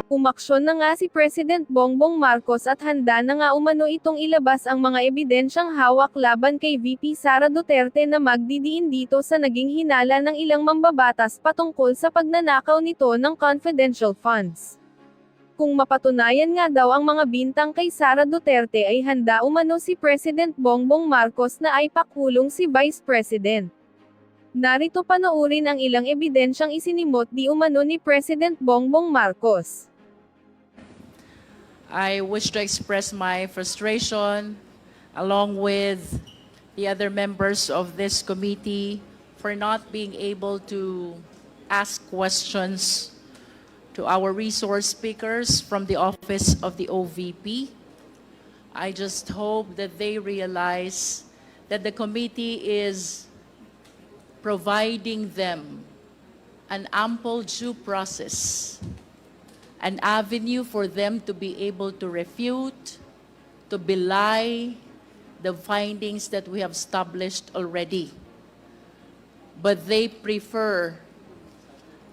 Umaksyon na nga si President Bongbong Marcos at handa na nga umano itong ilabas ang mga ebidensyang hawak laban kay VP Sara Duterte na magdidiin dito sa naging hinala ng ilang mambabatas patungkol sa pagnanakaw nito ng confidential funds. Kung mapatunayan nga daw ang mga bintang kay Sara Duterte ay handa umano si President Bongbong Marcos na ay pakulong si Vice President. Narito panoorin ang ilang ebidensyang isinimot di umano ni President Bongbong Marcos. I wish to express my frustration along with the other members of this committee for not being able to ask questions to our resource speakers from the office of the OVP. I just hope that they realize that the committee is providing them an ample due process, an avenue for them to be able to refute, to belie the findings that we have established already. But they prefer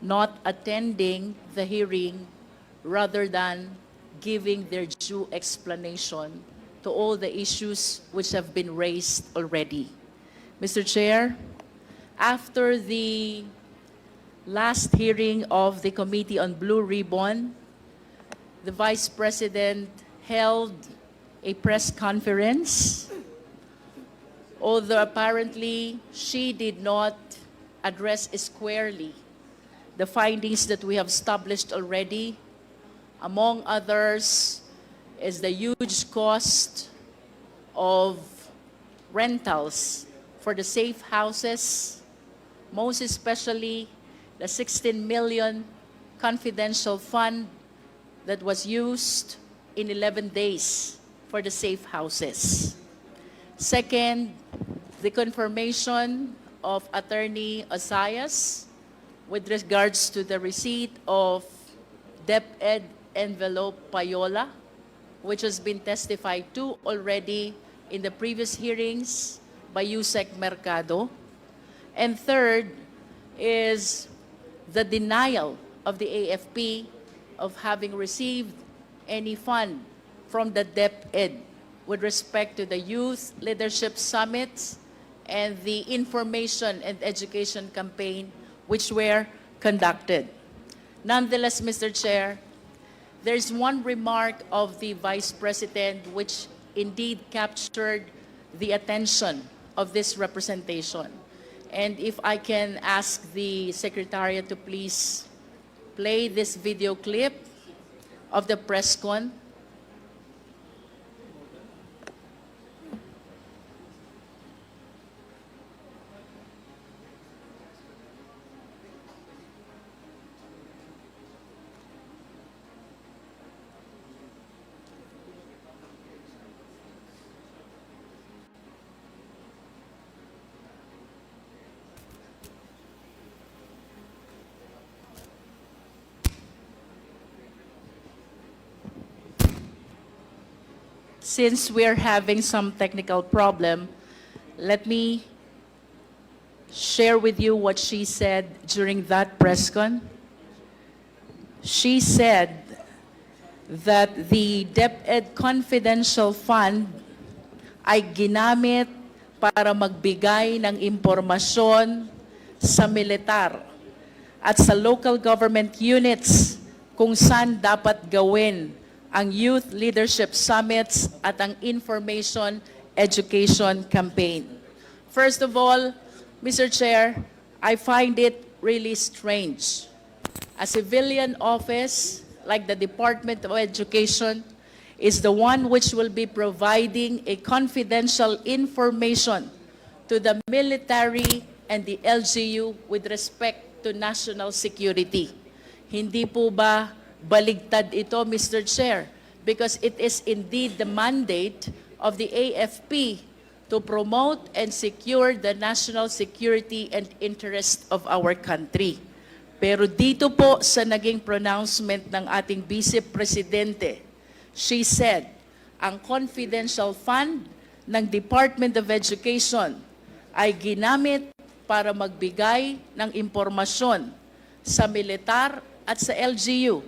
not attending the hearing rather than giving their due explanation to all the issues which have been raised already. Mr. Chair, after the last hearing of the Committee on Blue Ribbon, the Vice President held a press conference. Although apparently she did not address squarely the findings that we have established already, among others is the huge cost of rentals for the safe houses, most especially the 16 million confidential fund that was used in 11 days for the safe houses. Second, the confirmation of Attorney Osayas with regards to the receipt of DepEd envelope payola, which has been testified to already in the previous hearings by Yusek Mercado. And third is the denial of the AFP of having received any fund from the DepEd with respect to the Youth Leadership Summits and the information and education campaign which were conducted. Nonetheless, Mr. Chair, there is one remark of the Vice President which indeed captured the attention of this representation. And if I can ask the Secretariat to please play this video clip of the press con. Since we're having some technical problem, let me share with you what she said during that press con. She said that the DepEd Confidential Fund ay ginamit para magbigay ng impormasyon sa militar at sa local government units kung saan dapat gawin ang Youth Leadership Summits at ang Information Education Campaign. First of all, Mr. Chair, I find it really strange. A civilian office like the Department of Education is the one which will be providing a confidential information to the military and the LGU with respect to national security. Hindi po ba baligtad ito, Mr. Chair, because it is indeed the mandate of the AFP to promote and secure the national security and interest of our country. Pero dito po sa naging pronouncement ng ating Vice Presidente, she said, ang confidential fund ng Department of Education ay ginamit para magbigay ng impormasyon sa militar at sa LGU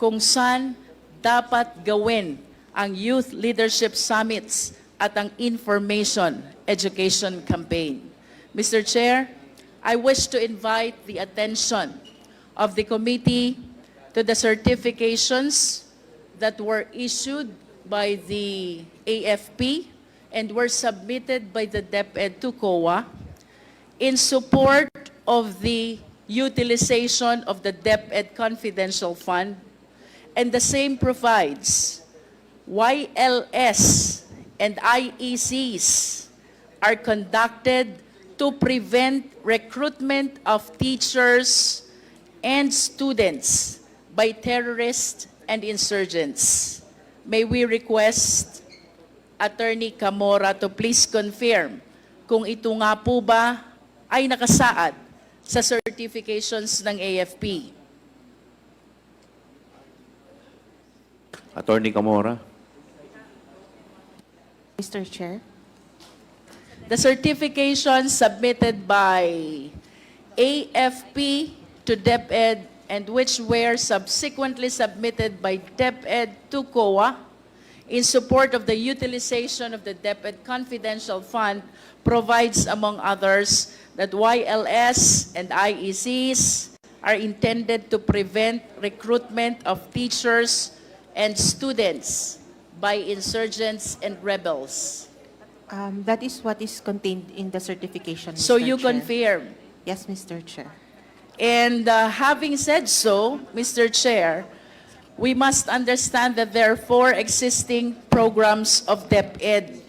kung saan dapat gawin ang youth leadership summits at ang information education campaign. Mr. Chair, I wish to invite the attention of the committee to the certifications that were issued by the AFP and were submitted by the DepEd to COA in support of the utilization of the DepEd Confidential Fund, and the same provides YLS and IECs are conducted to prevent recruitment of teachers and students by terrorists and insurgents. May we request Attorney Camora to please confirm kung ito nga po ba ay nakasaad sa certifications ng AFP. Attorney Camora. Mr. Chair. The certification submitted by AFP to DepEd and which were subsequently submitted by DepEd to COA in support of the utilization of the DepEd Confidential Fund provides, among others, that YLS and IECs are intended to prevent recruitment of teachers and students by insurgents and rebels. That is what is contained in the certification, Mr. So you Chair. confirm. Yes, Mr. Chair. And having said so, Mr. Chair, we must understand that there are 4 existing programs of DepEd.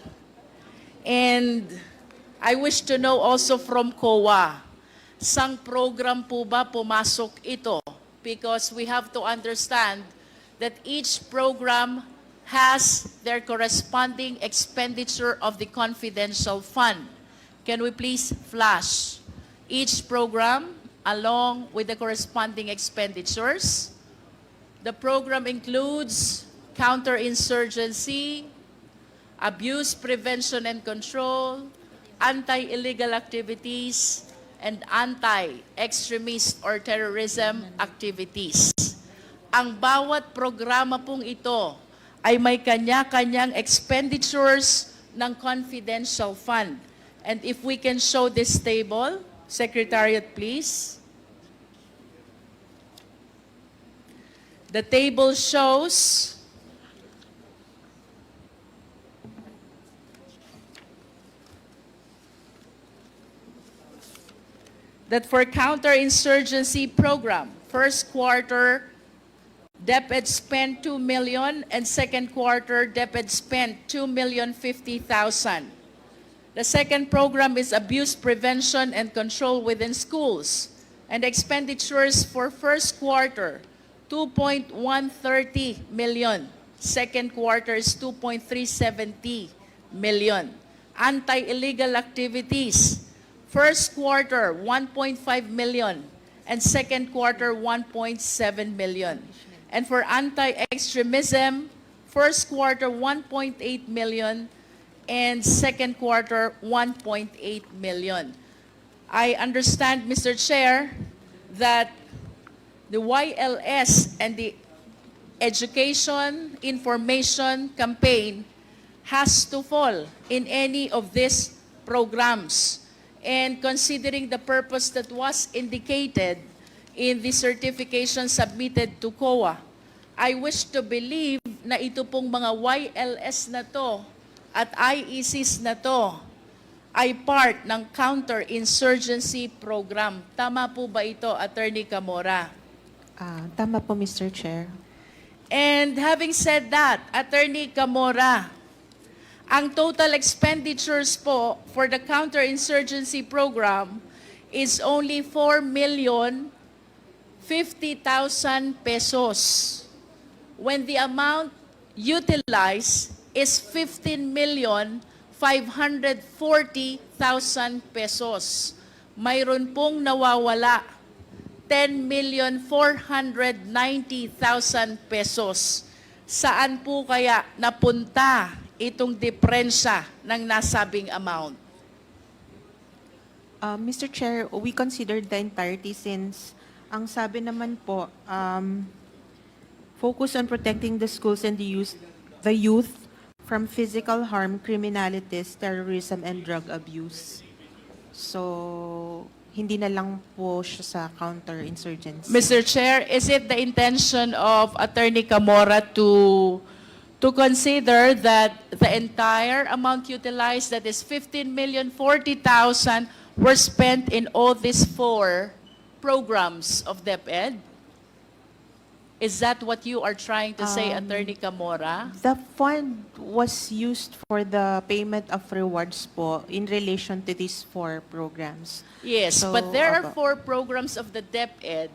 And I wish to know also from COA, sang program po ba pumasok ito? Because we have to understand that each program has their corresponding expenditure of the confidential fund. Can we please flash each program along with the corresponding expenditures? The program includes counterinsurgency, abuse prevention and control, anti-illegal activities, and anti-extremist or terrorism activities. Ang bawat programa pong ito ay may kanya-kanyang expenditures ng confidential fund. And if we can show this table, Secretariat, please. The table shows that for counterinsurgency program, first quarter, DepEd spent 2 million, and second quarter, DepEd spent 2,050,000. The second program is abuse prevention and control within schools, and expenditures for first quarter, 2.130 million. Second quarter is 2.370 million. Anti-illegal activities, first quarter, 1.5 million, and second quarter, 1.7 million. And for anti-extremism, first quarter, 1.8 million, and second quarter, 1.8 million. I understand, Mr. Chair, that the YLS and the education information campaign has to fall in any of these programs. And considering the purpose that was indicated in the certification submitted to COA, I wish to believe na ito pong mga YLS na to at IECs na to ay part ng counter-insurgency program. Tama po ba ito, Attorney Camora? Tama po, Mr. Chair. And having said that, Attorney Camora, ang total expenditures po for the counter-insurgency program is only 4,050,000 pesos, when the amount utilized is 15,540,000 pesos. Mayroon pong nawawala 10,490,000 pesos. Saan po kaya napunta itong diferensya ng nasabing amount? Mr. Chair, we considered the entirety since ang sabi naman po, focus on protecting the schools and the youth from physical harm, criminalities, terrorism, and drug abuse. So, hindi na lang po siya sa counterinsurgency. Mr. Chair, is it the intention of Attorney Camora to consider that the entire amount utilized, that is 15,040,000, were spent in all these 4 programs of DepEd? Is that what you are trying to say, Attorney Camora? The fund was used for the payment of rewards po in relation to these 4 programs. Yes, So, but there are opo. 4 programs of the DepEd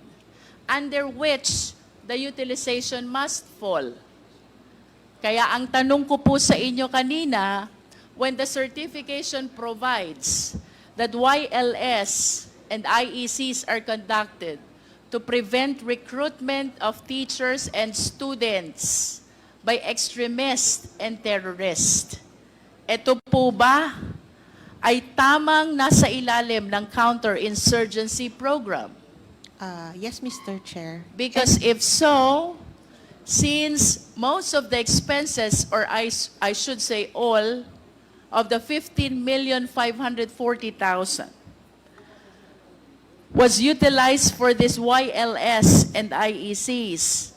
under which the utilization must fall. Kaya ang tanong ko po sa inyo kanina, when the certification provides that YLS and IECs are conducted to prevent recruitment of teachers and students by extremists and terrorists, ito po ba ay tamang nasa ilalim ng counterinsurgency program? Yes, Mr. Chair. Because if so, since most of the expenses, or I should say all, of the 15,540,000 was utilized for this YLS and IECs,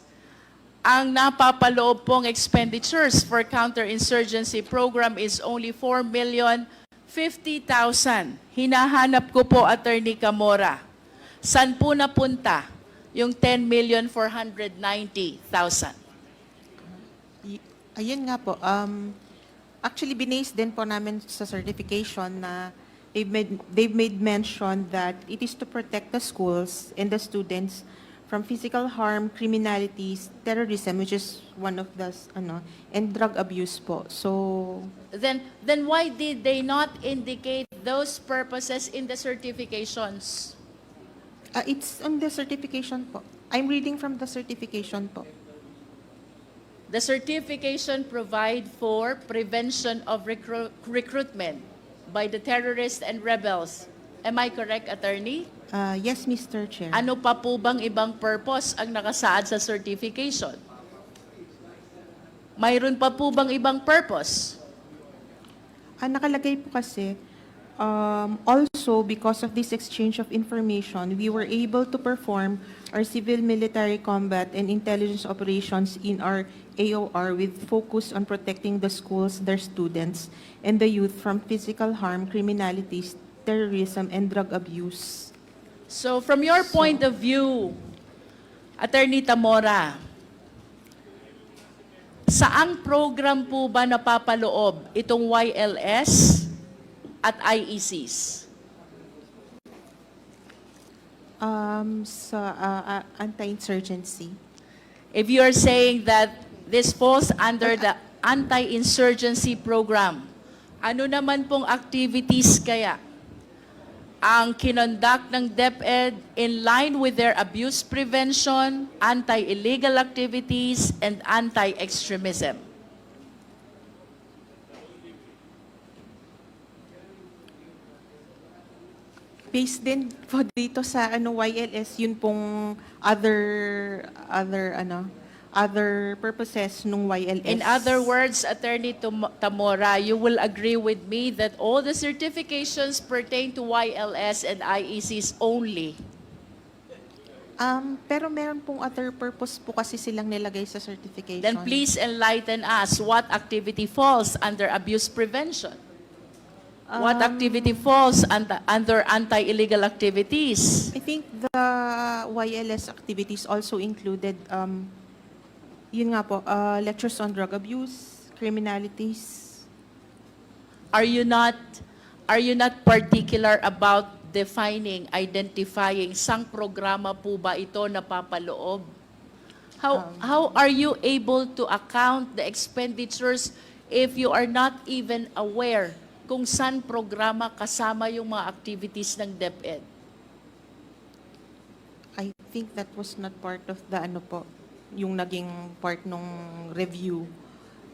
ang napapaloob pong expenditures for counterinsurgency program is only 4,050,000. Hinahanap ko po, Attorney Camora, saan po napunta yung 10,490,000? Ayun nga po. Actually, binase din po namin sa certification na they've made mention that it is to protect the schools and the students from physical harm, criminalities, terrorism, which is one of the, and drug abuse po. So, Then why did they not indicate those purposes in the certifications? it's on the certification po. I'm reading from the certification po. The certification provide for prevention of recruitment by the terrorists and rebels. Am I correct, Attorney? Yes, Mr. Chair. Ano pa po bang ibang purpose ang nakasaad sa certification? Mayroon pa po bang ibang purpose? Nakalagay po kasi, also because of this exchange of information, we were able to perform our civil military combat and intelligence operations in our AOR with focus on protecting the schools, their students, and the youth from physical harm, criminalities, terrorism, and drug abuse. So from your point of view, Attorney Tamora, saang program po ba napapaloob itong YLS at IECs? Sa anti-insurgency. If you are saying that this falls under the anti-insurgency program, ano naman pong activities kaya ang kinonduct ng DepEd in line with their abuse prevention, anti-illegal activities, and anti-extremism? Based din po dito sa YLS, yun pong other purposes nung YLS. In other words, Attorney Tamora, you will agree with me that all the certifications pertain to YLS and IECs only. Pero meron pong other purpose po kasi silang nilagay sa certification. Then please enlighten us what activity falls under abuse prevention. What activity falls under anti-illegal activities? I think the YLS activities also included, yun nga po, lectures on drug abuse, criminalities. Are you not particular about defining, identifying sang programa po ba ito na papaloob? How are you able to account the expenditures if you are not even aware kung saan programa kasama yung mga activities ng DepEd? I think that was not part of the yung naging part nung review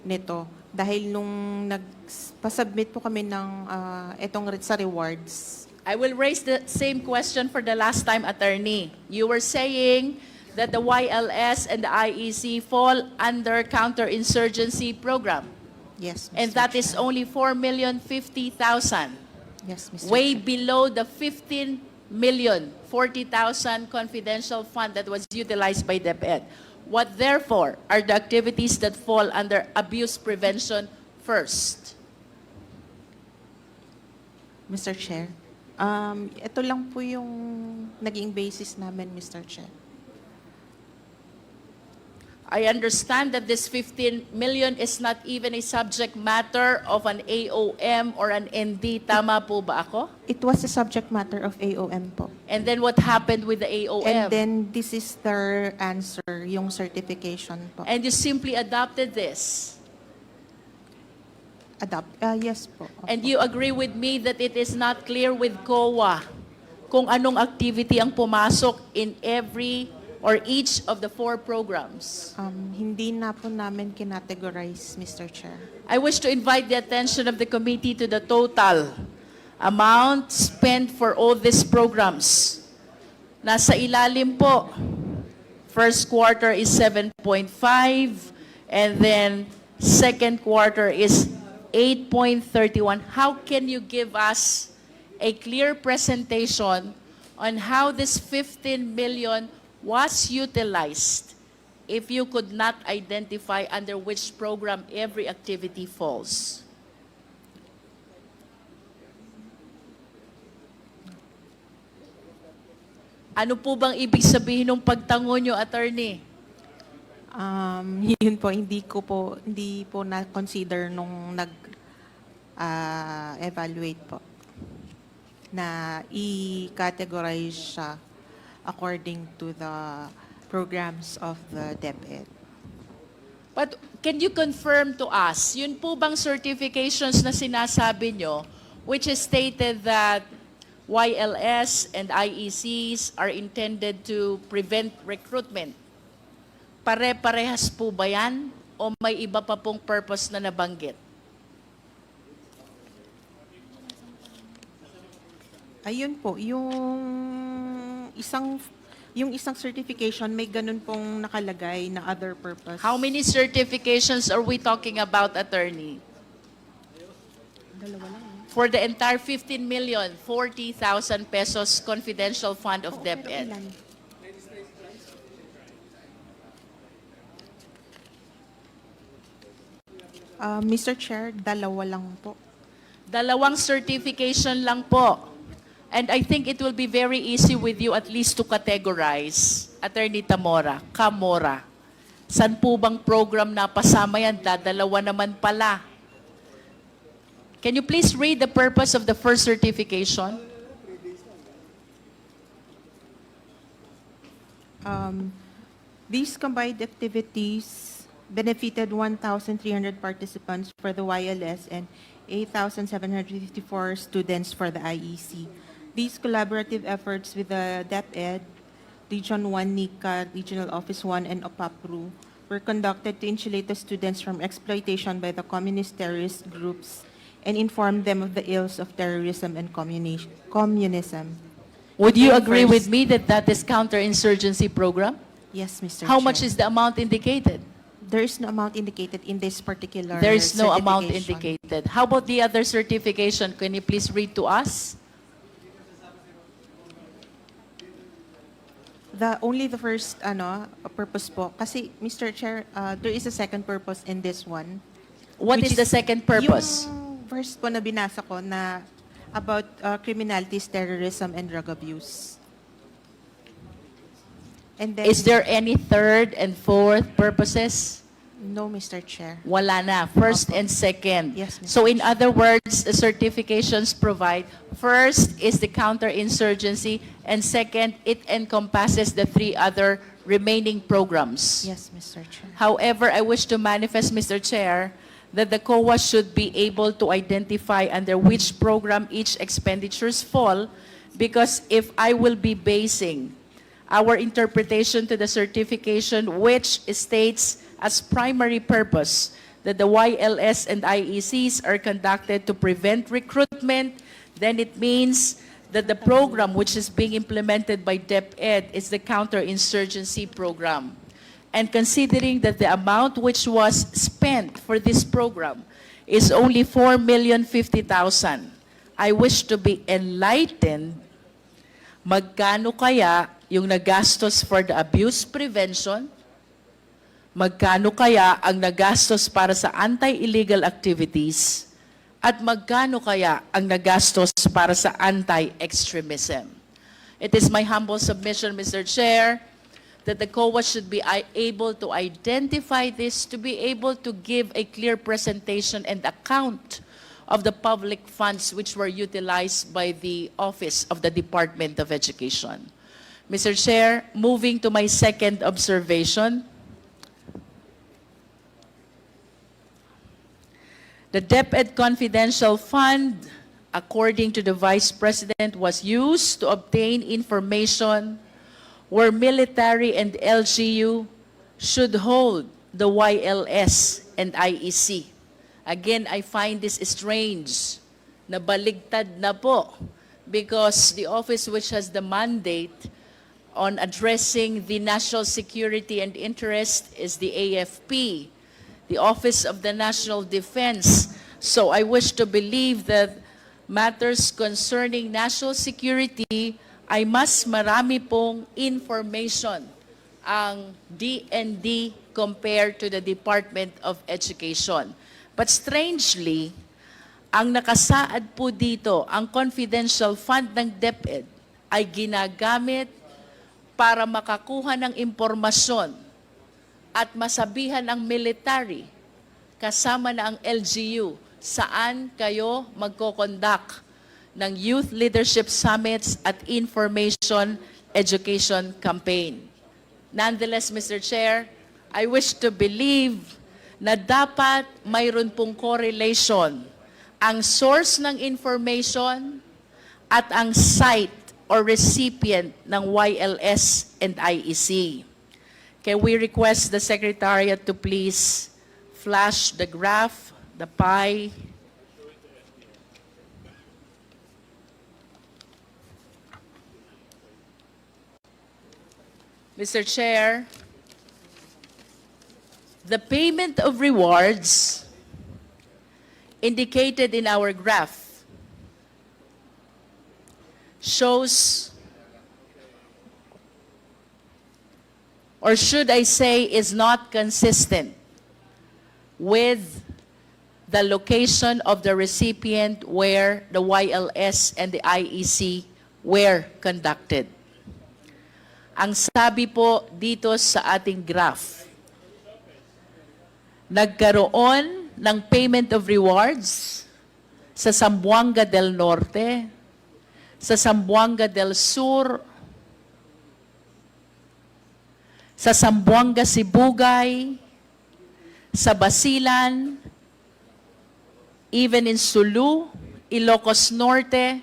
nito. Dahil nung nagpasubmit po kami ng sa rewards. I will raise the same question for the last time, Attorney. You were saying that the YLS and the IEC fall under counterinsurgency program. Yes, Mr. And that is Chair. only 4,050,000, Yes, Mr. way Chair. below the 15,040,000 confidential fund that was utilized by DepEd. What therefore are the activities that fall under abuse prevention first? Mr. Chair, ito lang po yung naging basis namin, Mr. Chair. I understand that this 15 million is not even a subject matter of an AOM or an ND. Tama po ba ako? It was a subject matter of AOM po. And then what happened with the AOM? And then this is their answer, yung certification po. And you simply adopted this. Yes po. And you agree with me that it is not clear with COA kung anong activity ang pumasok in every or each of the 4 programs. Hindi na po namin kinategorize, Mr. Chair. I wish to invite the attention of the committee to the total amount spent for all these programs. Nasa ilalim po. First quarter is 7.5 and then second quarter is 8.31. How can you give us a clear presentation on how this 15 million was utilized if you could not identify under which program every activity falls? Ano po bang ibig sabihin ng pagtango nyo, attorney? Yun po, hindi po na-consider nung evaluate po na i-categorize siya according to the programs of the DepEd. But can you confirm to us, yun po bang certifications na sinasabi nyo, which is stated that YLS and IECs are intended to prevent recruitment? Pare-parehas po ba yan? O may iba pa pong purpose na nabanggit? Ayun po, yung isang certification may ganun pong nakalagay na other purpose. How many certifications are we talking about, attorney? Dalawa lang. For the entire 15,040,000 pesos confidential fund of DepEd. Ilan? Mr. Chair, dalawa lang po. Dalawang certification lang po. And I think it will be very easy with you at least to categorize, Attorney Camora. San po bang program na pasama yan? Dadalawa naman pala. Can you please read the purpose of the first certification? These combined activities benefited 1,300 participants for the YLS and 8,754 students for the IEC. These collaborative efforts with the DepEd, Region 1 NICA, Regional Office 1, and OPAPRU were conducted to insulate the students from exploitation by the communist terrorist groups and inform them of the ills of terrorism and communism. Would you Again, agree with first- me that that is counterinsurgency program? Yes, Mr. How Chair. much is the amount indicated? There is no amount indicated in this particular There is no amount certification. indicated. How about the other certification? Can you please read to us? Only the first purpose po. Kasi, Mr. Chair, there is a second purpose in this one. What which is the second purpose? Yung verse po na binasa ko na about criminalities, terrorism, and drug abuse. And then, Is there any third and fourth purposes? no, Mr. Chair. Wala na. First Opo. and second. Yes, Mr. So in other words, the certifications provide, first is the counterinsurgency, and second, it encompasses the 3 other remaining programs. Yes, Mr. Chair. However, I wish to manifest, Mr. Chair, that the COA should be able to identify under which program each expenditures fall, because if I will be basing our interpretation to the certification which states as primary purpose that the YLS and IECs are conducted to prevent recruitment, then it means that the program which is being implemented by DepEd is the counterinsurgency program. And considering that the amount which was spent for this program is only 4,050,000, I wish to be enlightened, magkano kaya yung nagastos for the abuse prevention, magkano kaya ang nagastos para sa anti-illegal activities, at magkano kaya ang nagastos para sa anti-extremism. It is my humble submission, Mr. Chair, that the COA should be able to identify this, to be able to give a clear presentation and account of the public funds which were utilized by the Office of the Department of Education. Mr. Chair, moving to my second observation, the DepEd Confidential Fund, according to the Vice President, was used to obtain information where military and LGU should hold the YLS and IEC. Again, I find this strange, na baligtad na po, because the office which has the mandate on addressing the national security and interest is the AFP, the Office of the National Defense. So I wish to believe that matters concerning national security ay mas marami pong information ang DND compared to the Department of Education. But strangely, ang nakasaad po dito, ang confidential fund ng DepEd ay ginagamit para makakuha ng impormasyon at masabihan ang military kasama na ang LGU saan kayo magko-conduct ng Youth Leadership Summits at Information Education Campaign. Nonetheless, Mr. Chair, I wish to believe na dapat mayroon pong correlation ang source ng information at ang site or recipient ng YLS and IEC. Can we request the Secretariat to please flash the graph, the pie? Mr. Chair, the payment of rewards indicated in our graph shows, or should I say, is not consistent with the location of the recipient where the YLS and the IEC were conducted. Ang sabi po dito sa ating graph, nagkaroon ng payment of rewards sa Zamboanga del Norte, sa Zamboanga del Sur, sa Zamboanga Sibugay, sa Basilan, even in Sulu, Ilocos Norte,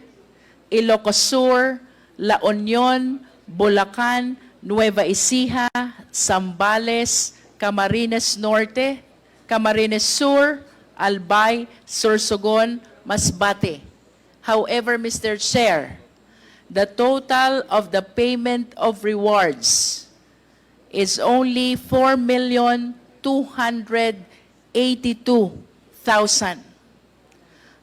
Ilocos Sur, La Union, Bulacan, Nueva Ecija, Zambales, Camarines Norte, Camarines Sur, Albay, Sorsogon, Masbate. However, Mr. Chair, the total of the payment of rewards is only 4,282,000.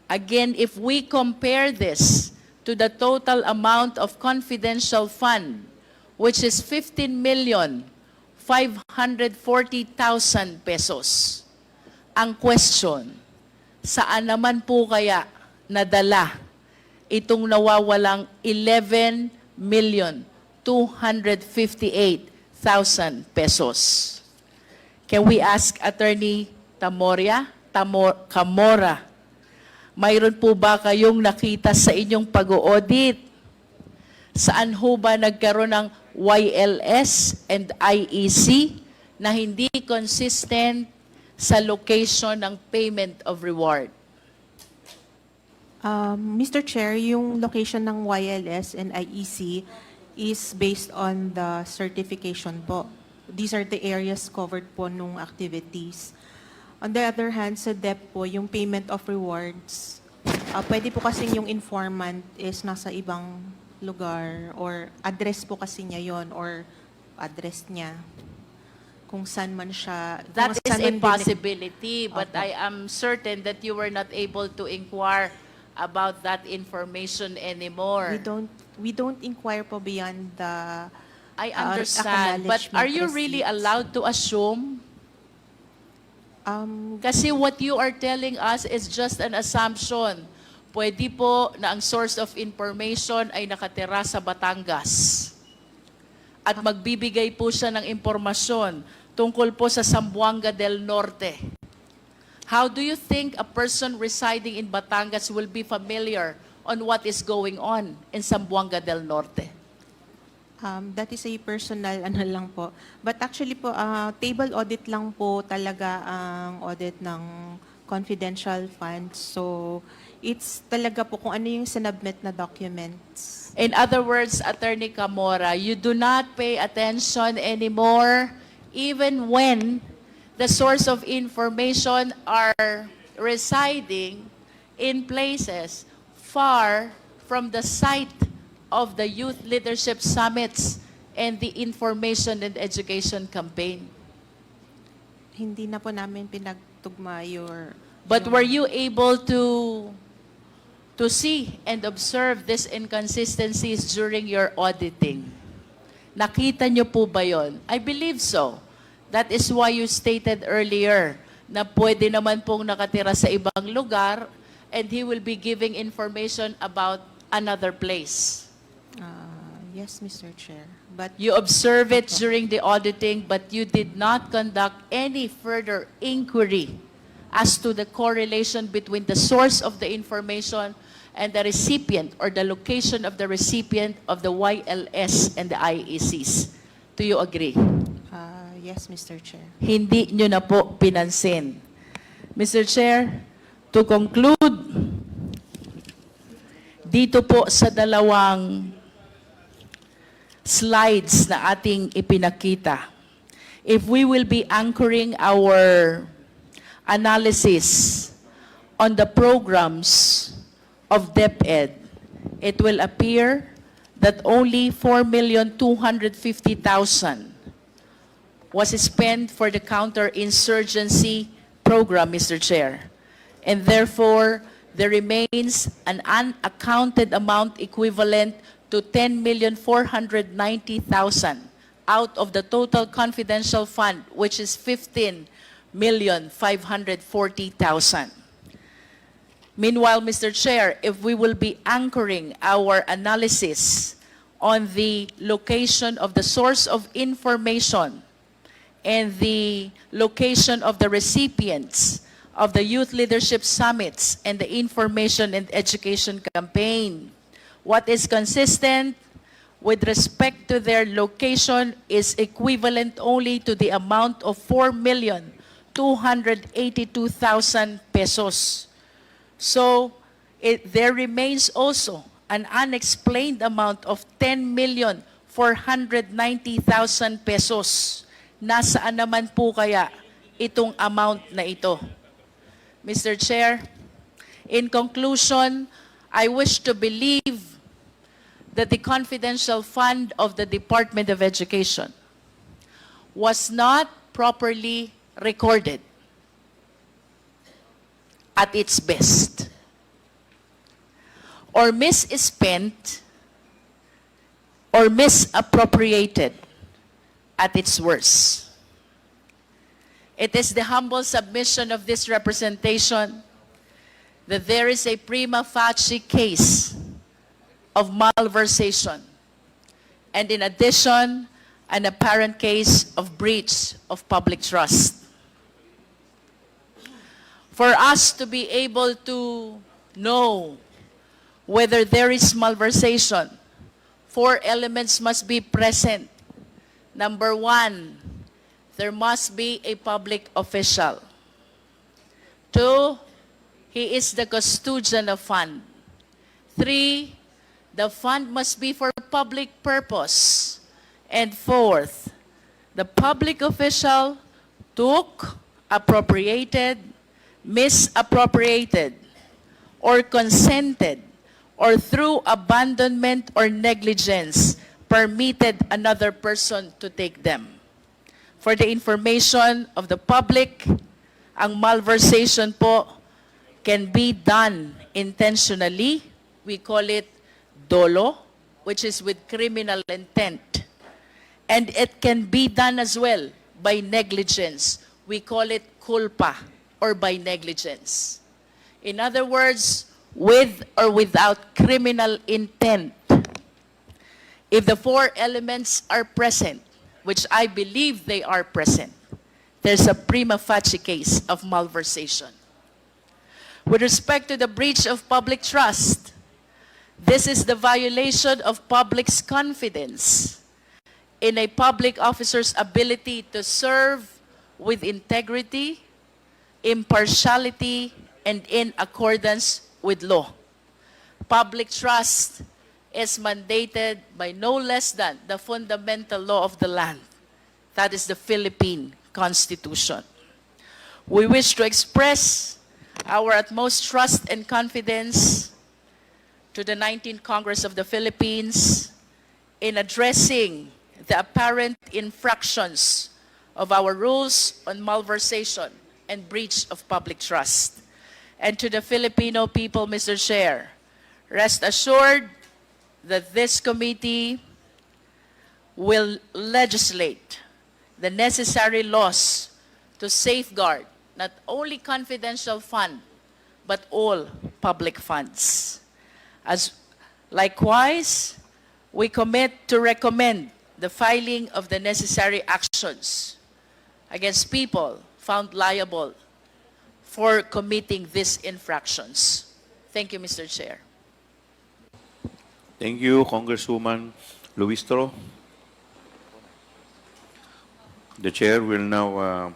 Again, if we compare this to the total amount of confidential fund, which is 15,540,000 pesos. Ang question, saan naman po kaya nadala itong nawawalang 11,258,000 pesos? Can we ask Attorney Camora, mayroon po ba kayong nakita sa inyong pag-audit? Saan ho ba nagkaroon ng YLS and IEC na hindi consistent sa location ng payment of reward? Mr. Chair, yung location ng YLS and IEC is based on the certification po. These are the areas covered po nung activities. On the other hand, sa DEP po, yung payment of rewards Pwede po kasing yung informant is nasa ibang lugar or address po kasi niya yon or address niya kung saan man siya. That kung is saan a man possibility, but Opo. I am certain that you were not able to inquire about that information anymore. We don't inquire po beyond the I understand, but are you really allowed to assume? Kasi what you are telling us is just an assumption. Pwede po na ang source of information ay nakatira sa Batangas. At magbibigay po siya ng impormasyon tungkol po sa Zamboanga del Norte. How do you think a person residing in Batangas will be familiar on what is going on in Zamboanga del Norte? That is a personal ano lang po. But actually po, table audit lang po talaga ang audit ng confidential funds. So, it's talaga po kung ano yung sinubmit na documents. In other words, Attorney Camora, you do not pay attention anymore even when the source of information are residing in places far from the site of the Youth Leadership Summits and the Information and Education Campaign. Hindi na po namin pinagtugma But were you able to see and observe these inconsistencies during your auditing? Nakita niyo po ba yon? I believe so. That is why you stated earlier na pwede naman pong nakatira sa ibang lugar and he will be giving information about another place. Yes, Mr. Chair. But You observe it during the auditing, but you did not conduct any further inquiry as to the correlation between the source of the information and the recipient or the location of the recipient of the YLS and the IECs. Do you agree? yes, Mr. Chair. Hindi nyo na po pinansin. Mr. Chair, to conclude, dito po sa dalawang slides na ating ipinakita, if we will be anchoring our analysis on the programs of DepEd, it will appear that only 4,250,000 was spent for the counterinsurgency program, Mr. Chair. And therefore, there remains an unaccounted amount equivalent to 10,490,000 out of the total confidential fund, which is 15,540,000. Meanwhile, Mr. Chair, if we will be anchoring our analysis on the location of the source of information and the location of the recipients of the Youth Leadership Summits and the Information and Education Campaign, what is consistent with respect to their location is equivalent only to the amount of 4,282,000 pesos. So, there remains also an unexplained amount of 10,490,000 pesos. Nasaan naman po kaya itong amount na ito? Mr. Chair, in conclusion, I wish to believe that the confidential fund of the Department of Education was not properly recorded at its best, or misspent, or misappropriated at its worst. It is the humble submission of this representation that there is a prima facie case of malversation, and in addition, an apparent case of breach of public trust. For us to be able to know whether there is malversation, 4 elements must be present. Number 1, there must be a public official. 2, he is the custodian of fund. 3, the fund must be for public purpose. And 4th, the public official took, appropriated, misappropriated or consented or through abandonment or negligence permitted another person to take them. For the information of the public, ang malversation po can be done intentionally. We call it dolo, which is with criminal intent. And it can be done as well by negligence. We call it culpa, or by negligence. In other words, with or without criminal intent. If the four elements are present, which I believe they are present, there's a prima facie case of malversation. With respect to the breach of public trust, this is the violation of public's confidence in a public officer's ability to serve with integrity, impartiality, and in accordance with law. Public trust is mandated by no less than the fundamental law of the land. That is the Philippine Constitution. We wish to express our utmost trust and confidence to the 19th Congress of the Philippines in addressing the apparent infractions of our rules on malversation and breach of public trust. And to the Filipino people, Mr. Chair, rest assured that this committee will legislate the necessary laws to safeguard not only confidential fund, but all public funds. Likewise, we commit to recommend the filing of the necessary actions against people found liable for committing these infractions. Thank you, Mr. Chair. Thank you, Congresswoman Luistro. The Chair will now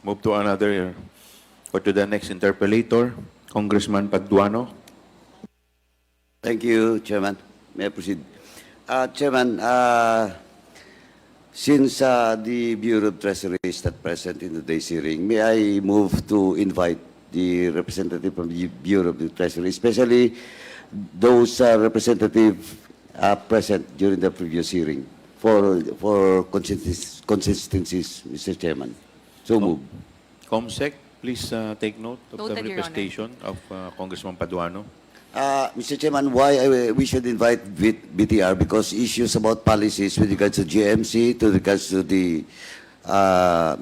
move to another, or to the next interpellator, Congressman Paduano. Thank you, Chairman. May I proceed? Chairman, since the Bureau of Treasury is not present in today's hearing, may I move to invite the representative from the Bureau of the Treasury, especially those representatives present during the previous hearing for consistencies, Mr. Chairman. So move. COMSEC, please take note of Noted, the Your representation of Congressman Paduano. Mr. Chairman, why we should invite BTR? Because issues about policies with regards to GMC, to regards to the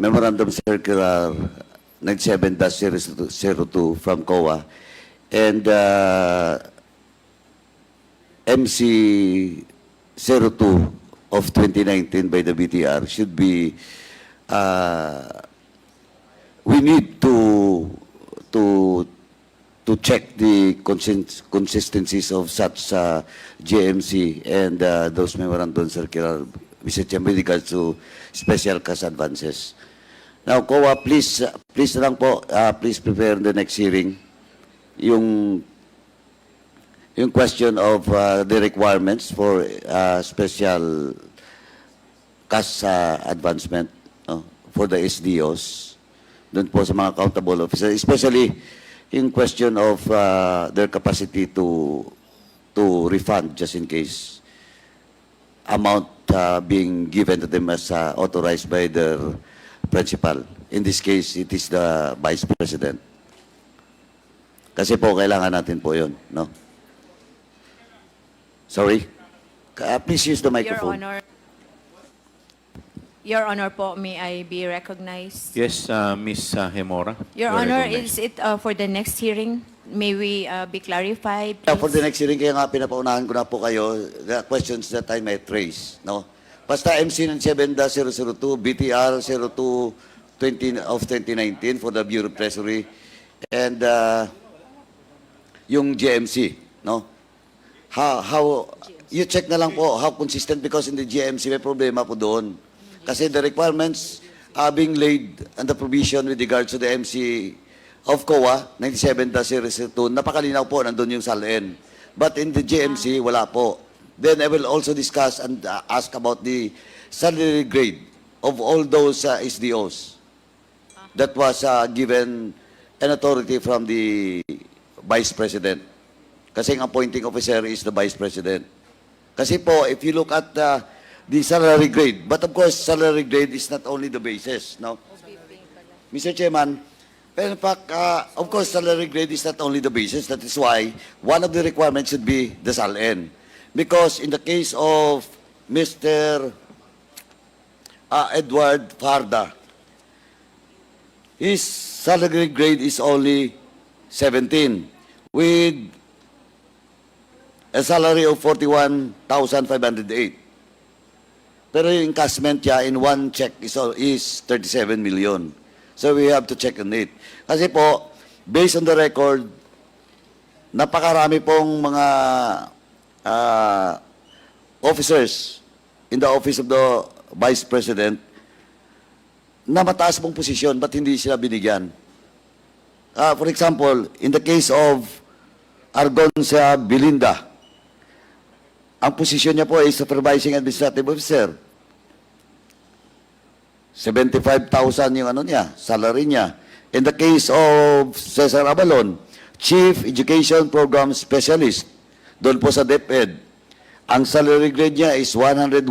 Memorandum Circular 97-02 from COA, and MC 02 of 2019 by the BTR should be, we need to check the consistencies of such GMC and those memorandum circular, Mr. Chairman, with regards to special cash advances. Now, COA, please lang po, please prepare the next hearing yung question of the requirements for special cash advancement for the SDOs, dun po sa mga accountable officers, especially in question of their capacity to refund just in case amount being given to them as authorized by their principal. In this case, it is the Vice President. Kasi po, kailangan natin po yun, no? Sorry? Please use the microphone. Your Honor po, may I be recognized? Yes, Ms. Hemora. Your you are Honor, recognized. is it for the next hearing? May we be clarified, For the please? next hearing, kaya nga pinapaunahan ko na po kayo, the questions that I might raise, no? Basta MC 7-002, BTR 02 of 2019 for the Bureau of Treasury, and yung GMC, no? How you check na lang po how consistent, because in the GMC may problema po doon. Kasi the requirements are being laid and the provision with regards to the MC of COA 97-02, napakalinaw po, nandun yung SALN. But in the GMC, wala po. Then I will also discuss and ask about the salary grade of all those SDOs that was given an authority from the Vice President. Kasi ang appointing officer is the Vice President. Kasi po, if you look at the salary grade, but of course, salary grade is not only the basis, no? Mr. Chairman, but in fact, of course, salary grade is not only the basis. That is why one of the requirements should be the SALN. Because in the case of Mr. Edward Farda, his salary grade is only 17 with a salary of 41,508. Pero yung encashment niya in one check is 37 million. So we have to check on it. Kasi po, based on the record, napakarami pong mga officers in the office of the Vice President na mataas pong posisyon, ba't hindi sila binigyan? For example, in the case of Argonza Belinda, ang posisyon niya po ay Supervising Administrative Officer. 75,000 yung ano niya, salary niya. In the case of Cesar Abalon, Chief Education Program Specialist, doon po sa DepEd, ang salary grade niya is 101,000.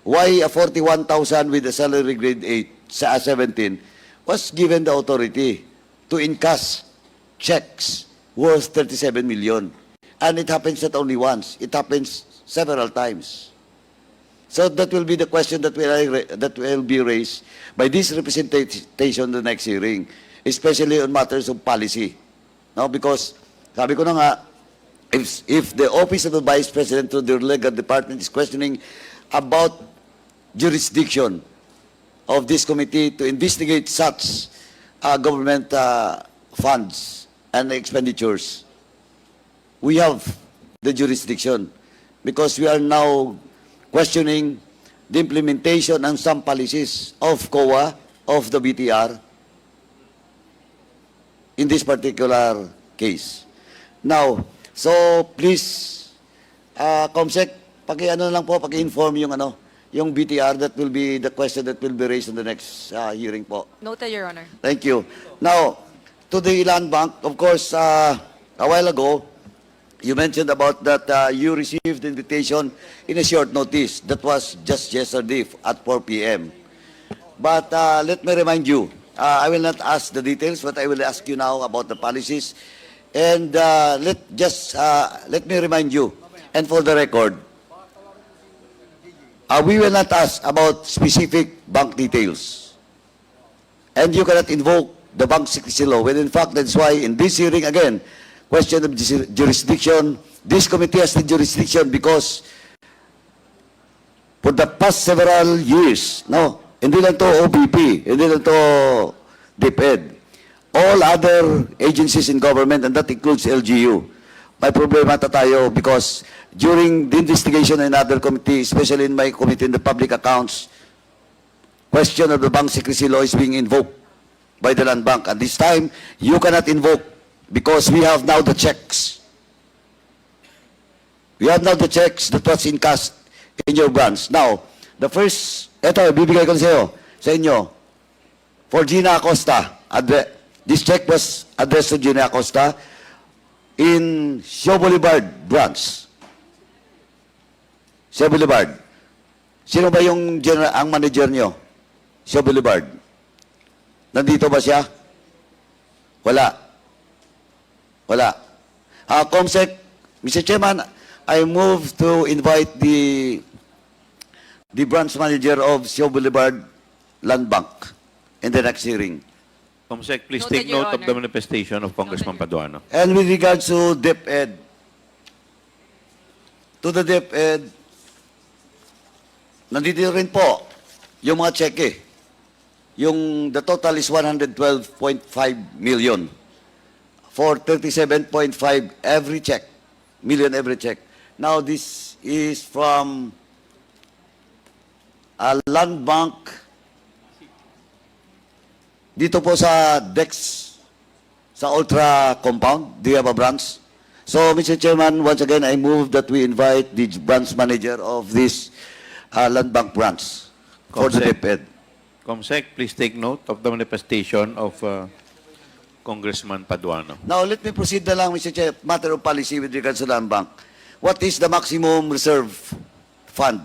Why a 41,000 with a salary grade 8 sa 17 was given the authority to encash checks worth 37 million. And it happens not only once, it happens several times. So that will be the question that will be raised by this representation in the next hearing, especially on matters of policy. No, because sabi ko na nga, if the office of the Vice President to the legal department is questioning about jurisdiction of this committee to investigate such government funds and expenditures, we have the jurisdiction because we are now questioning the implementation and some policies of COA, of the BTR, in this particular case. Now, so please, Comsec, paki-ano lang po, paki-inform yung BTR, that will be the question that will be raised in the next hearing po. Noted, Your Honor. Thank you. Now, to the land bank, of course, a while ago, you mentioned about that you received the invitation in a short notice. That was just yesterday at 4 p.m. But let me remind you, I will not ask the details, but I will ask you now about the policies. And let me remind you, and for the record, we will not ask about specific bank details. And you cannot invoke the bank secrecy law. When in fact, that's why in this hearing, again, question of jurisdiction, this committee has the jurisdiction because for the past several years, no, hindi lang to OPP, hindi lang to DepEd, all other agencies in government, and that includes LGU, may problema tayo because during the investigation in other committee, especially in my committee in the public accounts, question of the bank secrecy law is being invoked by the land bank. And this time, you cannot invoke because we have now the checks. We have now the checks that was encashed in your branch. Now, the first, eto, bibigay ko sa inyo, for Gina Acosta. This check was addressed to Gina Acosta in Shaw Boulevard branch. Shaw Boulevard. Sino ba yung ang manager nyo? Shaw Boulevard. Nandito ba siya? Wala. Wala. Comsec, Mr. Chairman, I move to invite the branch manager of Shaw Boulevard Land Bank in the next hearing. Comsec, please Noted, take Your note of Honor. the manifestation of Congressman Paduano. And with regards to DepEd, to the DepEd, nandito rin po yung mga cheque. The total is 112.5 million for 37.5 every check, million every check. Now this is from a land bank dito po sa Dex, sa Ultra Compound. Do you have a branch? So, Mr. Chairman, once again, I move that we invite the branch manager of this land bank branch for the Comsec. DepEd. Comsec, please take note of the manifestation of Congressman Paduano. Now, let me proceed na lang, Mr. Chair, matter of policy with regards to land bank. What is the maximum reserve fund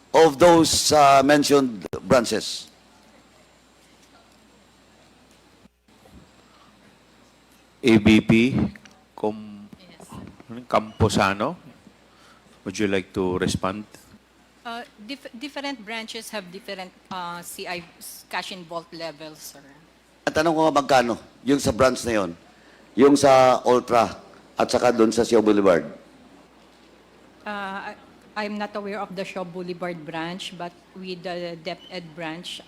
of those mentioned branches? ABP, Camposano, would you like to respond? Different branches have different CI cash in vault levels, sir. Ang tanong ko nga magkano, yung sa branch na yon, yung sa Ultra, at saka doon sa Sio Boulevard. I'm not aware of the Shaw Boulevard branch, but with the DepEd branch,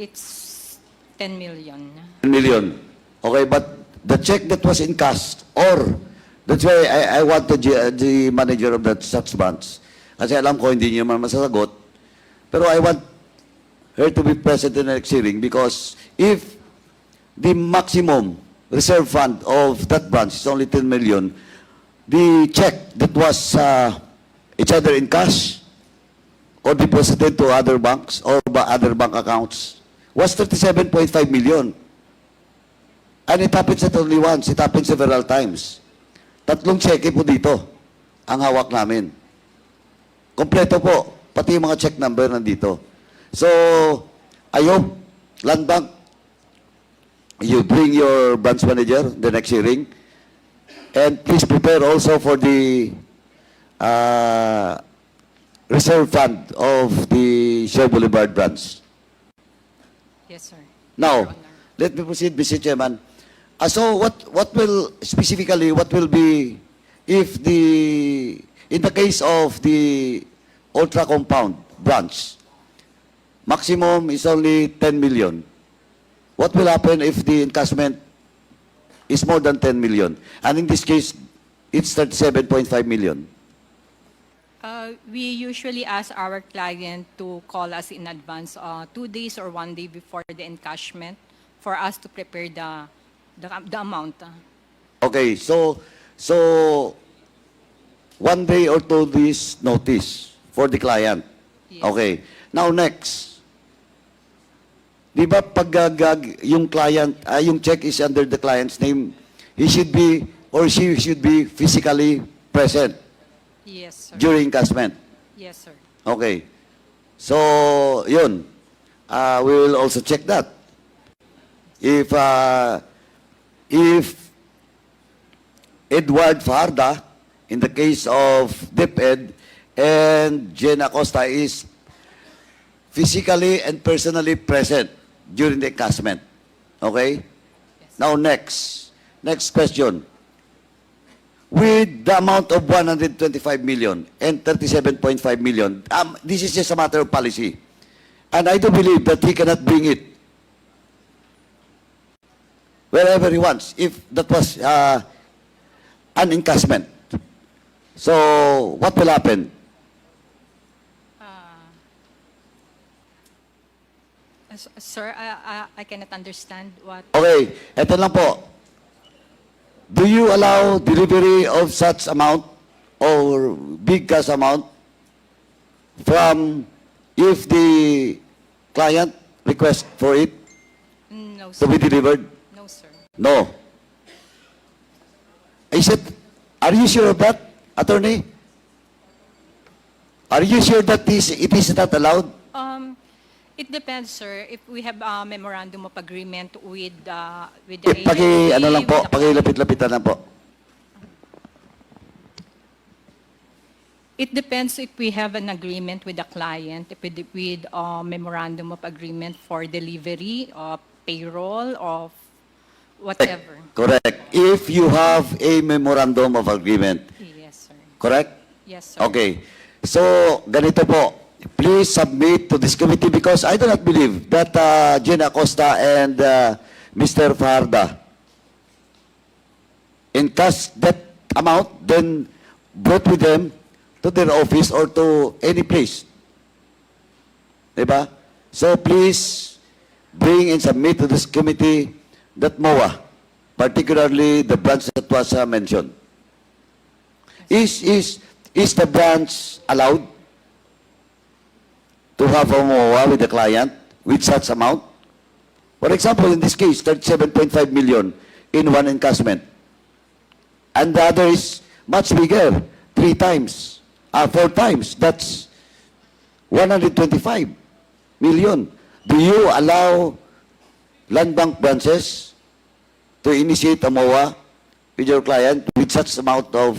it's 10 million. 10 million. Okay, but the check that was in cash, or, that's why I want the manager of that such branch. Kasi alam ko, hindi niyo man masasagot. Pero I want her to be present in the next hearing because if the maximum reserve fund of that branch is only 10 million, the check that was it's either in cash or deposited to other banks or other bank accounts was 37.5 million. And it happens not only once, it happens several times. Tatlong cheque po dito ang hawak namin. Kompleto po, pati yung mga check number nandito. So, ayo, Land Bank, you bring your branch manager the next hearing, and please prepare also for the reserve fund of the Shaw Boulevard branch. Yes, sir. Now, Your Honor. let me proceed, Mr. Chairman. So what will, specifically, what will be, if in the case of the Ultra Compound branch, maximum is only 10 million. What will happen if the encashment is more than 10 million? And in this case, it's 37.5 million. We usually ask our client to call us in advance, 2 days or 1 day before the encashment, for us to prepare the amount. Okay, so 1 day or 2 days notice for the client. Yes. Okay. Now next. Di ba pag yung client, yung check is under the client's name, he should be or she should be physically present Yes, sir. during encashment. Yes, sir. Okay. So, yun. We will also check that. If Edward Farda, in the case of DepEd, and Jen Acosta is physically and personally present during the encashment. Okay? Now, next question. With the amount of 125 million and 37.5 million, this is just a matter of policy. And I do believe that he cannot bring it wherever he wants, if that was an encashment. So, what will happen? Sir, I cannot understand what. Okay, eto lang po. Do you allow delivery of such amount or big cash amount from if the client requests for it No, to sir. be delivered? No, sir. No. Is it, are you sure of that, attorney? Are you sure that it is not allowed? It depends, sir. If we have a memorandum of agreement with the agency, Ano lang po, with the- pakilapit-lapitan lang po. It depends if we have an agreement with the client, if with a memorandum of agreement for delivery of payroll of whatever. Correct. If you have a memorandum of agreement, Yes, sir. correct? Yes, sir. Okay. So, ganito po. Please submit to this committee because I do not believe that Jen Acosta and Mr. Farda encash that amount, then brought with them to their office or to any place. Diba? So please bring and submit to this committee that MOA, particularly the branch that was mentioned. Is the branch allowed to have a MOA with the client with such amount? For example, in this case, 37.5 million in one encashment. And the other is much bigger, 4 times. That's 125 million. Do you allow land bank branches to initiate a MOA with your client with such amount of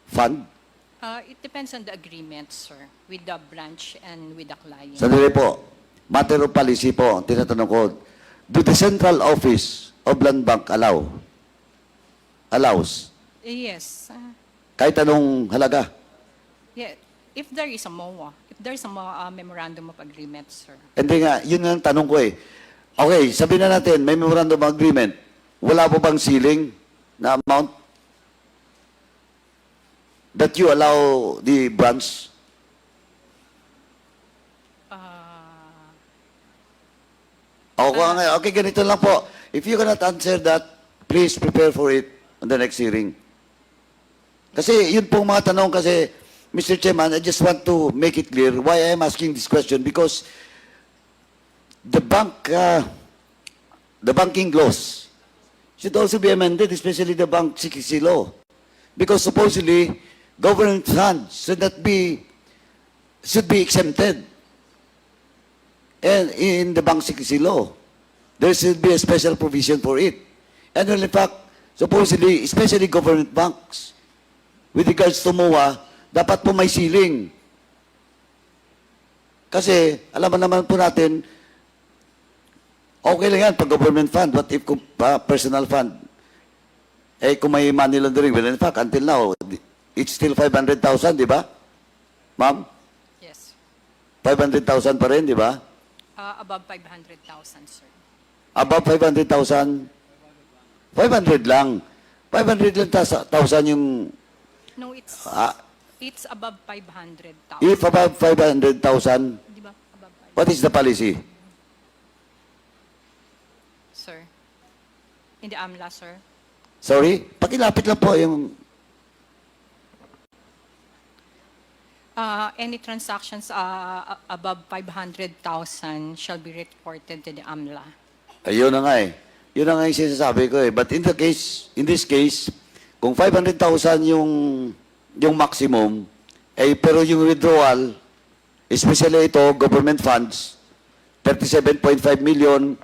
fund? It depends on the agreement, sir, with the branch and with the client. Sandali po. Matter of policy po, ang tinatanong ko. Do the central office of land bank allows? Yes. Kahit anong halaga? Yeah. If there is a MOA, if there is a memorandum of agreement, sir. Hindi nga, yun ang tanong ko eh. Okay, sabihin na natin, may memorandum of agreement. Wala po bang ceiling na amount that you allow the branch? Okay, ganito lang po. If you cannot answer that, please prepare for it on the next hearing. Kasi yun pong mga tanong kasi, Mr. Chairman, I just want to make it clear why I am asking this question because the banking laws should also be amended, especially the bank secrecy law. Because supposedly, government funds should be exempted. And in the bank secrecy law, there should be a special provision for it. And well, in fact, supposedly, especially government banks, with regards to MOA, dapat po may ceiling. Kasi, alam naman po natin, okay lang yan pag government fund, but if personal fund, eh kung may money laundering, well, in fact, until now, it's still 500,000, di ba? Ma'am? Yes. 500,000 pa rin, di ba? Above 500,000, sir. Above 500,000? 500 lang. 500 lang yung... No, it's above 500,000. If above 500,000, Di ba? Above 500,000. what is the policy? Sir. In the AMLA, sir. Sorry? Pakilapit lang po yung... Any transactions above 500,000 shall be reported to the AMLA. Ayun na nga eh. Yun na nga yung sinasabi ko eh. But in this case, kung 500,000 yung maximum, eh, pero yung withdrawal, especially ito, government funds, 37.5 million,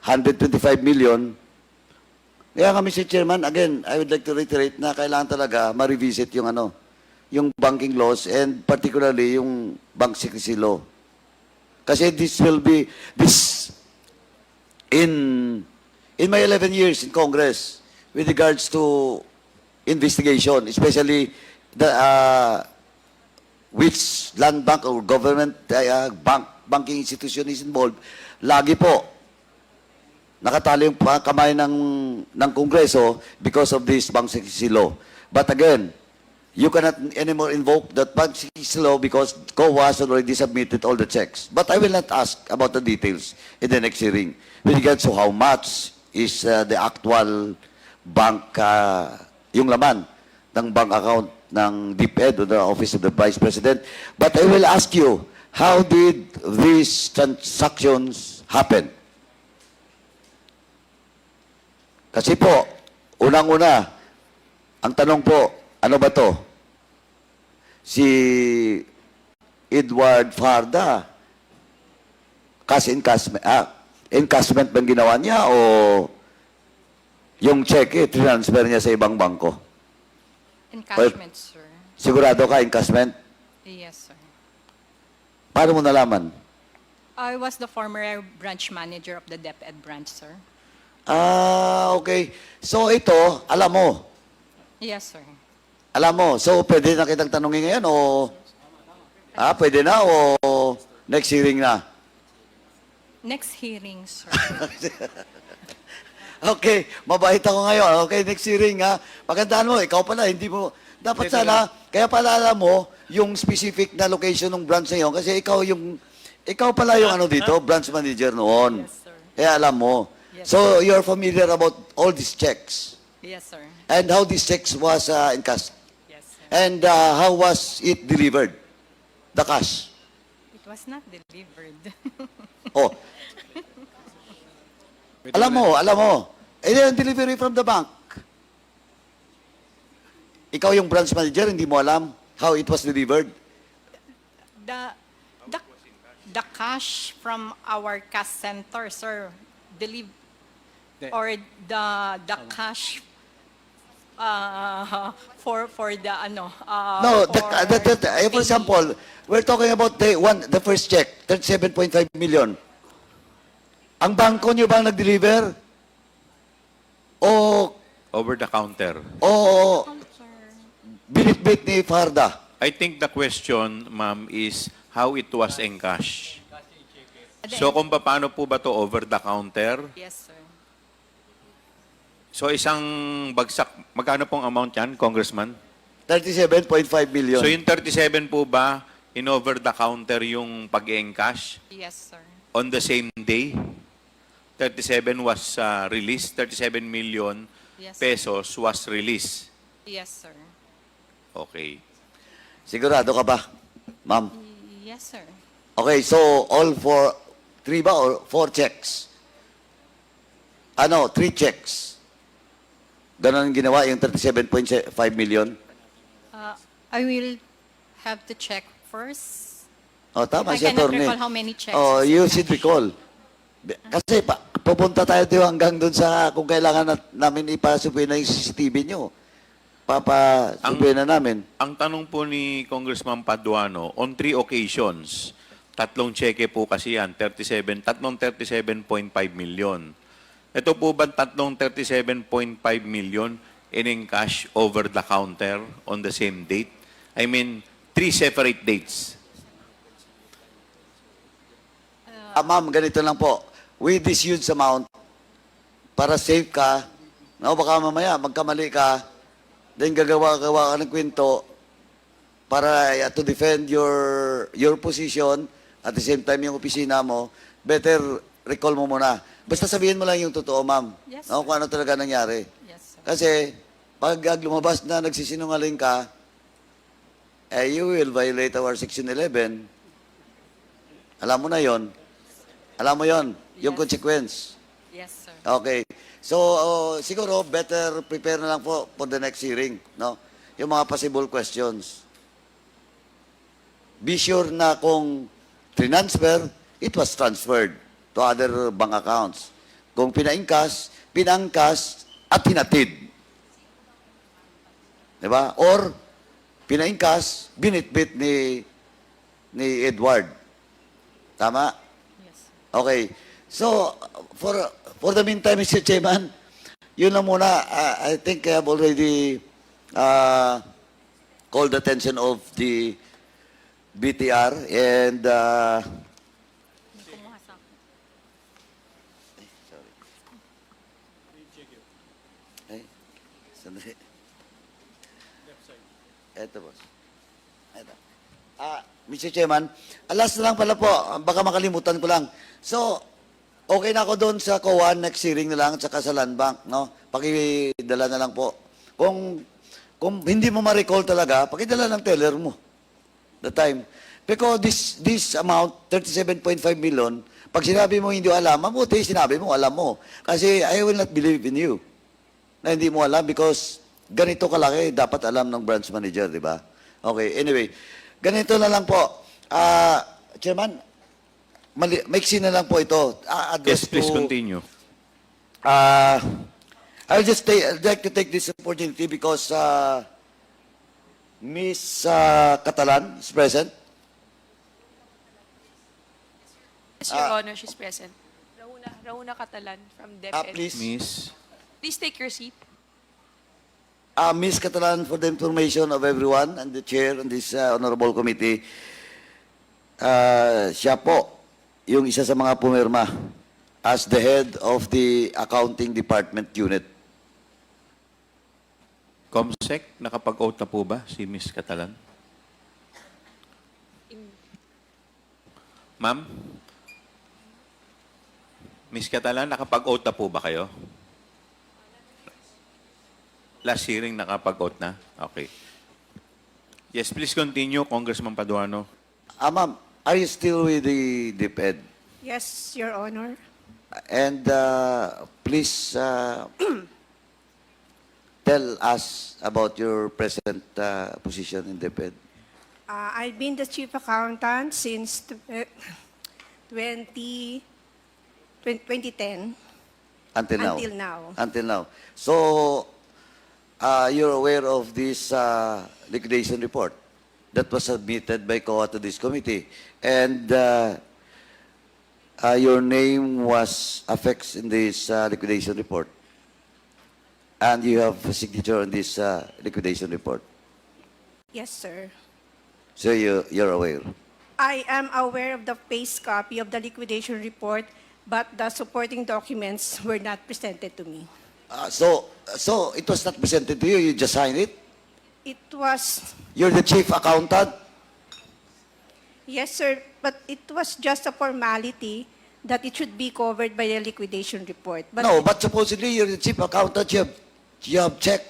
125 million. Kaya nga, Mr. Chairman, again, I would like to reiterate na kailangan talaga ma-revisit yung banking laws and particularly yung bank secrecy law. Kasi this in my 11 years in Congress with regards to investigation, especially the which land bank or government banking institution is involved, lagi po nakatali yung kamay ng Kongreso because of this bank secrecy law. But again, you cannot anymore invoke that bank secrecy law because COA has already submitted all the checks. But I will not ask about the details in the next hearing with regards to how much is the actual bank, yung laman ng bank account ng DepEd or the Office of the Vice President. But I will ask you, how did these transactions happen? Kasi po, unang-una, ang tanong po, ano ba to? Si Edward Farda, cash encashment bang ginawa niya o yung cheque, transfer niya sa ibang bangko? Encashment, sir. Sigurado ka, encashment? Yes, sir. Paano mo nalaman? I was the former branch manager of the DepEd branch, sir. Okay. So ito, alam mo. Yes, sir. Alam mo. So pwede na kitang tanungin ngayon o... pwede na o next hearing na? Next hearing, sir. Okay, mabait ako ngayon. Okay, next hearing ha. Pagandaan mo, ikaw pala, hindi mo... Dapat sana, kaya pala alam mo yung specific na location ng branch na yun kasi ikaw pala yung ano dito, branch manager noon. Yes, sir. Kaya alam mo. Yes, So, you're familiar about all these checks Yes, sir. and how these checks was encashed. Yes, sir. And how was it delivered? The cash. It was not delivered. Oh, alam mo. Yung delivery from the bank. Ikaw yung branch manager, hindi mo alam how it was delivered. The, the, the cash from our cash center, sir, or the cash for the ano No, for for example, we're talking about the first check, 37.5 million. Ang bangko nyo bang nag-deliver? Over the counter. O binitbit ni Farda? I think the question, ma'am, is how it was encash. So kung paano po ba to over the counter? Yes, sir. So isang bagsak, magkano pong amount yan, Congressman? 37.5 million. So yung 37 po ba, in over the counter yung pag-encash Yes, sir. on the same day? 37 was released, 37 million Yes. pesos was released. Yes, sir. Okay. Sigurado ka ba, ma'am? Yes, sir. Okay, so all for 3 ba or 4 checks? 3 checks. Ganon ang ginawa yung 37.5 million? I will have to check first. Oh, tama I si cannot attorney. recall how many checks Oh, was you encashed. should recall. Kasi pupunta tayo dito hanggang doon sa kung kailangan namin ipasubuin na yung CCTV nyo. Papasubuin na namin. Ang tanong po ni Congressman Paduano, on 3 occasions, 3 cheque po kasi yan, 37.5 million. Ito po ba 37.5 million in cash over the counter on the same date? I mean, 3 separate dates. Ma'am, ganito lang po. With this huge amount, para safe ka, baka mamaya magkamali ka, then gagawa ka ng kwento para to defend your position, at the same time yung opisina mo, better recall mo muna. Basta sabihin mo lang yung totoo, ma'am. Yes, Kung ano talaga nangyari. Yes, sir. Kasi, pag lumabas na nagsisinungaling ka, you will violate our Section 11. Alam mo na yon. Alam mo yon, yung Yes. consequence. Yes, sir. Okay. So, siguro, better prepare na lang po for the next hearing, no? Yung mga possible questions. Be sure na kung transfer, it was transferred to other bank accounts. Kung pinangkas at hinatid. Diba? Or, pinangkas, binitbit ni Edward. Tama? Yes, sir. Okay. So, for the meantime, Mr. Chairman, yun lang muna. I think I have already called the attention of the BTR and Kumuha sa akin. sandali. Eto, boss. Eto. Mr. Chairman, last na lang pala po, baka makalimutan ko lang. So, okay na ako doon sa COA, next hearing na lang, at saka sa Land Bank, no? Pakidala na lang po. Kung hindi mo ma-recall talaga, pakidala ng teller mo. The time. Because this amount, 37.5 million, pag sinabi mo hindi alam, mabuti sinabi mo, alam mo. Kasi I will not believe in you na hindi mo alam because ganito kalaki, dapat alam ng branch manager, di ba? Okay, anyway. Ganito na lang po. Chairman, maiksi na lang po ito. Yes, please continue. I'd like to take this opportunity because Miss Catalan is present. Yes, Your Honor, she's present. Rauna Catalan from DepEd. Please. Miss, Please take your seat. Miss Catalan, for the information of everyone and the chair and this honorable committee, siya po yung isa sa mga pumirma as the head of the accounting department unit. Comsec, nakapag-oath na po ba si Miss Catalan? Ma'am? Miss Catalan, nakapag-oath na po ba kayo? Last hearing, nakapag-oath na? Okay. Yes, please continue, Congressman Paduano. Ma'am, are you still with the DepEd? Yes, Your Honor. And please tell us about your present position in DepEd. I've been the chief accountant since 2010 Until now? until now. Until now. So, you're aware of this liquidation report that was submitted by COA to this committee. And your name was affixed in this liquidation report. And you have a signature on this liquidation report. Yes, sir. So you're aware. I am aware of the face copy of the liquidation report, but the supporting documents were not presented to me. So it was not presented to you, you just signed it? It was, You're the chief accountant? yes, sir, but it was just a formality that it should be covered by the liquidation report. But No, but supposedly you're the chief accountant, you have checked.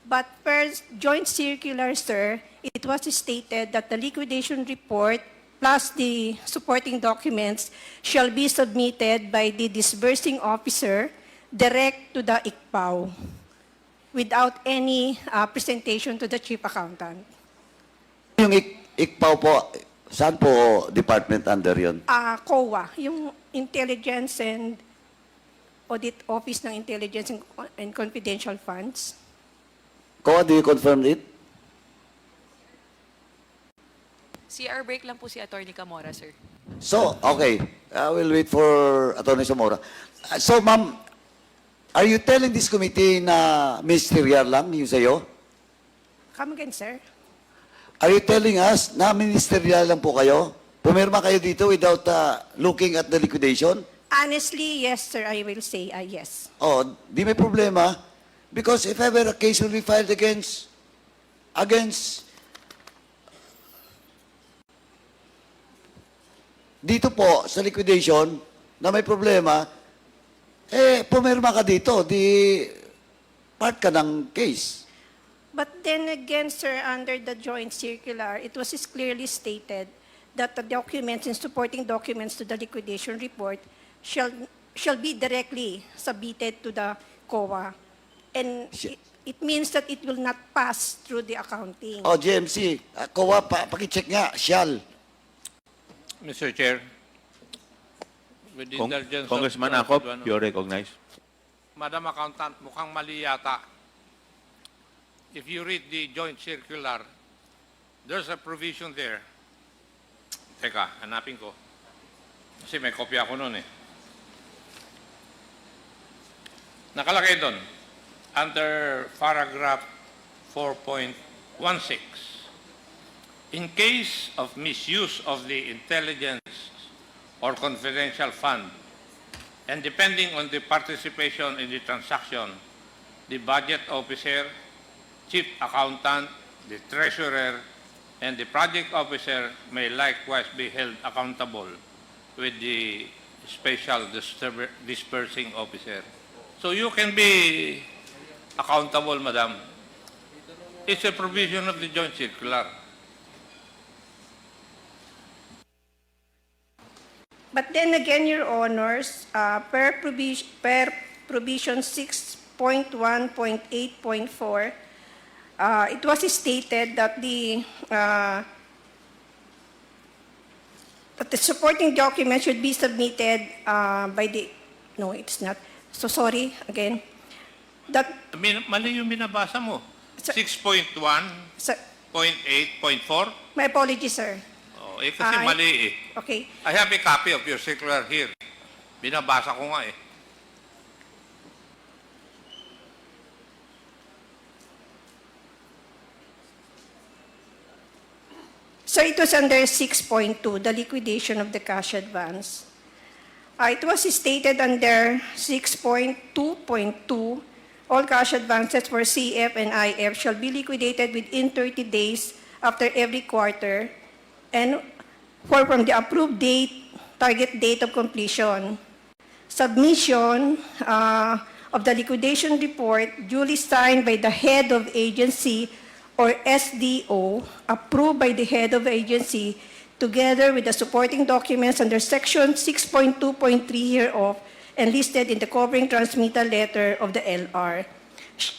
But per joint circular, sir, it was stated that the liquidation report plus the supporting documents shall be submitted by the disbursing officer direct to the ICPAO without any presentation to the chief accountant. Yung ICPAO po, saan po department under yun? COA, yung Intelligence and Audit Office ng Intelligence and Confidential Funds. COA, do you confirm it? CR break lang po si Attorney Camora, sir. So, okay. I will wait for Atty. Zamora. So, ma'am, are you telling this committee na ministerial lang yung sa'yo? Come again, sir. Are you telling us na ministerial lang po kayo? Pumirma kayo dito without looking at the liquidation? Honestly, yes, sir, I will say yes. Oh, di may problema. Because if ever a case will be filed against dito po sa liquidation na may problema, pumirma ka dito, di part ka ng case. But then again, sir, under the joint circular, it was clearly stated that the documents and supporting documents to the liquidation report shall be directly submitted to the COA. And it means that it will not pass through the accounting. Oh, GMC, COA, pakicheck nga, shall. Mr. Chair, with the indulgence of Congressman John Acop, Paduano. you're recognized. Madam Accountant, mukhang mali yata. If you read the joint circular, there's a provision there. Teka, hanapin ko. Kasi may kopya ako nun eh. Nakalagay doon, under paragraph 4.16, in case of misuse of the intelligence or confidential fund, and depending on the participation in the transaction, the budget officer, chief accountant, the treasurer, and the project officer may likewise be held accountable with the special dispersing officer. So you can be accountable, madam. It's a provision of the joint circular. But then again, Your Honors, per provision 6.1.8.4, it was stated that the supporting document should be submitted by the, no, it's not. So sorry, again. Mali yung binabasa mo. 6.1, Sir, 0.8.4. my apologies, sir. Oh, kasi mali eh. Okay. I have a copy of your circular here. Binabasa ko nga eh. So it was under 6.2, the liquidation of the cash advance. It was stated under 6.2.2, all cash advances for CF and IF shall be liquidated within 30 days after every quarter and from the approved date, target date of completion. Submission of the liquidation report duly signed by the head of agency or SDO, approved by the head of agency, together with the supporting documents under Section 6.2.3 hereof and listed in the covering transmittal letter of the LR.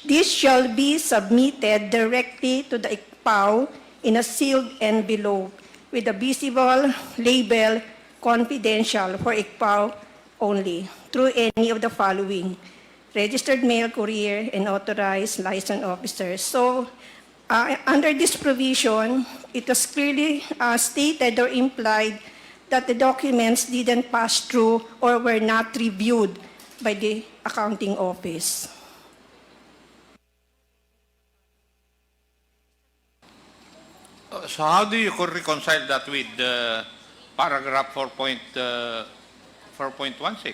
This shall be submitted directly to the ICPAO in a sealed envelope with a visible label confidential for ICPAO only through any of the following: registered mail courier and authorized licensed officers. So, under this provision, it was clearly stated or implied that the documents didn't pass through or were not reviewed by the accounting office. So how do you reconcile that with paragraph 4.16?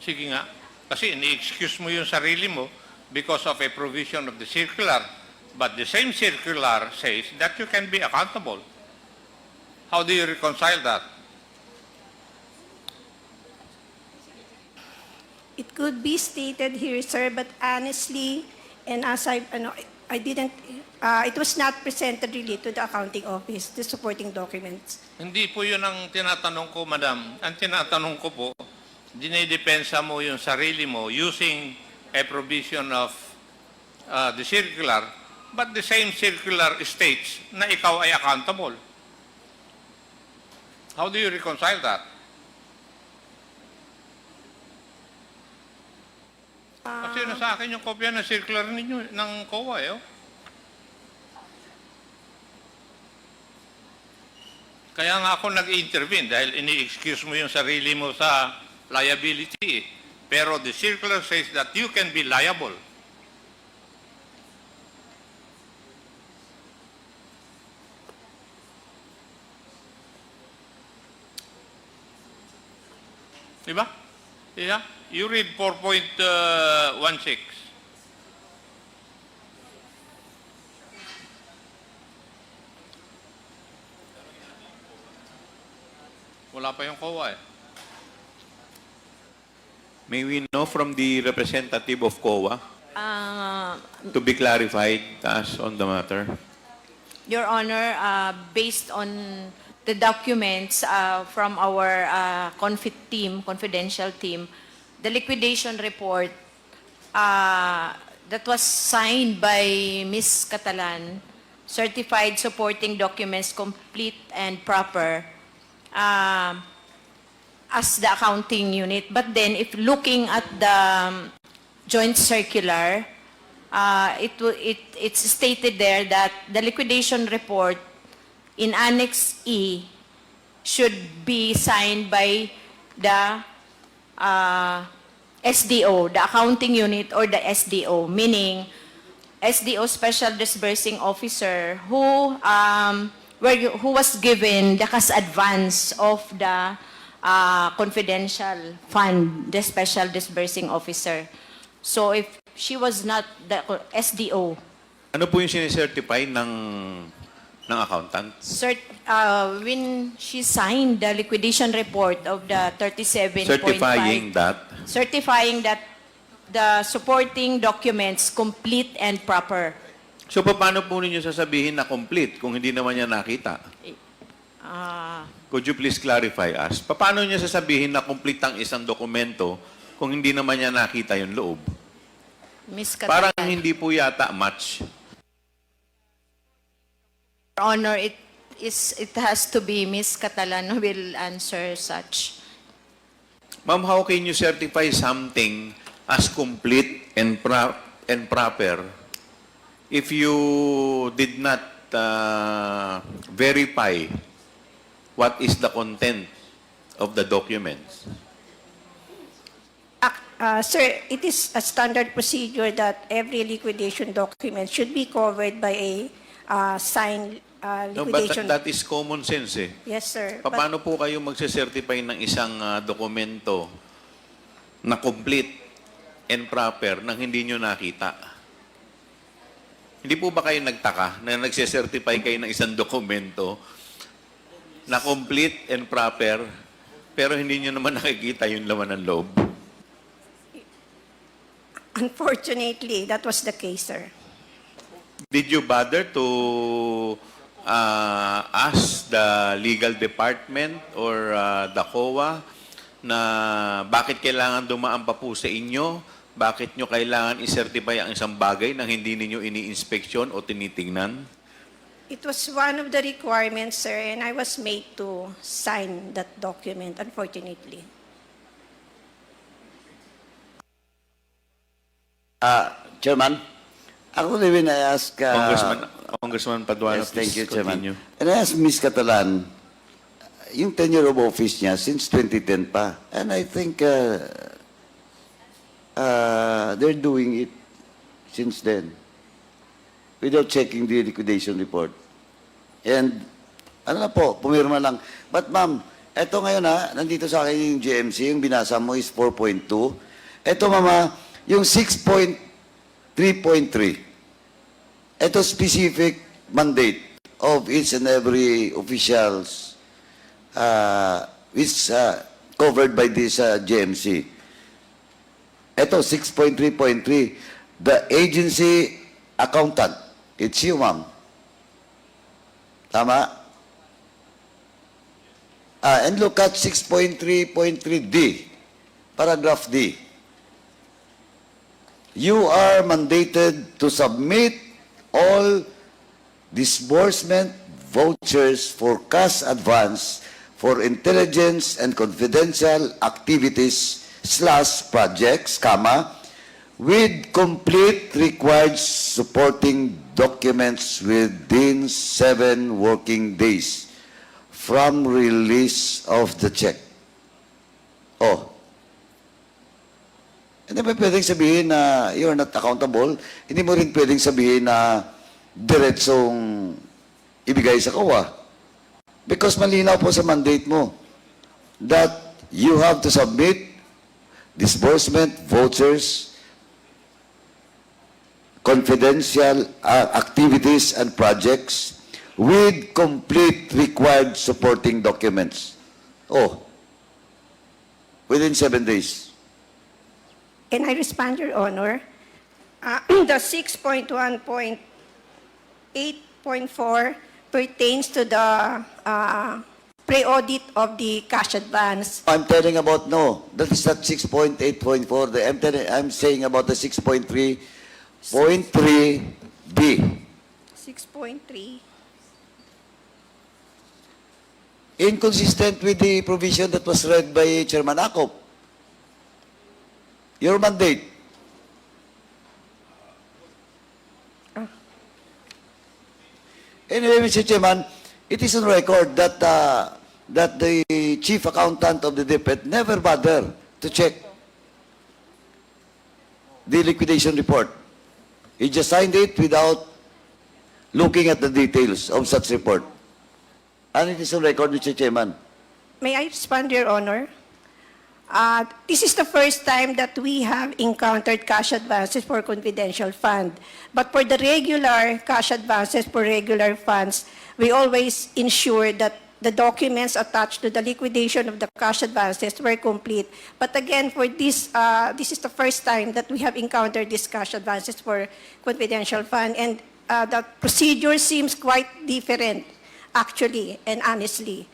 Sige nga. Kasi ini-excuse mo yung sarili mo because of a provision of the circular. But the same circular says that you can be accountable. How do you reconcile that? It could be stated here, sir, but honestly, and as I didn't, it was not presented really to the accounting office, the supporting documents. Hindi po yun ang tinatanong ko, madam. Ang tinatanong ko po, dinidepensa mo yung sarili mo using a provision of the circular, but the same circular states na ikaw ay accountable. How do you reconcile that? Kasi nasa akin yung kopya ng circular ninyo, ng COA, eh. Oh. Kaya nga ako nag-intervene dahil ini-excuse mo yung sarili mo sa liability. Pero the circular says that you can be liable. Diba? Yeah. You read 4.16. Wala pa yung COA, eh. May we know from the representative of COA Uh, to be clarified to us on the matter? Your Honor, based on the documents from our confidential team, the liquidation report that was signed by Ms. Catalan, certified supporting documents complete and proper as the accounting unit. But then, if looking at the joint circular, it's stated there that the liquidation report in Annex E should be signed by the SDO, the accounting unit, or the SDO, meaning SDO Special Disbursing Officer who was given the cash advance of the confidential fund, the Special Disbursing Officer. So if she was not the SDO, Ano po yung sinicertify ng accountant? when she signed the liquidation report of the 37.5, certifying that the supporting documents complete and proper. So, paano po ninyo sasabihin na complete kung hindi naman niya nakita? Could you please clarify us? Paano niya sasabihin na complete ang isang dokumento kung hindi naman niya nakita yung loob? Ms. Parang Catalan. hindi po yata match. Your Honor, it has to be Ms. Catalan who will answer such. Ma'am, how can you certify something as complete and proper if you did not verify what is the content of the documents? Sir, it is a standard procedure that every liquidation document should be covered by a signed No, but liquidation. that is common sense, eh. Yes, sir. But- Paano po kayo magse-certify ng isang dokumento na complete and proper nang hindi nyo nakita? Hindi po ba kayo nagtaka na nagse-certify kayo ng isang dokumento na complete and proper pero hindi nyo naman nakikita yung laman ng loob? Unfortunately, that was the case, sir. Did you bother to ask the legal department or the COA na bakit kailangan dumaan pa po sa inyo? Bakit nyo kailangan i-certify ang isang bagay nang hindi ninyo ini-inspeksyon o tinitingnan? It was one of the requirements, sir, and I was made to sign that document, unfortunately. Chairman, ako rin I ask... Congressman Paduano, yes, thank you, please Chairman. continue. And I ask Ms. Catalan, yung tenure of office niya since 2010 pa. And I think they're doing it since then without checking the liquidation report. And ano na po, pumirma lang. But ma'am, eto ngayon nandito sa akin yung GMC, yung binasa mo is 4.2. Eto mama, yung 6.3.3. Eto specific mandate of each and every officials is covered by this GMC. Ito, 6.3.3, the agency accountant. It's you, ma'am. Tama? And look at 6.3.3D, paragraph D. You are mandated to submit all disbursement vouchers for cash advance for intelligence and confidential activities / projects, with complete required supporting documents within 7 working days from release of the check. Oh. Hindi ba pwedeng sabihin na you're not accountable? Hindi mo rin pwedeng sabihin na diretsong ibigay sa COA. Because malinaw po sa mandate mo that you have to submit disbursement vouchers, confidential activities and projects with complete required supporting documents. Oh, within 7 days. Can I respond, Your Honor? The 6.1.8.4 pertains to the pre-audit of the cash advance. I'm telling about, no, that is not 6.8.4. I'm saying about the 6.3.3B. 6.3. Inconsistent with the provision that was read by Chairman Akop. Your mandate. Anyway, Mr. Chairman, it is on record that that the chief accountant of the DepEd never bothered to check the liquidation report. He just signed it without looking at the details of such report. And it is on record, Mr. Chairman. May I respond, Your Honor? This is the first time that we have encountered cash advances for confidential fund. But for the regular cash advances for regular funds, we always ensure that the documents attached to the liquidation of the cash advances were complete. But again, for this, this is the first time that we have encountered these cash advances for confidential fund. And the procedure seems quite different, actually and honestly.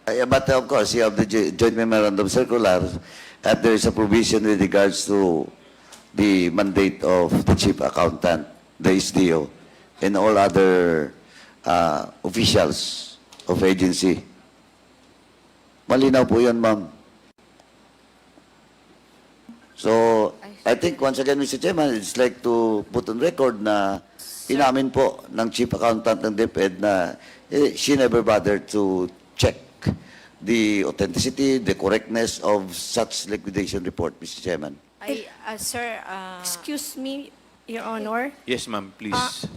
But of course, you have the joint memorandum circular, and there is a provision with regards to the mandate of the chief accountant, the SDO, and all other officials of agency. Malinaw po yan, ma'am. So, I think once again, Mr. Chairman, it's like to put on record na inamin po ng chief accountant ng DepEd na she never bothered to check the authenticity, the correctness of such liquidation report, Mr. Chairman. Sir, Excuse me, Your Honor. Yes, ma'am, please.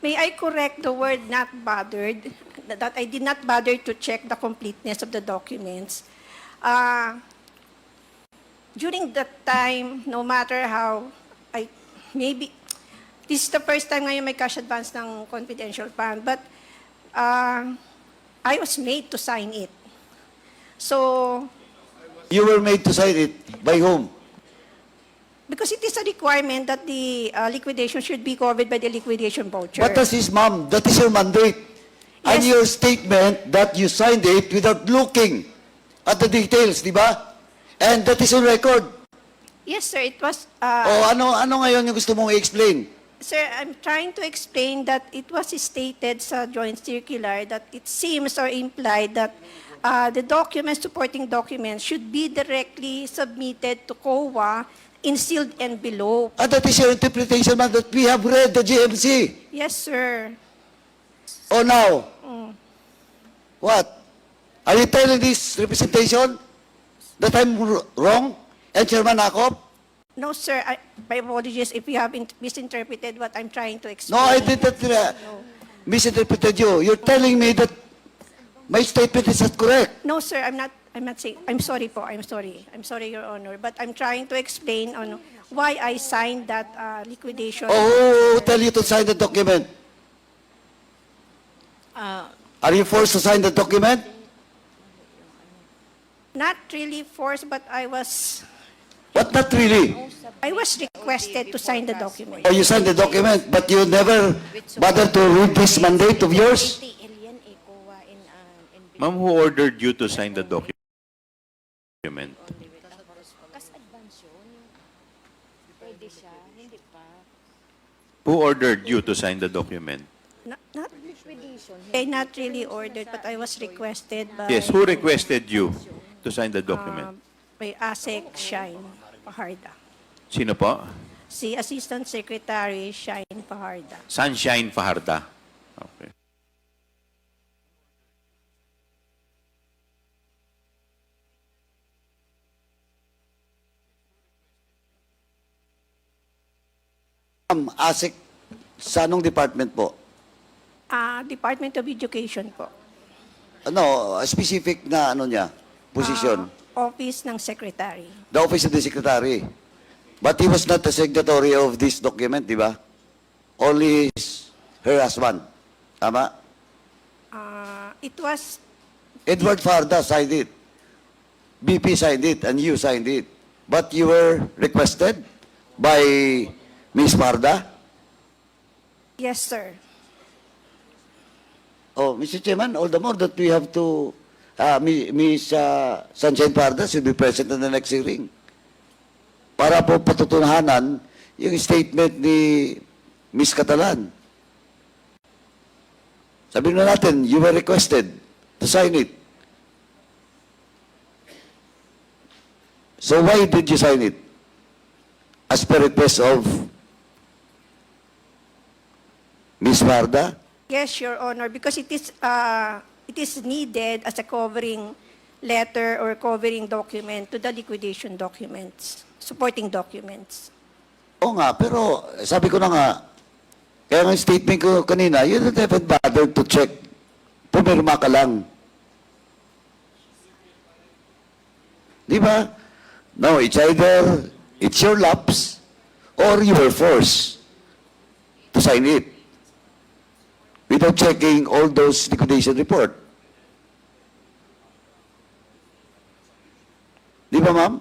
May I correct the word not bothered, that I did not bother to check the completeness of the documents. During that time, no matter how, maybe, this is the first time ngayon may cash advance ng confidential fund, but I was made to sign it. So, You were made to sign it. By whom? Because it is a requirement that the liquidation should be covered by the liquidation voucher. What does this, ma'am? That is your mandate. And Yes. your statement that you signed it without looking at the details, di ba? And that is on record. Yes, sir, it was... O ano ngayon yung gusto mong i-explain? Sir, I'm trying to explain that it was stated sa joint circular that it seems or implied that the documents, supporting documents, should be directly submitted to COA in sealed envelope. And that is your interpretation, ma'am, that we have read the GMC. Yes, sir. O now? What? Are you telling this representation that I'm wrong? And Chairman Akop? No, sir, my apologies if you have misinterpreted what I'm trying to explain. No, I did not misinterpreted you. You're telling me that my statement is not correct. No, sir, I'm not saying, I'm sorry po, I'm sorry, Your Honor, but I'm trying to explain on why I signed that liquidation. Oh, who tell you to sign the document? Are you forced to sign the document? Not really forced, but I was But not really. requested to sign the document. Oh, you signed the document, but you never bothered to read this mandate of yours? Ma'am, who ordered you to sign the document? Who ordered you to sign the document? Not really ordered, but I was requested by... Yes, who requested you to sign the document? By ASEC Shine Paharda. Sino po? Si Assistant Secretary Shine Paharda. Sunshine Fajarda. Okay. ASIC, sa anong department po? Department of Education po. Ano, specific na ano niya, position? Office ng Secretary. The office of the secretary. But he was not the signatory of this document, di ba? Only her husband. Tama? It was... Edward Farda signed it. BP signed it, and you signed it. But you were requested by Ms. Farda? Yes, sir. Oh, Mr. Chairman, all the more that we have to, Ms. Sunshine Farda should be present in the next hearing. Para po patutunahanan yung statement ni Ms. Catalan. Sabihin na natin, you were requested to sign it. So why did you sign it? As per request of Ms. Farda? Yes, Your Honor, because it is needed as a covering letter or covering document to the liquidation documents, supporting documents. Oo nga, pero sabi ko na nga, kaya nga statement ko kanina, you don't even bother to check. Pumirma ka lang. Di ba? No, it's either it's your lapse or you were forced to sign it without checking all those liquidation report. Di ba, ma'am?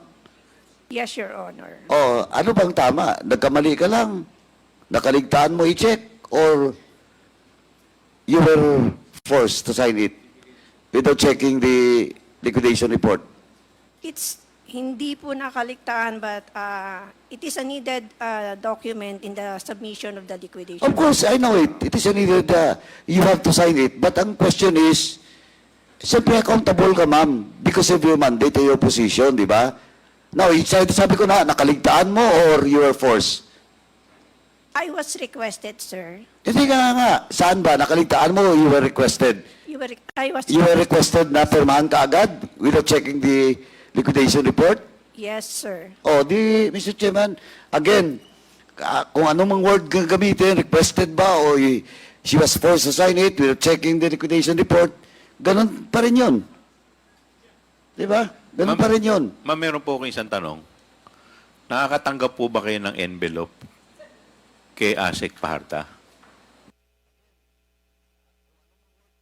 Yes, Your Honor. O, ano bang tama? Nagkamali ka lang. Nakaligtaan mo i-check or you were forced to sign it without checking the liquidation report? It's hindi po nakaligtaan, but it is a needed document in the submission of the liquidation. Of course, I know it. It is needed, you have to sign it. But ang question is, siyempre accountable ka, ma'am, because of your mandate or your position, di ba? Now, sabi ko na, nakaligtaan mo or you were forced? I was requested, sir. Hindi nga. Saan ba? Nakaligtaan mo or you were requested? You were requested na pirmahan ka agad without checking the liquidation report? Yes, sir. O, di, Mr. Chairman, again, kung anong word gagamitin, requested ba o she was forced to sign it without checking the liquidation report, ganun pa rin yun. Di ba? Ganun pa rin yun. Ma'am, meron po akong isang tanong. Nakakatanggap po ba kayo ng envelope kay ASEC Paharda?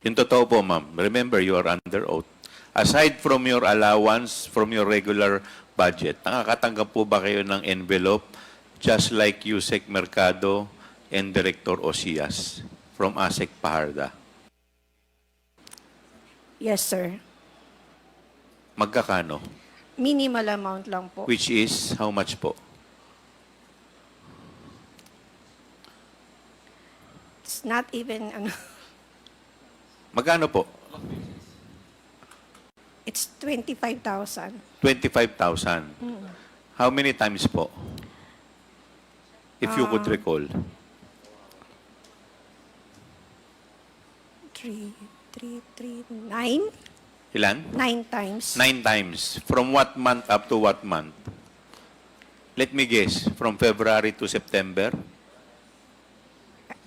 Yung totoo po, ma'am. Remember, you are under oath. Aside from your allowance, from your regular budget, nakakatanggap po ba kayo ng envelope just like Yusek Mercado and Director Osias from ASEC Paharda? Yes, sir. Magkakano? Minimal amount lang po. Which is how much po? It's not even, Magkano po? it's 25,000. 25,000. How many times po? If you could recall. 9? Ilan? 9 times. 9 times. From what month up to what month? Let me guess. From February to September?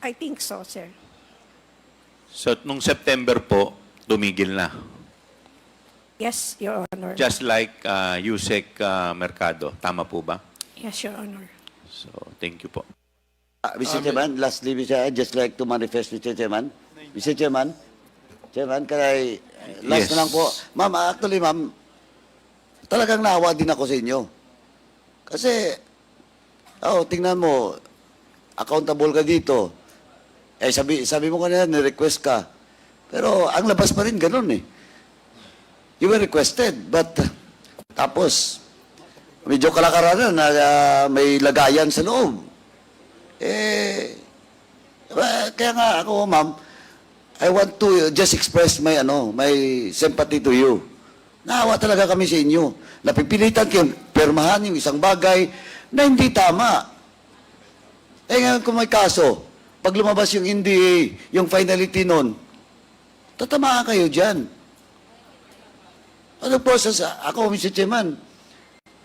I think so, sir. So, nung September po, tumigil na. Yes, Your Honor. Just like Yusek Mercado. Tama po ba? Yes, Your Honor. So, thank you po. Mr. Chairman, lastly, I'd just like to manifest, Mr. Chairman. Mr. Chairman, can I, last Yes. na lang po. Ma'am, actually, ma'am, talagang naawa din ako sa inyo. Kasi, tingnan mo, accountable ka dito. Eh, sabi mo kanina, ni-request ka. Pero, ang labas pa rin, ganun eh. You were requested, but, tapos, medyo kalakaran na may lagayan sa loob. Kaya nga ako, ma'am, I want to just express my sympathy to you. Naawa talaga kami sa inyo. Napipilitan kayong permahan yung isang bagay na hindi tama. Ngayon kung may kaso, pag lumabas yung NDA, yung finality nun, tatamaan kayo dyan. Ano process? Ako, Mr. Chairman,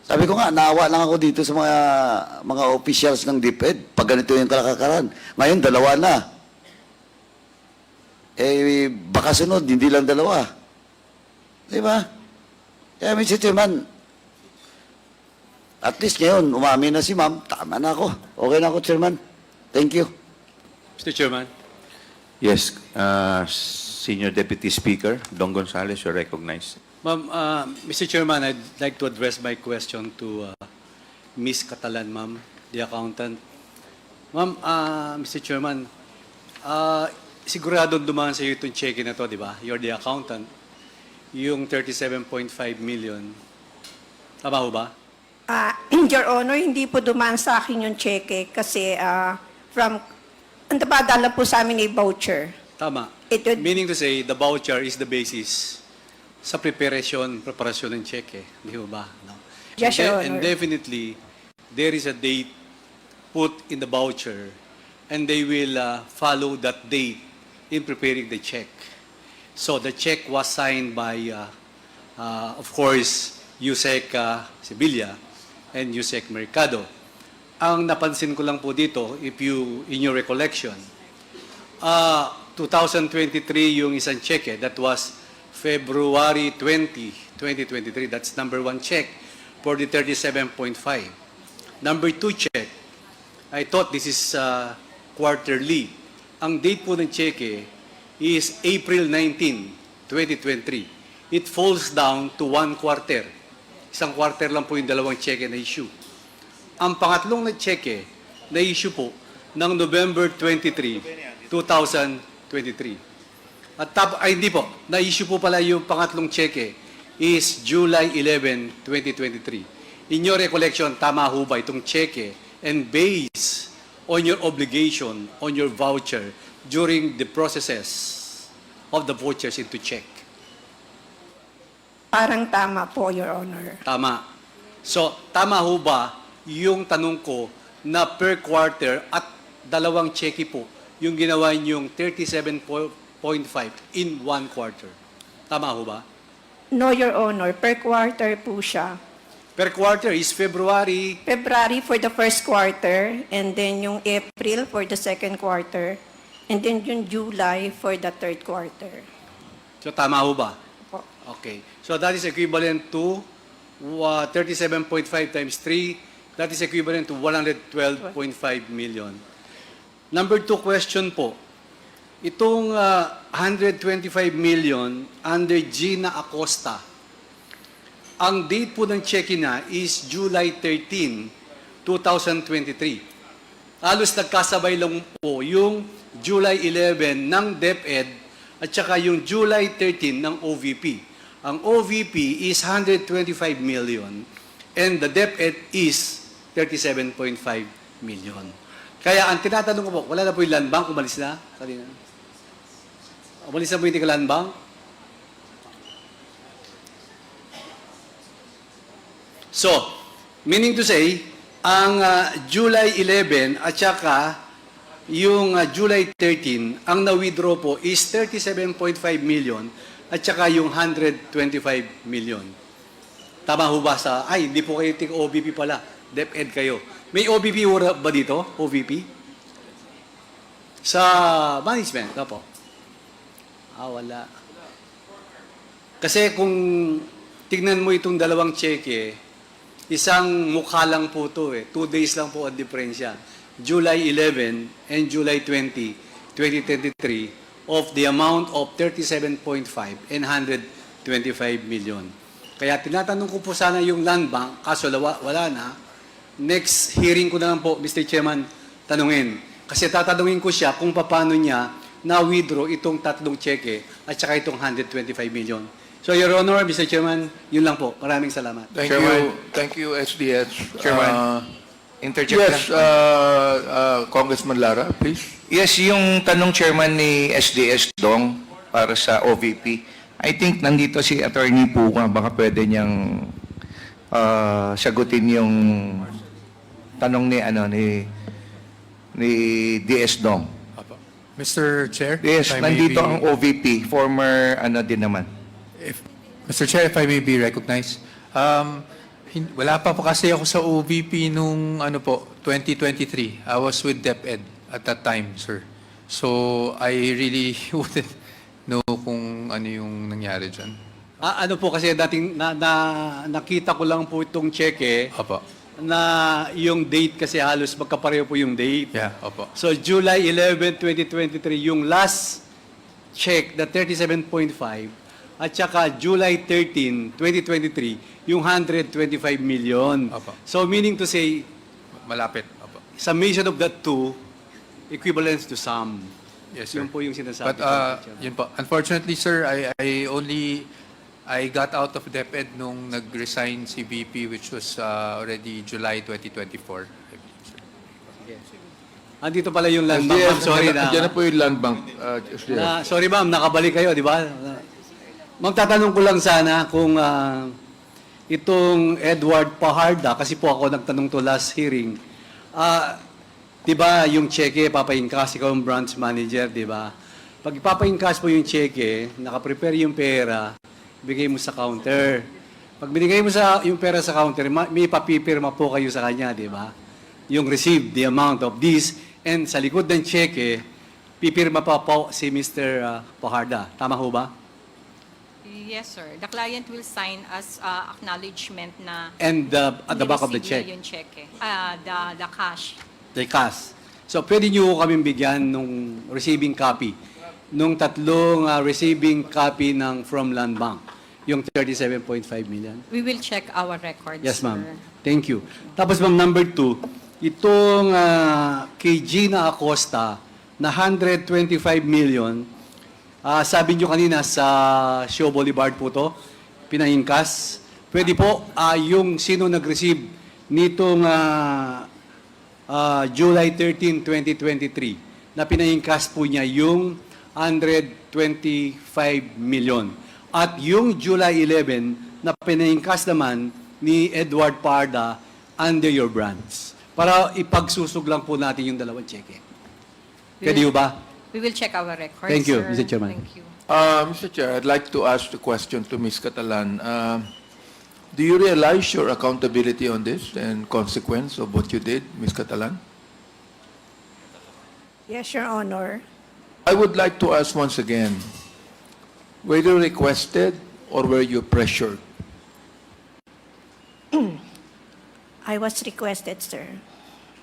sabi ko nga, naawa lang ako dito sa mga officials ng DepEd. Pag ganito yung kalakaran. Ngayon, 2 na. Baka sunod, hindi lang 2. Di ba? Kaya, Mr. Chairman, at least ngayon, umamin na si ma'am, tama na ako. Okay na ako, Chairman. Thank you. Mr. Chairman. Yes, Senior Deputy Speaker, Don Gonzales, you're recognized. Ma'am, Mr. Chairman, I'd like to address my question to Ms. Catalan, ma'am, the accountant. Ma'am, Mr. Chairman, sigurado dumaan sa iyo itong cheque na to, di ba? You're the accountant. Yung 37.5 million. Tama ho ba? Your Honor, hindi po dumaan sa akin yung cheque kasi ang napadala po sa amin ay voucher. Tama. It would- Meaning to say, the voucher is the basis sa preparasyon ng cheque. Di ba? No. Yes, Your Honor. And definitely, there is a date put in the voucher and they will follow that date in preparing the check. So the check was signed by, of course, Yusek Sibilia and Yusek Mercado. Ang napansin ko lang po dito, in your recollection, 2023 yung isang check, that was February 20, 2023. That's number 1 check for the 37.5. Number 2 check, I thought this is quarterly. Ang date po ng cheque is April 19, 2023. It falls down to 1 quarter. Isang quarter lang po yung 2 cheque na issue. Ang pangatlong na cheque na issue po ng November 23, 2023. Hindi po, na-issue po pala yung pangatlong cheque is July 11, 2023. In your recollection, tama ho ba itong cheque and based on your obligation, on your voucher, during the processes of the vouchers into check? Parang tama po, Your Honor. Tama. So, tama ho ba yung tanong ko na per quarter at 2 cheque po yung ginawa niyong 37.5 in 1 quarter? Tama ho ba? No, Your Honor. Per quarter po siya. Per quarter is February. February for the first quarter, and then yung April for the second quarter, and then yung July for the third quarter. So, tama ho ba? Po. Okay. So, that is equivalent to 37.5 times 3. That is equivalent to 112.5 million. Number 2 question po. Itong 125 million under Gina Acosta, Ang date po ng check-in na is July 13, 2023. Halos nagkasabay lang po yung July 11 ng DepEd at saka yung July 13 ng OVP. Ang OVP is 125 million and the DepEd is 37.5 million. Kaya ang tinatanong ko po, wala na po yung land bank, umalis na? Kanina. Umalis na po yung land bank? So, meaning to say, ang July 11 at saka yung July 13, ang na-withdraw po is 37.5 million at saka yung 125 million. Tama ho ba sa, ay, hindi po kayo OVP pala, DepEd kayo. May OVP ba dito? OVP? Sa management, po. Wala. Kasi kung tignan mo itong dalawang cheque, isang mukha lang po ito 2 days lang po ang diferensya. July 11 and July 20, 2023 of the amount of 37.5 and 125 million. Kaya tinatanong ko po sana yung land bank, kaso wala na. Next hearing ko na lang po, Mr. Chairman, tanungin. Kasi tatanungin ko siya kung paano niya na-withdraw itong 3 cheque at saka itong 125 million. So, Your Honor, Mr. Chairman, yun lang po. Maraming salamat. Thank you, SDS. Chairman, interject Yes, lang. Congressman Lara, please. Yes, yung tanong chairman ni SDS Dong para sa OVP, I think nandito si Attorney Puga, baka pwede niyang sagutin yung tanong ni DS Dong. Mr. Chair? Yes, if I may nandito be- ang OVP, former din naman. Mr. Chair, if I may be recognized. Wala pa po kasi ako sa OVP nung 2023. I was with DepEd at that time, sir. So, I really wouldn't know kung ano yung nangyari dyan. Ano po kasi dating nakita ko lang po itong cheque Opo. na yung date kasi halos magkapareho po yung date. Yeah, opo. So July 11, 2023, yung last check, the 37.5, at saka July 13, 2023, yung 125 million. Opo. So meaning to say, Malapit. Opo. summation of that two equivalents to sum. Yes, sir. Yun po yung sinasabi But, ko. Mr. Chairman. yun po. Unfortunately, sir, I got out of DepEd nung nag-resign si VP, which was already July 2024. I believe, sir. Andito pala yung land bank. Ma'am, sorry na. Diyan na po yung land bank, SDS. Sorry ma'am, nakabalik kayo, di ba? Magtatanong ko lang sana kung itong Edward Paharda, kasi po ako nagtanong to last hearing, di ba yung cheque, papa-encash, ikaw yung branch manager, di ba? Pag papa-encash po yung cheque, nakaprepare yung pera, bigay mo sa counter. Pag binigay mo yung pera sa counter, may papipirma po kayo sa kanya, di ba? Yung receive, the amount of this, and sa likod ng cheque, pipirma pa po si Mr. Paharda. Tama ho ba? Yes, sir. The client will sign as acknowledgement na And at the back of the nireceive check, niya yung cheque. The cash. the cash. So, pwede nyo kaming bigyan nung receiving copy, nung 3 receiving copy from Land Bank, yung 37.5 million. We will check our records, Yes, ma'am. sir. Thank you. Tapos, ma'am, number 2, itong kay Gina Acosta na 125 million, sabi nyo kanina sa Show Boulevard po to, pinaingkas. Pwede po, yung sino nag-receive nitong July 13, 2023, na pinaingkas po niya yung 125 million. At yung July 11, na pinaingkas naman ni Edward Parda under your branch. Para ipagsusog lang po natin yung dalawang cheque. Pwede ba? We will check our records, Thank you, sir. Mr. Chairman. Thank you. Mr. Chair, I'd like to ask the question to Ms. Catalan. Do you realize your accountability on this and consequence of what you did, Ms. Catalan? Yes, Your Honor. I would like to ask once again, were you requested or were you pressured? I was requested, sir.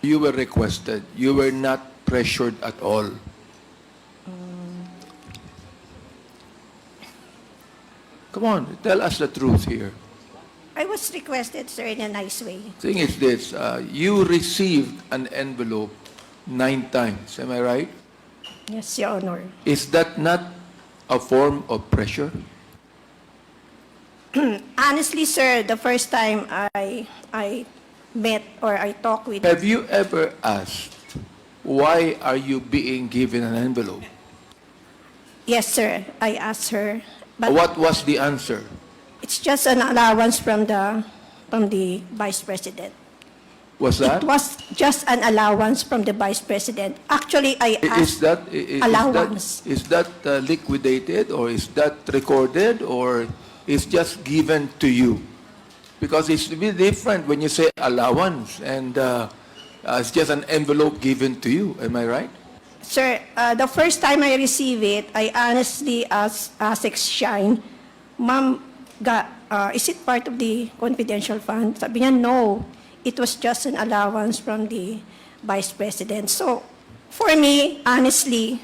You were requested. You were not pressured at all. Come on, tell us the truth here. I was requested, sir, in a nice way. Thing is this, you received an envelope 9 times, am I right? Yes, Your Honor. Is that not a form of pressure? Honestly, sir, the first time I met or I talked with... Have you ever asked, why are you being given an envelope? Yes, sir, I asked her. But What was the answer? it's just an allowance from the Vice President. Was that? It was just an allowance from the Vice President. Actually, I Is asked that allowance. is that liquidated, or is that recorded, or is just given to you? Because it's a bit different when you say allowance and it's just an envelope given to you. Am I right? Sir, the first time I received it, I honestly asked Shine, Ma'am, is it part of the confidential fund? Sabi niya, no. It was just an allowance from the Vice President. So, for me, honestly,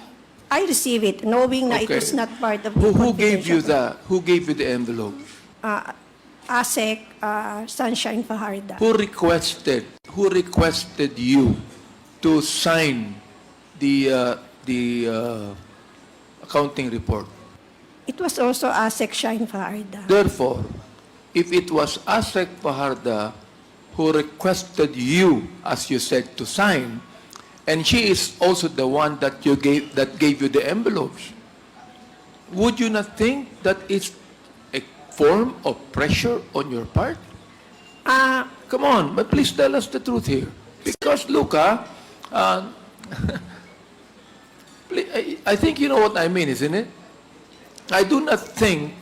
I received it knowing that it was not part of the Who gave you confidential Who gave you the envelope? fund. ASEC, Sunshine Fajarda. Who requested you to sign the accounting report? It was also ASEC Shine Fajarda. Therefore, if it was ASEC Fajarda who requested you, as you said, to sign, and she is also the one that gave you the envelopes, would you not think that it's a form of pressure on your part? Come on, but please tell us the truth here. Because look, I think you know what I mean, isn't it? I do not think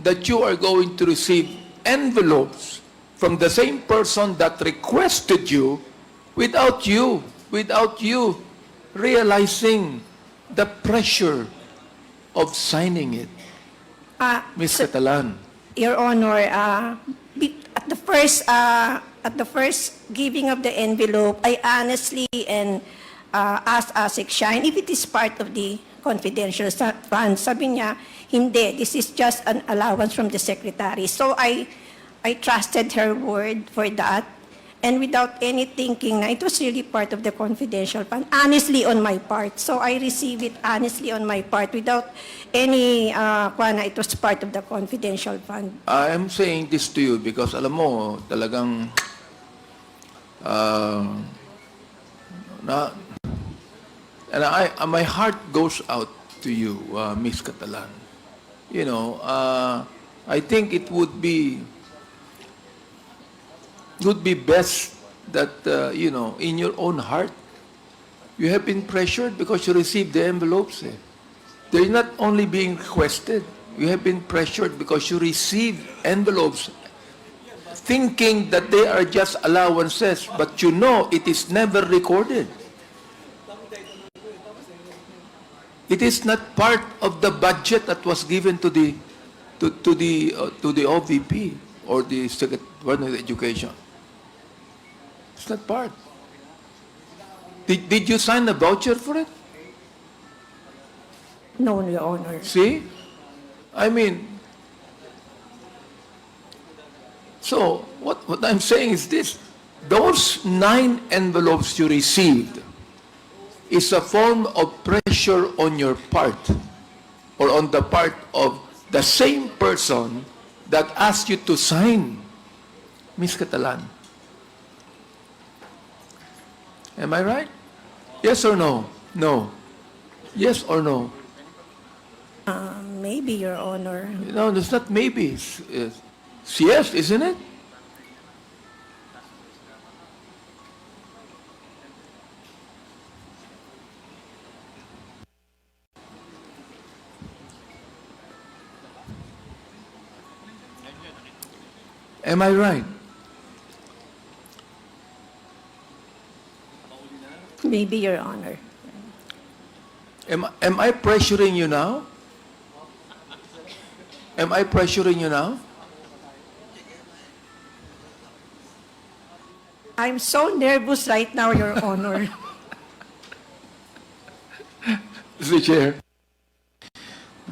that you are going to receive envelopes from the same person that requested you without you realizing the pressure of signing it. Ms. Catalan. Your Honor, at the first giving of the envelope, I honestly asked ASEC Shine if it is part of the confidential fund. Sabi niya, hindi, this is just an allowance from the Secretary. So I trusted her word for that. And without any thinking na it was really part of the confidential fund, honestly on my part. So I received it honestly on my part without any, it was part of the confidential fund. I am saying this to you because alam mo, talagang my heart goes out to you, Ms. Catalan. You know, I think it would be best that, you know, in your own heart, you have been pressured because you received the envelopes. They're not only being requested. You have been pressured because you received envelopes thinking that they are just allowances, but you know it is never recorded. It is not part of the budget that was given to the OVP or the Secretary of Education. It's not part. Did you sign a voucher for it? No, Your Honor. See? I mean, so what I'm saying is this. Those 9 envelopes you received is a form of pressure on your part or on the part of the same person that asked you to sign. Ms. Catalan. Am I right? Yes or no? No. Yes or no? Maybe, Your Honor. No, it's not maybe. It's yes, isn't it? Am I right? Maybe, Your Honor. Am I pressuring you now? Am I pressuring you now? I'm so nervous right now, Your Honor. Mr. Chair.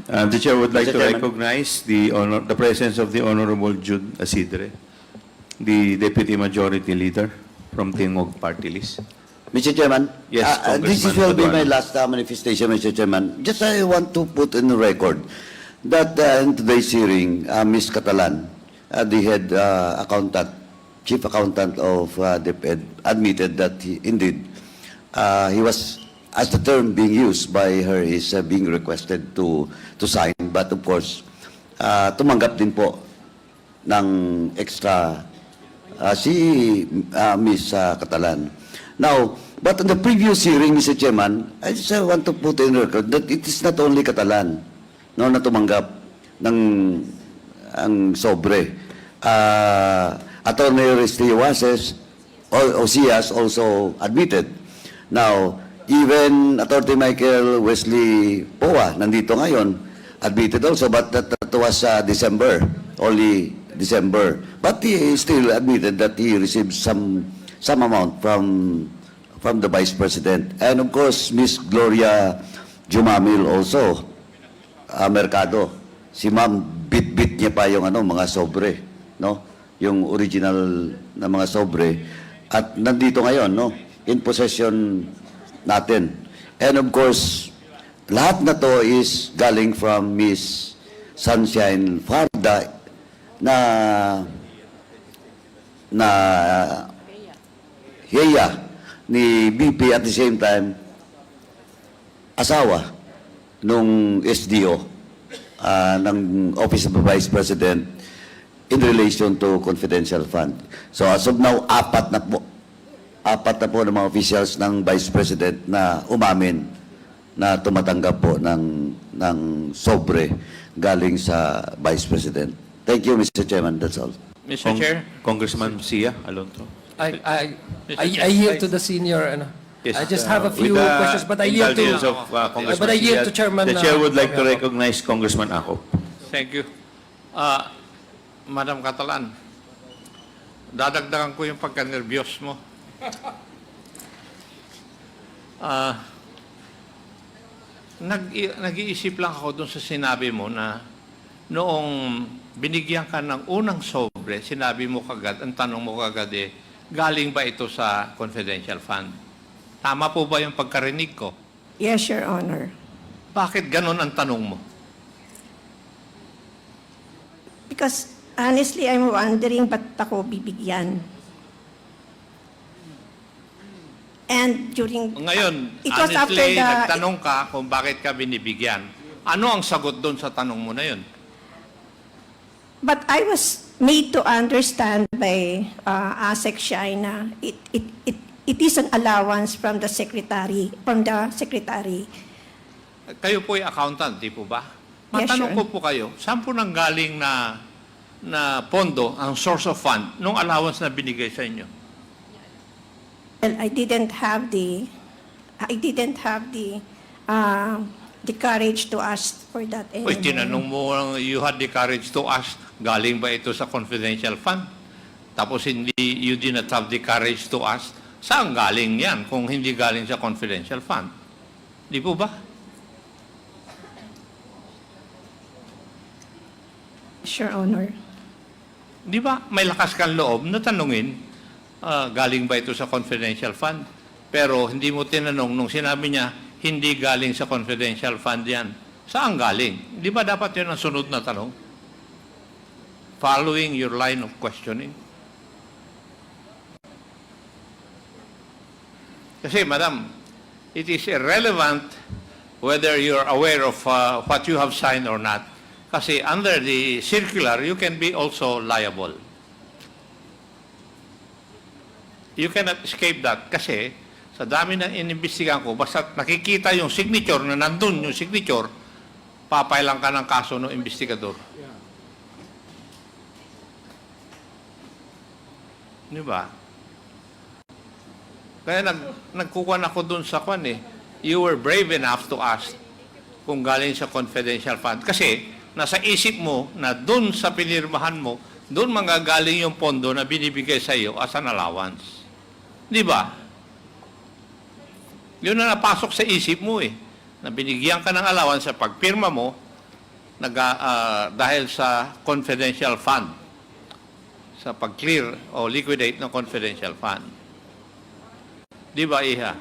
The Chair would like Mr. to Chairman. recognize the presence of the Honorable Jude Asidre. the Deputy Majority Leader from Tingog Party List. Mr. Chairman, Yes, this Congressman will be my Paduano. last manifestation, Mr. Chairman. Just I want to put in the record that in today's hearing, Ms. Catalan, the head accountant, chief accountant of DepEd, admitted that indeed he was, as the term being used by her is being requested to sign, but of course, tumanggap din po ng extra si Ms. Catalan. Now, but on the previous hearing, Mr. Chairman, I just want to put in record that it is not only Catalan na tumanggap ng ang sobre. Attorney Restiuases Osias also admitted. Now, even Attorney Michael Wesley Poa, nandito ngayon, admitted also, but that was December, only December. But he still admitted that he received some amount from the Vice President. And of course, Miss Gloria Jumamil also, Mercado. Si Ma'am, bit-bit niya pa yung mga sobre, no? Yung original na mga sobre. At nandito ngayon, no? In possession natin. And of course, lahat na to is galing from Miss Sunshine Farda na heya ni BP at the same time asawa nung SDO ng Office of the Vice President in relation to confidential fund. So as of now, apat na po ng mga officials ng Vice President na umamin na tumatanggap po ng sobre galing sa Vice President. Thank you, Mr. Chairman. That's all. Mr. Chair? Congressman Sia Alonso. I yield to the senior. Yes, I just have a few with the questions, but I yield to indulgence of, Congressman but I yield Sia, to Chairman. The Chair would like to recognize Congressman Ako. Thank you. Madam Catalan, dadagdagan ko yung pagka-nervyos mo. Nag-iisip lang ako dun sa sinabi mo na noong binigyan ka ng unang sobre, sinabi mo kagad, ang tanong mo kagad galing ba ito sa confidential fund? Tama po ba yung pagkarinig ko? Yes, Your Honor. Bakit ganun ang tanong mo? Because honestly, I'm wondering ba't ako bibigyan? And during... Ngayon, it was after honestly, the... nagtanong ka kung bakit ka binibigyan. Ano ang sagot doon sa tanong mo na yun? But I was made to understand by ASEC China, it is an allowance from the secretary, Kayo po yung accountant, di po ba? Yes, Matanong sure. ko po kayo, saan po nanggaling na pondo, ang source of fund, nung allowance na binigay sa inyo? Well, I didn't have the courage to ask for that anymore. Uy, tinanong mo, you had the courage to ask, galing ba ito sa confidential fund? Tapos you did not have the courage to ask, saan galing yan kung hindi galing sa confidential fund? Di po ba? Sure, Honor. Di ba may lakas kang loob na tanungin, galing ba ito sa confidential fund? Pero hindi mo tinanong nung sinabi niya, hindi galing sa confidential fund yan. Saan galing? Di ba dapat yun ang sunod na tanong? Following your line of questioning. Kasi, madam, it is irrelevant whether you're aware of what you have signed or not. Kasi under the circular, you can be also liable. You cannot escape that. Kasi sa dami na inimbestigahan ko, basta nakikita yung signature na nandun yung signature, papailan ka ng kaso ng investigador. Di ba? Kaya nagkukuhan ako dun sa kwan You were brave enough to ask kung galing sa confidential fund. Kasi nasa isip mo na dun sa pinirmahan mo, dun manggagaling yung pondo na binibigay sa iyo as an allowance. Di ba? Yun na napasok sa isip mo na binigyan ka ng allowance sa pagpirma mo dahil sa confidential fund. sa pag-clear o liquidate ng confidential fund. Di ba, Iha?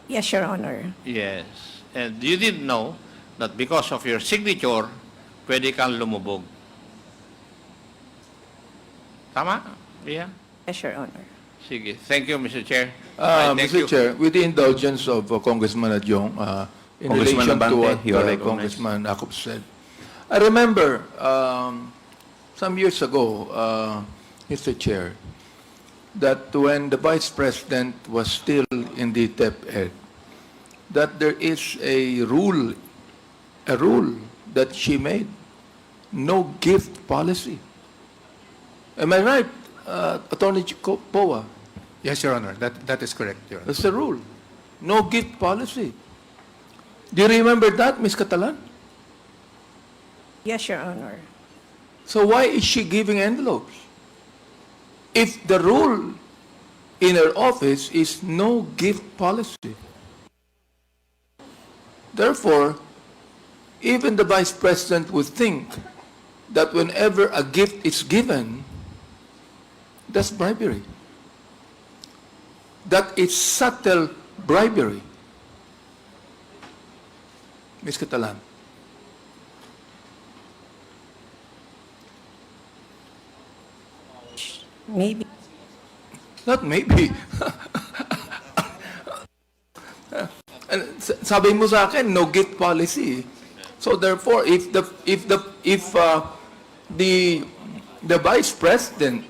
Yes, Your Honor. Yes. And you didn't know that because of your signature, pwede kang lumubog. Tama? Iha? Yes, Your Honor. Sige. Thank you, Mr. Chair. Thank Mr. you. Chair, with the indulgence of Congressman Adjong, in Congressman relation to Abante, what you are recognized. Congressman Akop said, I remember some years ago, Mr. Chair, that when the Vice President was still in the DepEd, that there is a rule that she made, no gift policy. Am I right, Attorney Poa? Yes, Your Honor, that is correct, Your Honor. That's the rule. No gift policy. Do you remember that, Ms. Catalan? Yes, Your Honor. So why is she giving envelopes? If the rule in her office is no gift policy. Therefore, even the Vice President would think that whenever a gift is given, that's bribery. That is subtle bribery. Ms. Catalan. Maybe. Not maybe. Sabi mo sa akin, no gift policy. So therefore, if the Vice President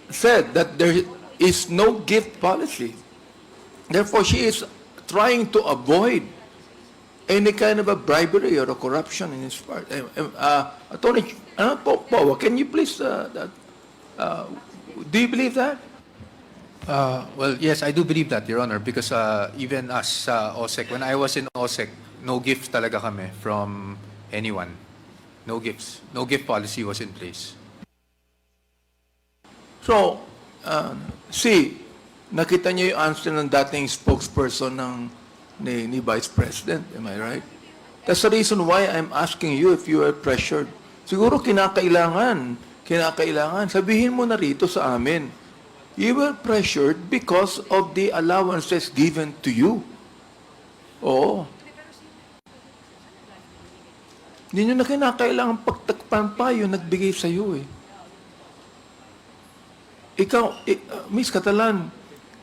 said that there is no gift policy, therefore she is trying to avoid any kind of a bribery or a corruption in his part. Attorney Powa, can you please do you believe that? Well, yes, I do believe that, Your Honor, because even as OSEC, when I was in OSEC, no gifts talaga kami from anyone. No gifts. No gift policy was in place. So, nakita niyo yung answer ng dating spokesperson ni Vice President, am I right? That's the reason why I'm asking you if you are pressured. Siguro kinakailangan, sabihin mo na rito sa amin, you were pressured because of the allowances given to you. Oo. Hindi nyo na kinakailangan pagtakpan pa yung nagbigay sa iyo eh. Ikaw, Miss Catalan,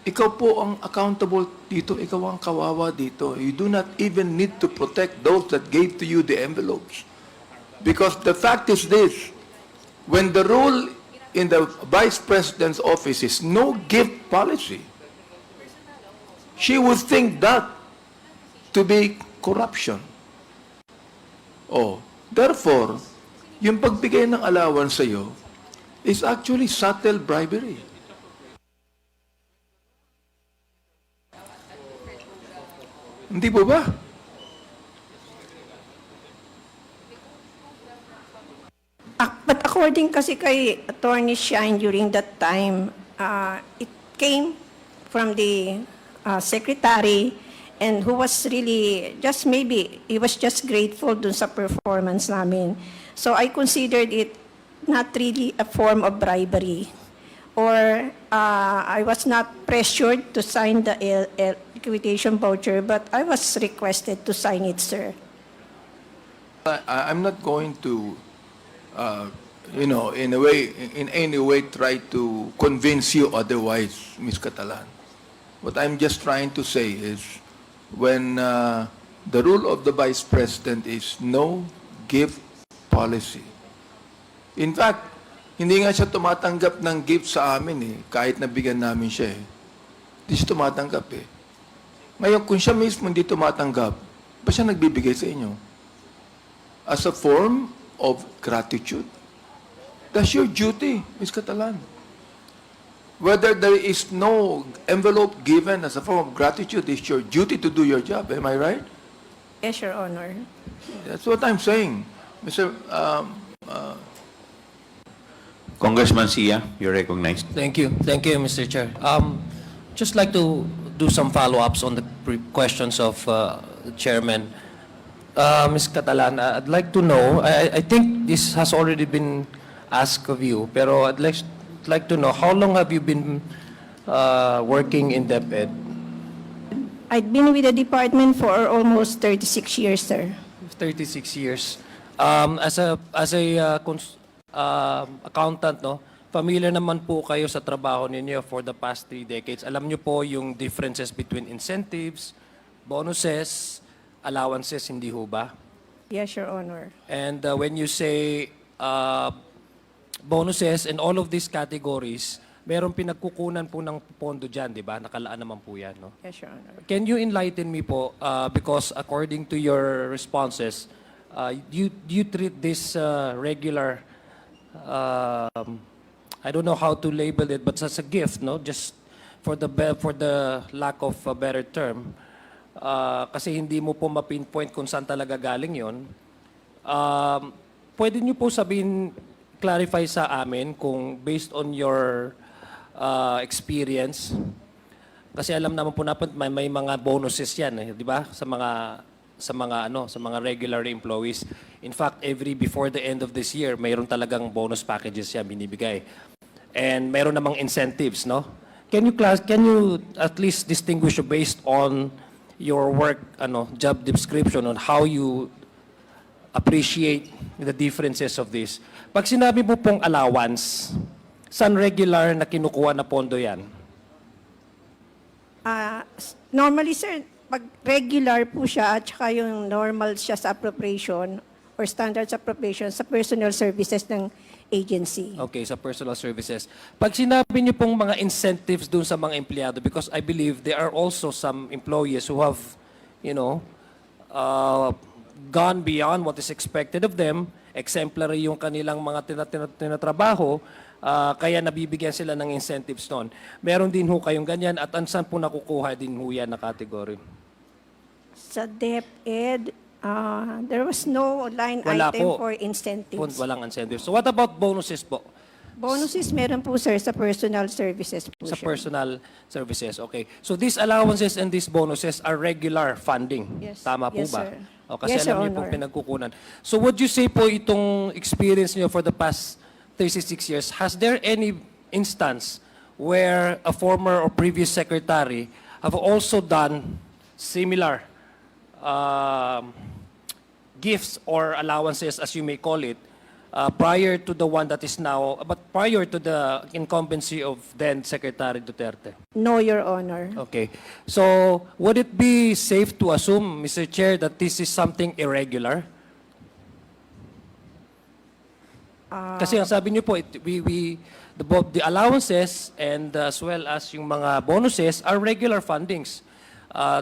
ikaw po ang accountable dito. Ikaw ang kawawa dito. You do not even need to protect those that gave to you the envelopes. Because the fact is this, when the rule in the Vice President's office is no gift policy, she would think that to be corruption. Oh, therefore, yung pagbigay ng allowance sa iyo is actually subtle bribery. Hindi po ba? But according kasi kay Attorney Shine during that time, it came from the secretary and who was really just maybe, he was just grateful dun sa performance namin. So I considered it not really a form of bribery, or I was not pressured to sign the liquidation voucher, but I was requested to sign it, sir. I'm not going to, in any way try to convince you otherwise, Ms. Catalan. What I'm just trying to say is, when the rule of the Vice President is no gift policy. In fact, hindi nga siya tumatanggap ng gift sa amin eh, kahit nabigyan namin siya eh. Hindi siya tumatanggap eh. Ngayon, kung siya mismo hindi tumatanggap, ba siya nagbibigay sa inyo? As a form of gratitude. That's your duty, Ms. Catalan. Whether there is no envelope given as a form of gratitude, it's your duty to do your job. Am I right? Yes, Your Honor. That's what I'm saying. Mr. Congressman Sia, you're recognized. Thank you, Mr. Chair. Just like to do some follow-ups on the questions of the chairman. Ms. Catalan, I'd like to know, I think this has already been ask of you, pero I'd like to know, how long have you been working in DepEd? I've been with the department for almost 36 years, sir. 36 years. As a accountant, no, familiar naman po kayo sa trabaho ninyo for the past 3 decades. Alam niyo po yung differences between incentives, bonuses, allowances, hindi ho ba? Yes, Your Honor. And when you say bonuses and all of these categories, merong pinagkukunan po ng pondo dyan, di ba? Nakalaan naman po yan, no? Yes, Your Honor. Can you enlighten me po, because according to your responses, you treat this regular, I don't know how to label it, but as a gift, no? Just for the lack of a better term, kasi hindi mo po ma-pinpoint kung saan talaga galing yon. Pwede niyo po sabihin, clarify sa amin kung based on your experience, kasi alam naman po natin may mga bonuses yan, eh, di ba? Sa mga regular employees. In fact, before the end of this year, mayroon talagang bonus packages yan binibigay. And mayroon namang incentives, no? Can you at least distinguish based on your work, job description, on how you appreciate the differences of this? Pag sinabi mo pong allowance, saan regular na kinukuha na pondo yan? Normally, sir, pag regular po siya at saka yung normal siya sa appropriation or standards appropriation sa personal services ng agency. Okay, sa personal services. Pag sinabi niyo pong mga incentives dun sa mga empleyado, because I believe there are also some employees who have, gone beyond what is expected of them, exemplary yung kanilang mga tinatrabaho, kaya nabibigyan sila ng incentives noon. Meron din ho kayong ganyan at saan po nakukuha din ho yan na category? Sa DepEd, there was no line Wala item po. for incentives. Walang incentives. So what about bonuses po? Bonuses meron po, sir, sa personal services po Sa siya. personal services, okay. So these allowances and these bonuses are regular funding. Yes. Tama po Yes, ba? sir. O, kasi Yes, alam Your niyo po Honor. pinagkukunan. So would you say po itong experience niyo for the past 36 years, has there any instance where a former or previous secretary have also done similar gifts or allowances, as you may call it, prior to the one that is now, but prior to the incumbency of then Secretary Duterte? No, Your Honor. Okay. So, would it be safe to assume, Mr. Chair, that this is something irregular? Kasi ang sabi niyo po, the allowances and as well as yung mga bonuses are regular fundings.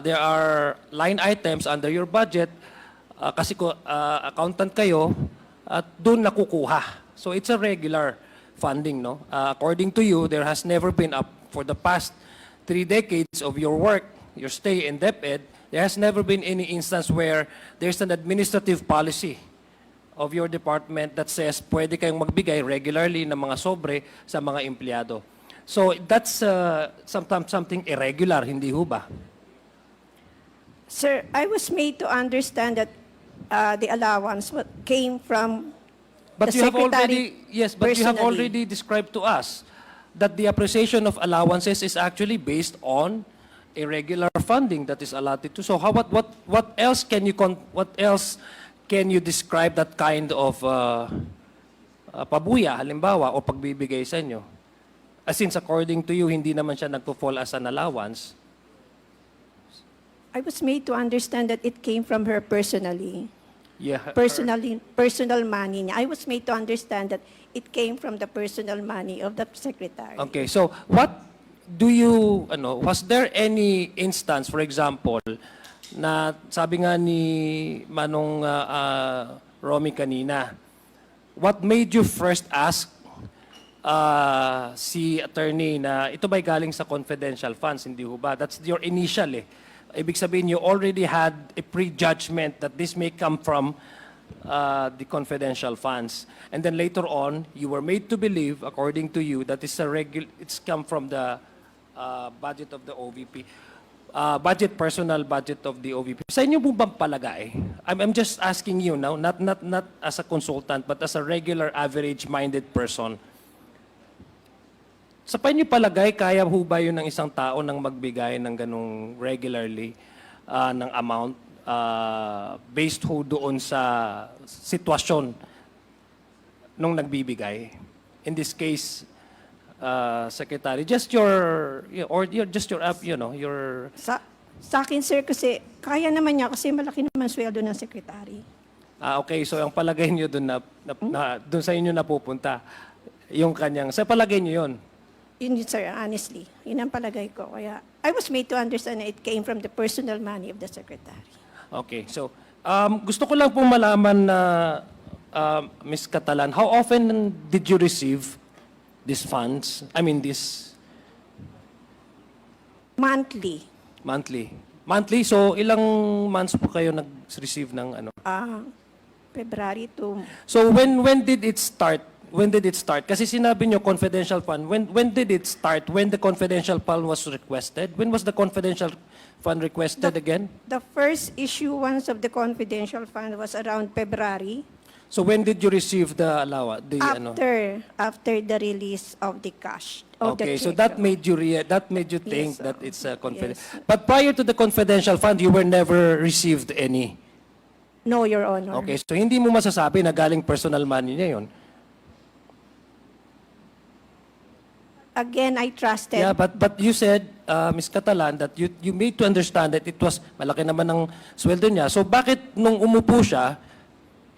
There are line items under your budget, kasi accountant kayo, at doon nakukuha. So it's a regular funding, no? According to you, there has never been for the past 3 decades of your work, your stay in DepEd, there has never been any instance where there's an administrative policy of your department that says pwede kayong magbigay regularly ng mga sobre sa mga empleyado. So that's sometimes something irregular, hindi ho ba? Sir, I was made to understand that the allowance came from But the you have secretary but you have personally. already described to us that the appreciation of allowances is actually based on irregular funding that is allotted to. So what else can you describe that kind of pabuya halimbawa o pagbibigay sa inyo? Since according to you hindi naman siya nagpo-fall as an allowance. I was made to understand that it came from her personally. Yeah. Personal money niya. I was made to understand that it came from the personal money of the secretary. Okay, so what do you, was there any instance, for example, na sabi nga ni Manong Romy kanina, what made you first ask si attorney na ito ba'y galing sa confidential funds, hindi ho ba? That's your initial eh. Ibig sabihin, you already had a prejudgment that this may come from the confidential funds. And then later on, you were made to believe, according to you, that it's come from the budget of the OVP. budget, personal budget of the OVP. Sa inyo po bang palagay? I'm just asking you now, not as a consultant, but as a regular, average-minded person. Sa inyo palagay, kaya ho ba yun ng isang tao nang magbigay ng ganung regularly ng amount based ho doon sa sitwasyon nung nagbibigay? In this case, Secretary, just your Sa akin, sir, kasi kaya naman niya kasi malaki naman sweldo ng secretary. Okay, so ang palagay niyo doon doon sa inyo napupunta yung kanyang, sa palagay niyo yun? Yun, sir, honestly. Yun ang palagay ko. Kaya I was made to understand na it came from the personal money of the secretary. Okay, so gusto ko lang pong malaman na Ms. Catalan, how often did you receive these funds? I mean, this Monthly. monthly, so ilang months po kayo nag-receive ng ano? February to So when did it start? When did it start? Kasi sinabi nyo confidential fund. When did it start? When the confidential fund was requested? When was the confidential fund requested again? the first issuance of the confidential fund was around February. So when did you receive the allowance? After the release of the cash. Of the Okay, so check. that made you think Yes, that it's a confidential. yes. But prior to the confidential fund, you were never received any. No, Your Honor. Okay, so hindi mo masasabi na galing personal money niya yun. Again, I trusted. Yeah, but you said, Ms. Catalan, that you made to understand that it was malaki naman ng sweldo niya. So bakit nung umupo siya,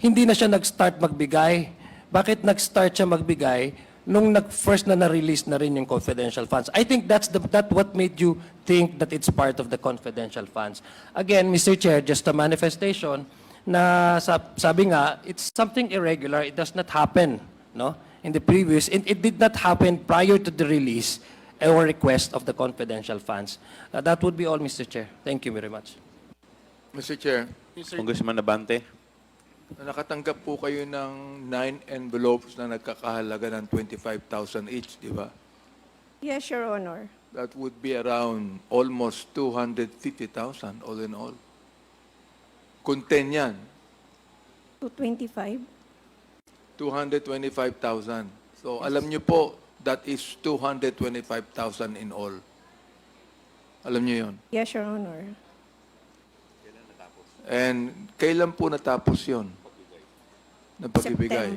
hindi na siya nag-start magbigay? Bakit nag-start siya magbigay nung first na na-release na rin yung confidential funds? I think that's what made you think that it's part of the confidential funds. Again, Mr. Chair, just a manifestation na sabi nga, it's something irregular. It does not happen, no? In the previous, it did not happen prior to the release or request of the confidential funds. That would be all, Mr. Chair. Thank you very much. Mr. Chair, Congressman Abante. nakatanggap po kayo ng 9 envelopes na nagkakahalaga ng 25,000 each, di ba? Yes, Your Honor. That would be around almost 250,000 all in all. Contain yan, 225. 225,000. So alam niyo po, that is 225,000 in all. Alam niyo yon. Yes, Your Honor. And kailan po natapos yon? Na pagbibigay?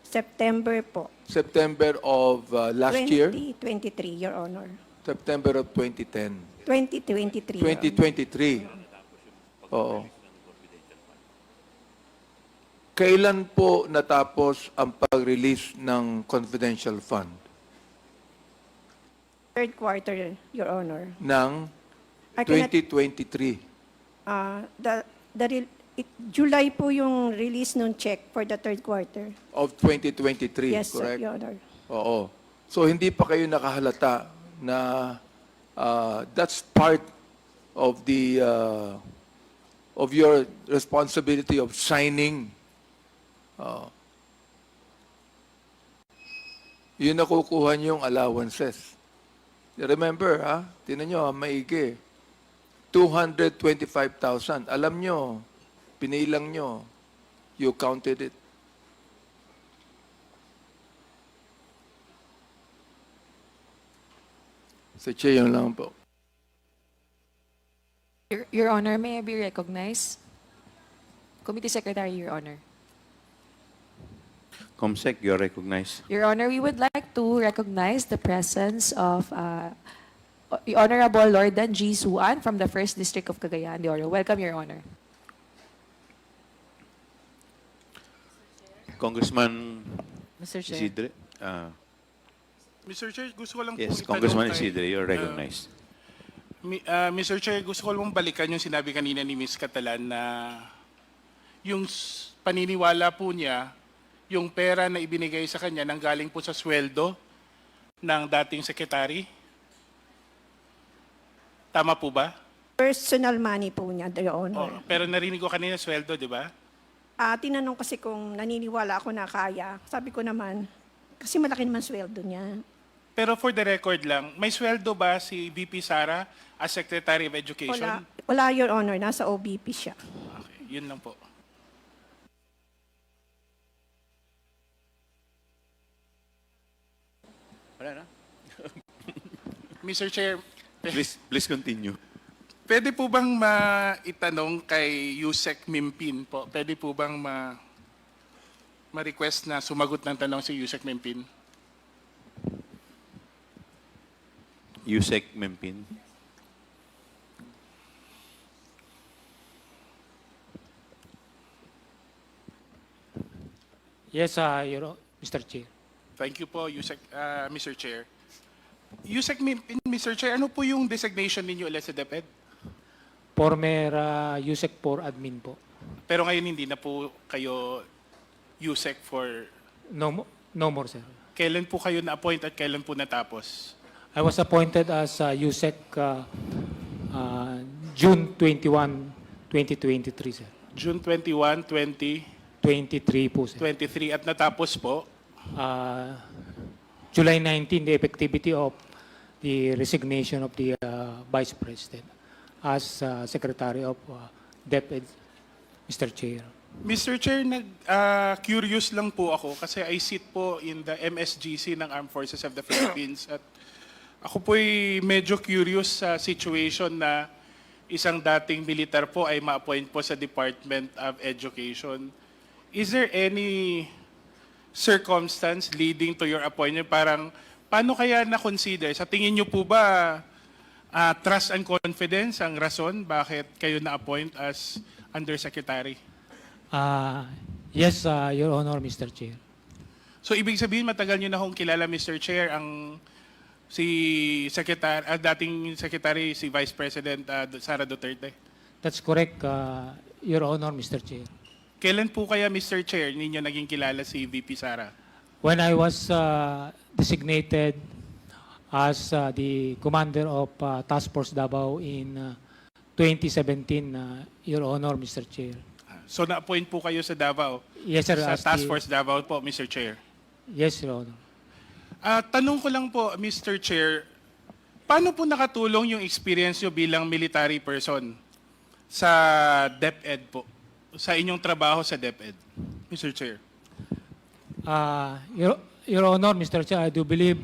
September po. September of last year? 2023, Your Honor. September of 2010. 2023. Your Honor. 2023. Oo. Kailan po natapos ang pag-release ng confidential fund? Third quarter, Your Honor. Ng I cannot- 2023. July po yung release ng check for the third quarter. Of 2023, Yes, sir, correct? Your Honor. Oo. So hindi pa kayo nakahalata na that's part of the of your responsibility of signing. Yun nakukuha niyo yung allowances. Remember, ha? Tinan nyo, maigi. 225,000. Alam nyo, pinilang nyo, you counted it. Sa Chair, yun lang po. Your Honor, may I be recognized? Committee Secretary, Your Honor. Comsec, you're recognized. Your Honor, we would like to recognize the presence of Honorable Lord Dan G. Suan from the 1st District of Cagayan de Oro. Welcome, Your Honor. Congressman Mr. Chair. Isidre. Mr. Chair, gusto ko lang Yes, itanong Congressman kay- Isidre, you're recognized. Mr. Chair, gusto ko lang balikan yung sinabi kanina ni Ms. Catalan na yung paniniwala po niya, yung pera na ibinigay sa kanya nanggaling po sa sweldo ng dating sekretary. Tama po ba? Personal money po niya, Your Honor. Pero narinig ko kanina sweldo, di ba? Tinanong kasi kung naniniwala ako na kaya. Sabi ko naman, kasi malaki naman sweldo niya. Pero for the record lang, may sweldo ba si VP Sara as Secretary of Education? Wala, Your Honor. Nasa OBP siya. Okay, yun lang po. Wala na? Mr. Chair, Please continue. pwede po bang maitanong kay Yusek Mimpin po? Pwede po bang ma-request na sumagot ng tanong si Yusek Mimpin? Yusek Mempin. Yes, Mr. Chair. Thank you po, Mr. Chair. Yusek Mimpin, Mr. Chair, ano po yung designation ninyo ulit sa DepEd? Former USEC for admin po. Pero ngayon hindi na po kayo Yusek for... No more, sir. Kailan po kayo na-appoint at kailan po natapos? I was appointed as USEC June 21, 2023, sir. June 21, 2023 23 po, sir. at natapos po? July 19, the effectivity of the resignation of the Vice President as Secretary of DepEd, Mr. Chair. Mr. Chair, curious lang po ako kasi I sit po in the MSGC ng Armed Forces of the Philippines at ako po'y medyo curious sa situation na isang dating militar po ay ma-appoint po sa Department of Education. Is there any circumstance leading to your appointment? Parang, paano kaya na-consider? Sa tingin niyo po ba trust and confidence ang rason bakit kayo na-appoint as Undersecretary? Yes, Your Honor, Mr. Chair. So, ibig sabihin, matagal niyo na akong kilala, Mr. Chair, si dating Secretary, si Vice President Sara Duterte. That's correct, Your Honor, Mr. Chair. Kailan po kaya, Mr. Chair, ninyo naging kilala si VP Sara? When I was designated as the commander of Task Force Davao in 2017, Your Honor, Mr. Chair. So, na-appoint po kayo sa Davao? Yes, sir. Sa as Task the- Force Davao po, Mr. Chair. Yes, Your Honor. Tanong ko lang po, Mr. Chair, paano po nakatulong yung experience nyo bilang military person sa DepEd po? Sa inyong trabaho sa DepEd, Mr. Chair? Your Honor, Mr. Chair, I do believe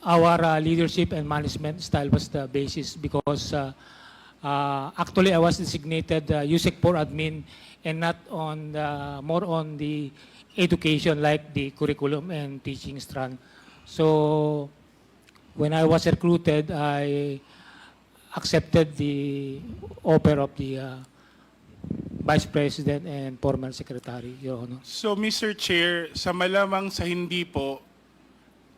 our leadership and management style was the basis because actually I was designated USEC for admin and not on more on the education like the curriculum and teaching strand. So when I was recruited, I accepted the offer of the Vice President and former Secretary, Your Honor. So, Mr. Chair, sa malamang sa hindi po,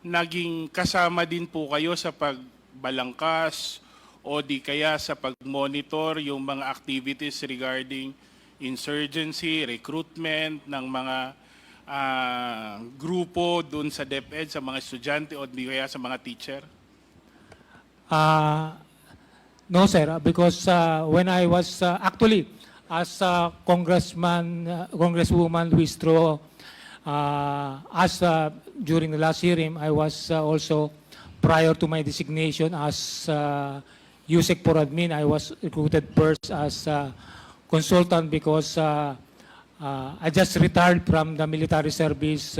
naging kasama din po kayo sa pagbalangkas o di kaya sa pag-monitor yung mga activities regarding insurgency, recruitment ng mga grupo dun sa DepEd, sa mga estudyante o di kaya sa mga teacher? No, sir, because when I was actually as Congresswoman Wistro, during the last hearing, I was also prior to my designation as USEC for admin, I was recruited first as consultant because I just retired from the military service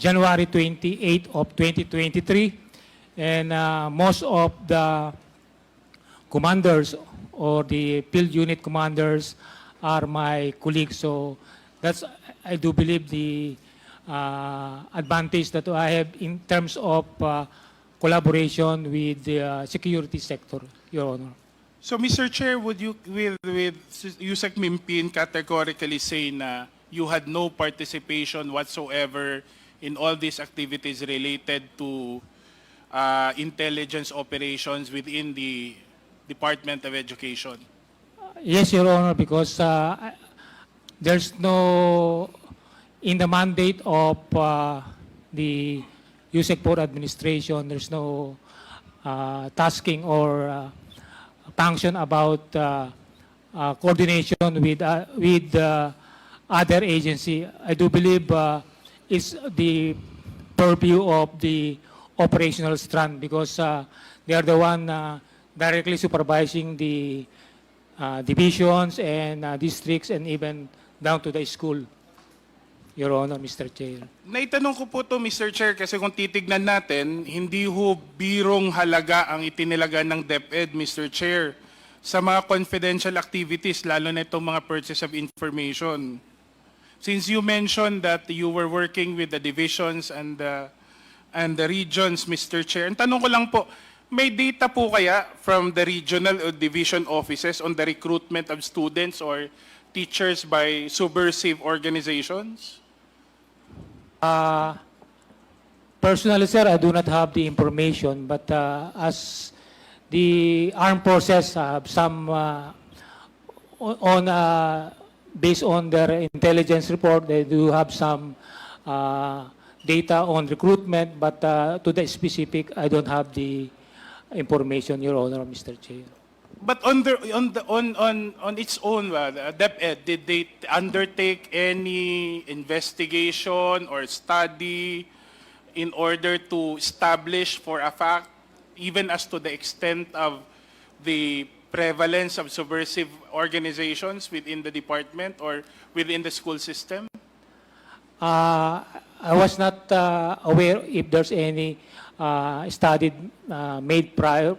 January 28 of 2023, and most of the commanders or the field unit commanders are my colleagues. So that's, I do believe, the advantage that I have in terms of collaboration with the security sector, Your Honor. So, Mr. Chair, would you, with Yusek Mimpin, categorically say na you had no participation whatsoever in all these activities related to intelligence operations within the Department of Education? Yes, Your Honor, because there's no, in the mandate of the USEC Board Administration, there's no tasking or function about coordination with other agency. I do believe is the purview of the operational strand because they are the one directly supervising the divisions and districts and even down to the school, Your Honor, Mr. Chair. Naitanong ko po to, Mr. Chair, kasi kung titignan natin, hindi ho birong halaga ang itinilaga ng DepEd, Mr. Chair, sa mga confidential activities, lalo na itong mga purchase of information. Since you mentioned that you were working with the divisions and the regions, Mr. Chair, ang tanong ko lang po, may data po kaya from the regional or division offices on the recruitment of students or teachers by subversive organizations? Personally, sir, I do not have the information, but as the armed forces have some based on their intelligence report, they do have some data on recruitment, but to the specific, I don't have the information, Your Honor, Mr. Chair. But on its own, DepEd, did they undertake any investigation or study in order to establish for a fact, even as to the extent of the prevalence of subversive organizations within the department or within the school system? I was not aware if there's any study made prior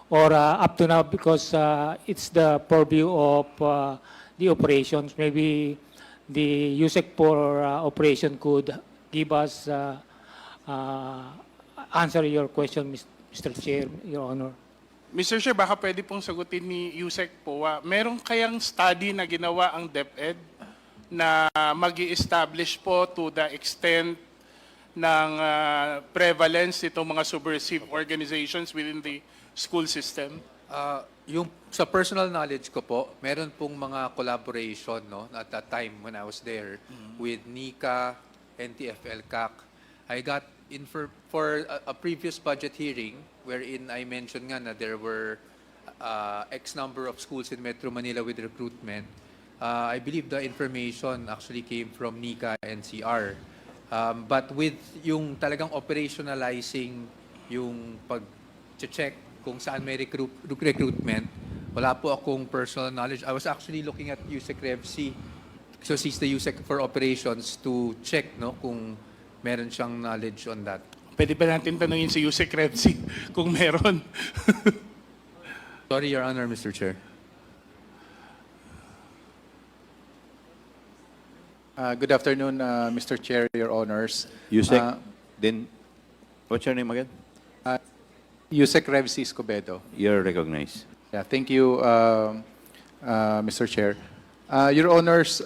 or up to now because it's the purview of the operations. Maybe the USEC for operation could give us answer your question, Mr. Chair, Your Honor. Mr. Chair, baka pwede pong sagutin ni USEC po. Meron kayang study na ginawa ang DepEd na mag-i-establish po to the extent ng prevalence itong mga subversive organizations within the school system? Yung sa personal knowledge ko po, meron pong mga collaboration no at that time when I was there with NICA, NTFL, CAC. I got for a previous budget hearing wherein I mentioned nga na there were X number of schools in Metro Manila with recruitment. I believe the information actually came from NICA and CR. But with yung talagang operationalizing yung pag-check kung saan may recruitment, wala po akong personal knowledge. I was actually looking at USEC RevC, so she's the USEC for operations, to check no kung meron siyang knowledge on that. Pwede ba natin tanungin si USEC RevC kung meron? Sorry, Your Honor, Mr. Chair. Good afternoon, Mr. Chair, Your Honors. Yusek, then, what's your name again? Yusek Revsi Escobedo. You're recognized. Yeah, thank you, Mr. Chair. Your Honors,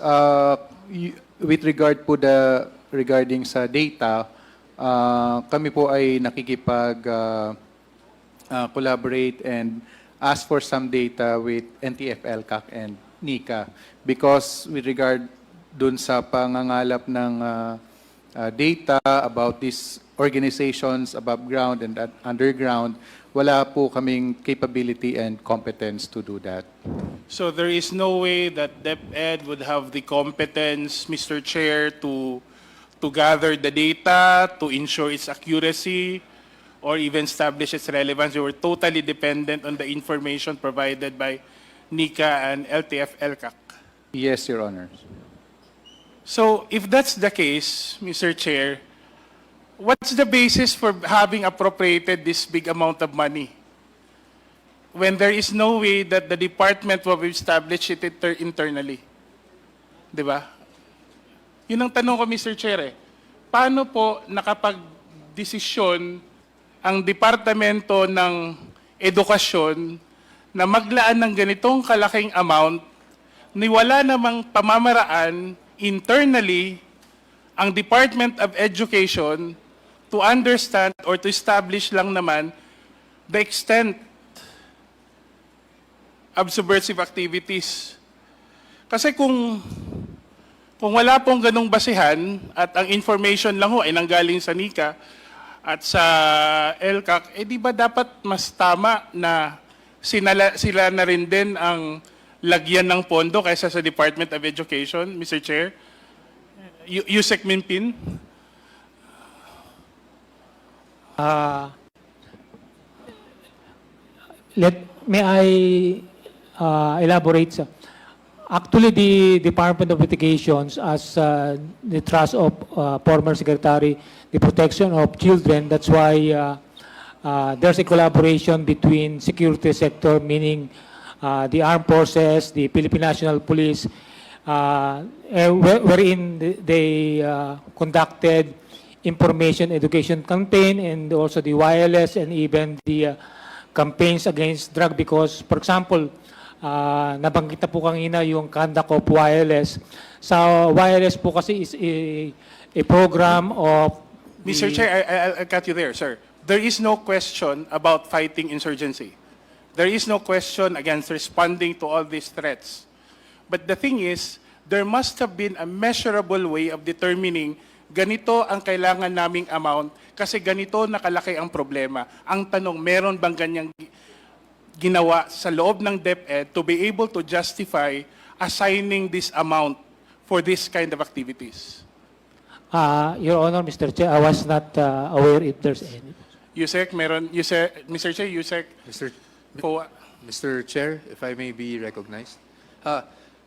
with regard po regarding sa data, kami po ay nakikipag-collaborate and ask for some data with NTFL, CAC, and NICA because with regard dun sa pangangalap ng data about these organizations above ground and underground, wala po kaming capability and competence to do that. So there is no way that DepEd would have the competence, Mr. Chair, to gather the data, to ensure its accuracy, or even establish its relevance. We were totally dependent on the information provided by NICA and LTF-LCAC. Yes, Your Honors. So if that's the case, Mr. Chair, what's the basis for having appropriated this big amount of money when there is no way that the department will establish it internally? Di ba? Yun ang tanong ko, Mr. Chair. Paano po nakapag-desisyon ang Departamento ng Edukasyon na maglaan ng ganitong kalaking amount ni wala namang pamamaraan internally ang Department of Education to understand or to establish lang naman the extent of subversive activities. Kasi kung wala pong ganong basihan at ang information lang ho ay nanggaling sa NICA at sa LCAC, di ba dapat mas tama na sila na rin din ang lagyan ng pondo kaysa sa Department of Education, Mr. Chair? Yusek Minpin. May I elaborate? Actually, the Department of Education, as the trust of former Secretary, the protection of children, that's why there's a collaboration between security sector, meaning the armed forces, the Philippine National Police, wherein they conducted information education campaign, and also the wireless and even the campaigns against drug, because, for example, nabanggit na po kanina yung conduct of wireless. Sa wireless po kasi is a program of... Mr. Chair, I'll cut you there, sir. There is no question about fighting insurgency. There is no question against responding to all these threats. But the thing is, there must have been a measurable way of determining ganito ang kailangan naming amount kasi ganito nakalaki ang problema. Ang tanong, meron bang ganyang ginawa sa loob ng DepEd to be able to justify assigning this amount for this kind of activities? Your Honor, Mr. Chair, I was not aware if there's any. Yusek, meron, Yusek, Mr. Chair, Yusek. Mr. Chair, if I may be recognized.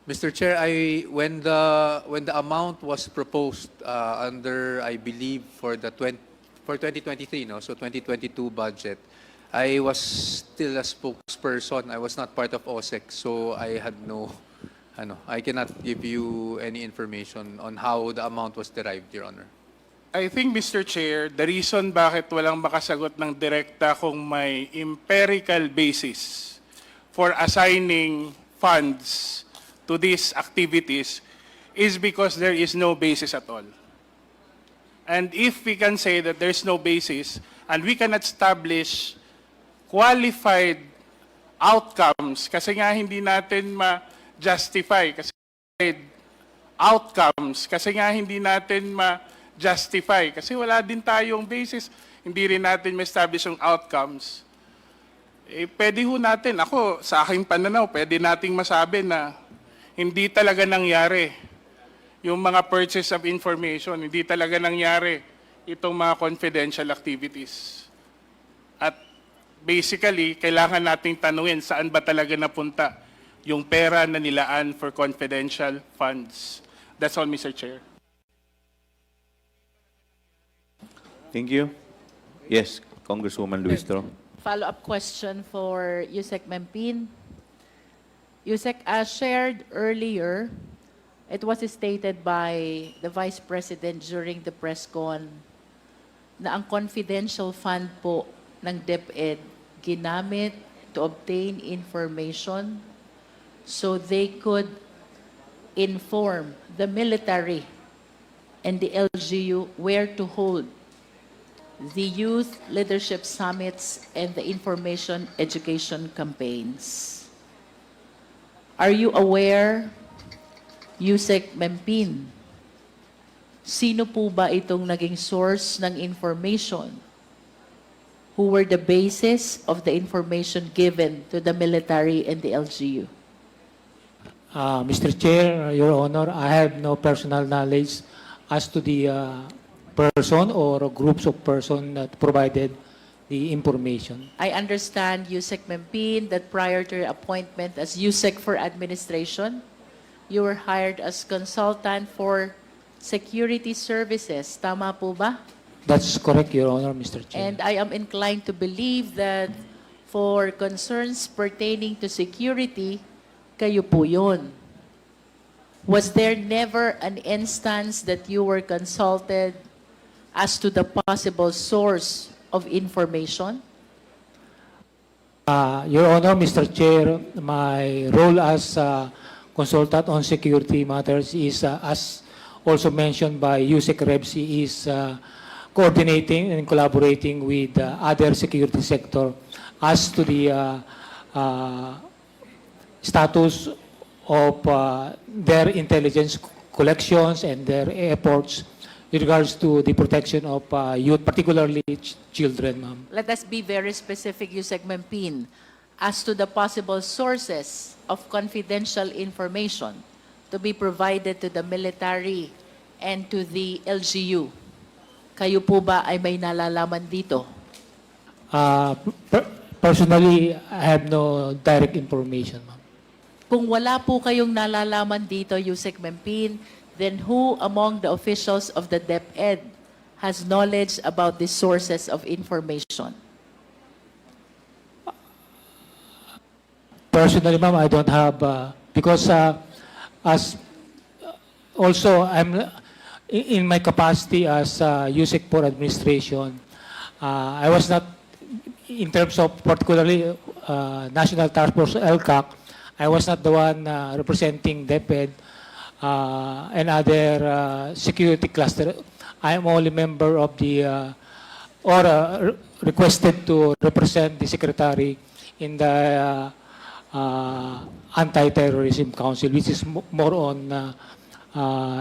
Mr. Chair, when the amount was proposed under, I believe, for 2023, no, so 2022 budget, I was still a spokesperson. I was not part of OSEC, so I had no, I cannot give you any information on how the amount was derived, Your Honor. I think, Mr. Chair, the reason bakit walang makasagot ng direkta kung may empirical basis for assigning funds to these activities is because there is no basis at all. And if we can say that there's no basis and we cannot establish qualified outcomes kasi nga hindi natin ma-justify kasi wala din tayong basis, hindi rin natin ma-establish yung outcomes. Pwede ho natin, ako sa aking pananaw, pwede nating masabi na hindi talaga nangyari yung mga purchase of information, hindi talaga nangyari itong mga confidential activities. At basically, kailangan nating tanungin saan ba talaga napunta yung pera na nilaan for confidential funds. That's all, Mr. Chair. Thank you. Yes, Congresswoman Luistro. Follow-up question for Yusek Mempin. Yusek, as shared earlier, it was stated by the Vice President during the press con na ang confidential fund po ng DepEd ginamit to obtain information so they could inform the military and the LGU where to hold the youth leadership summits and the information education campaigns. Are you aware, Yusek Mempin, sino po ba itong naging source ng information? Who were the basis of the information given to the military and the LGU? Mr. Chair, Your Honor, I have no personal knowledge as to the person or groups of person that provided the information. I understand, Yusek Mempin, that prior to your appointment as Yusek for Administration, you were hired as consultant for security services. Tama po ba? That's correct, Your Honor, Mr. Chair. And I am inclined to believe that for concerns pertaining to security, kayo po yun. Was there never an instance that you were consulted as to the possible source of information? Your Honor, Mr. Chair, my role as consultant on security matters is, as also mentioned by Yusek Rebsi, is coordinating and collaborating with other security sector as to the status of their intelligence collections and their efforts with regards to the protection of youth, particularly children, ma'am. Let us be very specific, Yusek Mempin, as to the possible sources of confidential information to be provided to the military and to the LGU. Kayo po ba ay may nalalaman dito? Personally, I have no direct information, ma'am. Kung wala po kayong nalalaman dito, Yusek Mempin, then who among the officials of the DepEd has knowledge about the sources of information? Personally, ma'am, I don't have, because as also I'm in my capacity as USEC for administration, I was not, in terms of particularly National Task Force LCAC, I was not the one representing DepEd and other security cluster. I am only member of the, requested to represent the secretary in the Anti-Terrorism Council, which is more on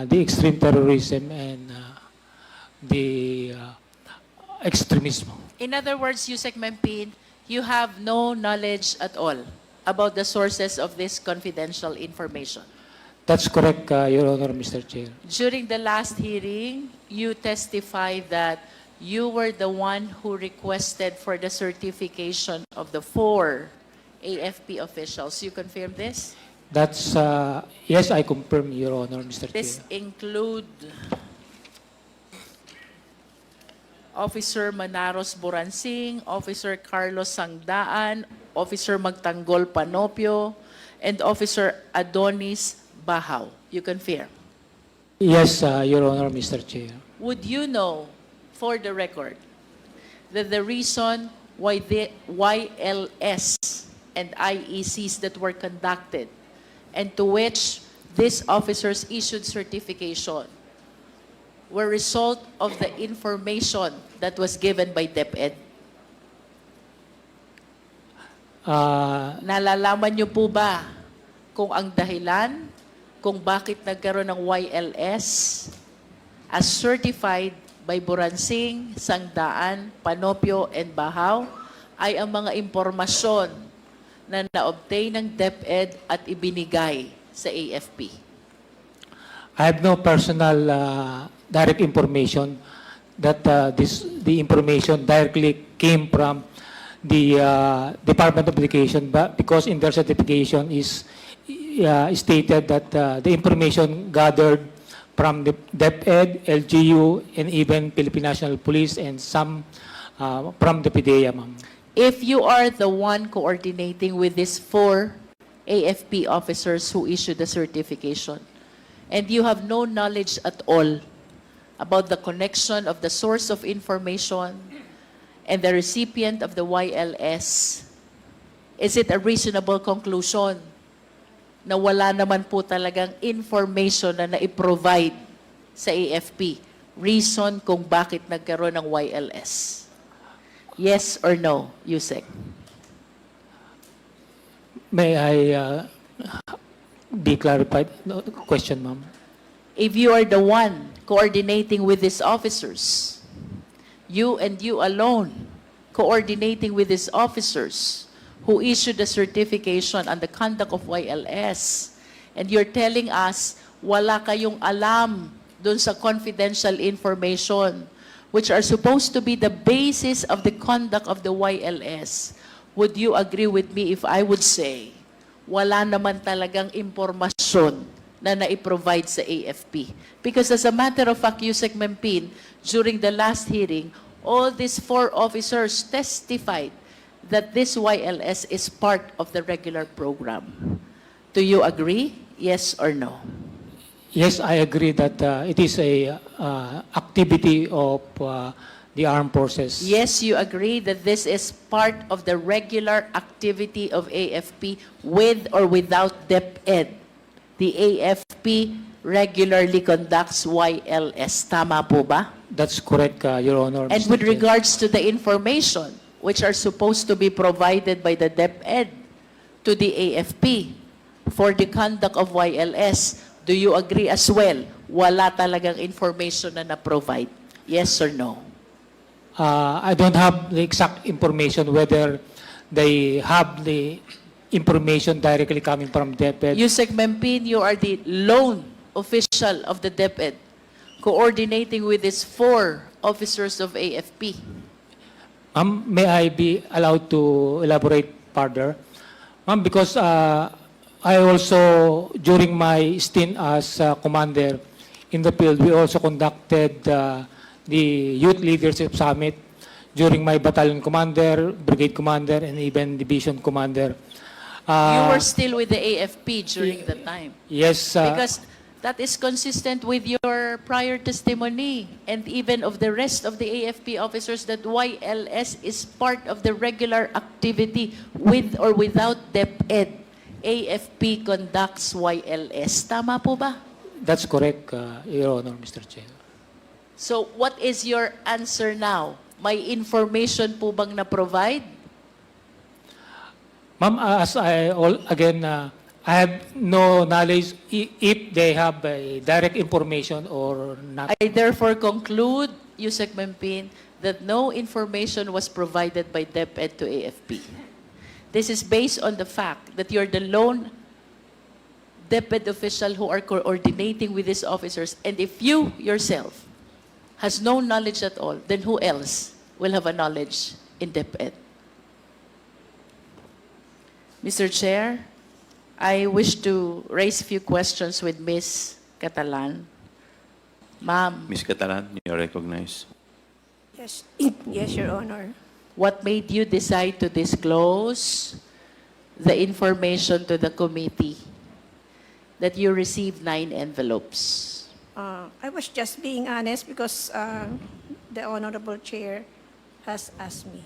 the extreme terrorism and the extremism. In other words, Yusek Mempin, you have no knowledge at all about the sources of this confidential information. That's correct, Your Honor, Mr. Chair. During the last hearing, you testified that you were the one who requested for the certification of the 4 AFP officials. You confirm this? That's, yes, I confirm, Your Honor, Mr. This Chair. include Officer Manaros Buransing, Officer Carlos Sangdaan, Officer Magtanggol Panopio, and Officer Adonis Bahaw. You confirm? Yes, Your Honor, Mr. Chair. Would you know, for the record, that the reason why the YLS and IECs that were conducted and to which these officers issued certification were result of the information that was given by DepEd? Nalalaman niyo po ba kung ang dahilan kung bakit nagkaroon ng YLS as certified by Buransing, Sangdaan, Panopio, and Bahaw ay ang mga impormasyon na na-obtain ng DepEd at ibinigay sa AFP? I have no personal direct information that the information directly came from the Department of Education, but because in their certification is stated that the information gathered from the DepEd, LGU, and even Philippine National Police, and some from the PIDEA, ma'am. If you are the one coordinating with these 4 AFP officers who issued the certification, and you have no knowledge at all about the connection of the source of information and the recipient of the YLS, is it a reasonable conclusion na wala naman po talagang information na na-provide sa AFP? Reason kung bakit nagkaroon ng YLS? Yes or no, Yusek? May I be clarified? No, question, ma'am. If you are the one coordinating with these officers, you and you alone coordinating with these officers who issued the certification on the conduct of YLS, and you're telling us wala kayong alam dun sa confidential information which are supposed to be the basis of the conduct of the YLS, would you agree with me if I would say wala naman talagang impormasyon na na-provide sa AFP? Because as a matter of fact, Yusek Mempin, during the last hearing, all these 4 officers testified that this YLS is part of the regular program. Do you agree? Yes or no? Yes, I agree that it is a activity of the armed forces. Yes, you agree that this is part of the regular activity of AFP with or without DepEd. The AFP regularly conducts YLS. Tama po ba? That's correct, Your Honor. And Mr. with Chair. regards to the information which are supposed to be provided by the DepEd to the AFP for the conduct of YLS, do you agree as well? Wala talagang information na na-provide? Yes or no? I don't have the exact information whether they have the information directly coming from DepEd. Yusek Mempin, you are the lone official of the DepEd coordinating with these 4 officers of AFP? May I be allowed to elaborate further? Because I also, during my stint as commander in the field, we also conducted the Youth Leadership Summit during my battalion commander, brigade commander, and even division commander. You were still with the AFP during the time. Yes. Because that is consistent with your prior testimony and even of the rest of the AFP officers that YLS is part of the regular activity with or without DepEd. AFP conducts YLS. Tama po ba? That's correct, Your Honor, Mr. Chair. So what is your answer now? May information po bang na-provide? Ma'am, as again, I have no knowledge if they have direct information or not. I therefore conclude, Yusek Mempin, that no information was provided by DepEd to AFP. This is based on the fact that you're the lone DepEd official who are coordinating with these officers. And if you yourself has no knowledge at all, then who else will have a knowledge in DepEd? Mr. Chair, I wish to raise a few questions with Ms. Catalan. Ma'am, Ms. Catalan, you're recognized. Yes, yes, Your Honor. what made you decide to disclose the information to the committee that you received 9 envelopes? I was just being honest because the Honorable Chair has asked me.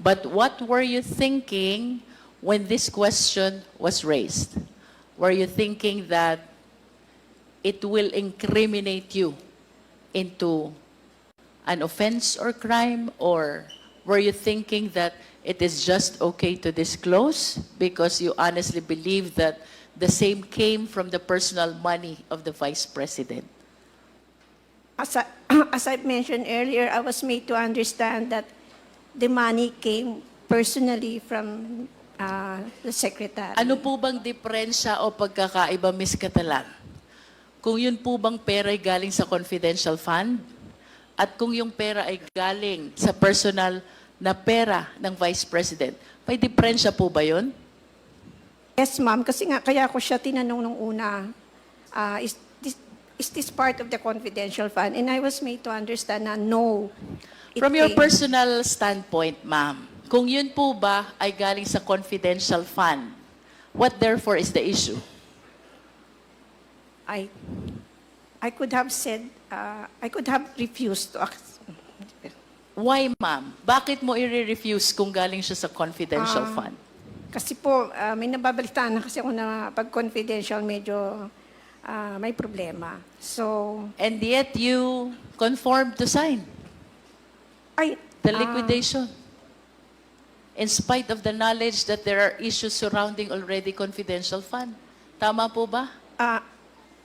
But what were you thinking when this question was raised? Were you thinking that it will incriminate you into an offense or crime, or were you thinking that it is just okay to disclose because you honestly believe that the same came from the personal money of the Vice President? As I mentioned earlier, I was made to understand that the money came personally from the Secretary. Ano po bang diferensya o pagkakaiba, Ms. Catalan? Kung yun po bang pera ay galing sa confidential fund at kung yung pera ay galing sa personal na pera ng Vice President, may diferensya po ba yun? Yes, ma'am. Kasi nga, kaya ko siya tinanong nung una, is this part of the confidential fund? And I was made to understand na no. From your personal standpoint, ma'am, kung yun po ba ay galing sa confidential fund, what therefore is the issue? I could have said, I could have refused to act. Why, ma'am? Bakit mo i-refuse kung galing siya sa confidential fund? Kasi po, may nababalitaan na kasi ako na pag confidential medyo may problema. So, And yet you conformed to sign the liquidation. In spite of the knowledge that there are issues surrounding already confidential fund. Tama po ba?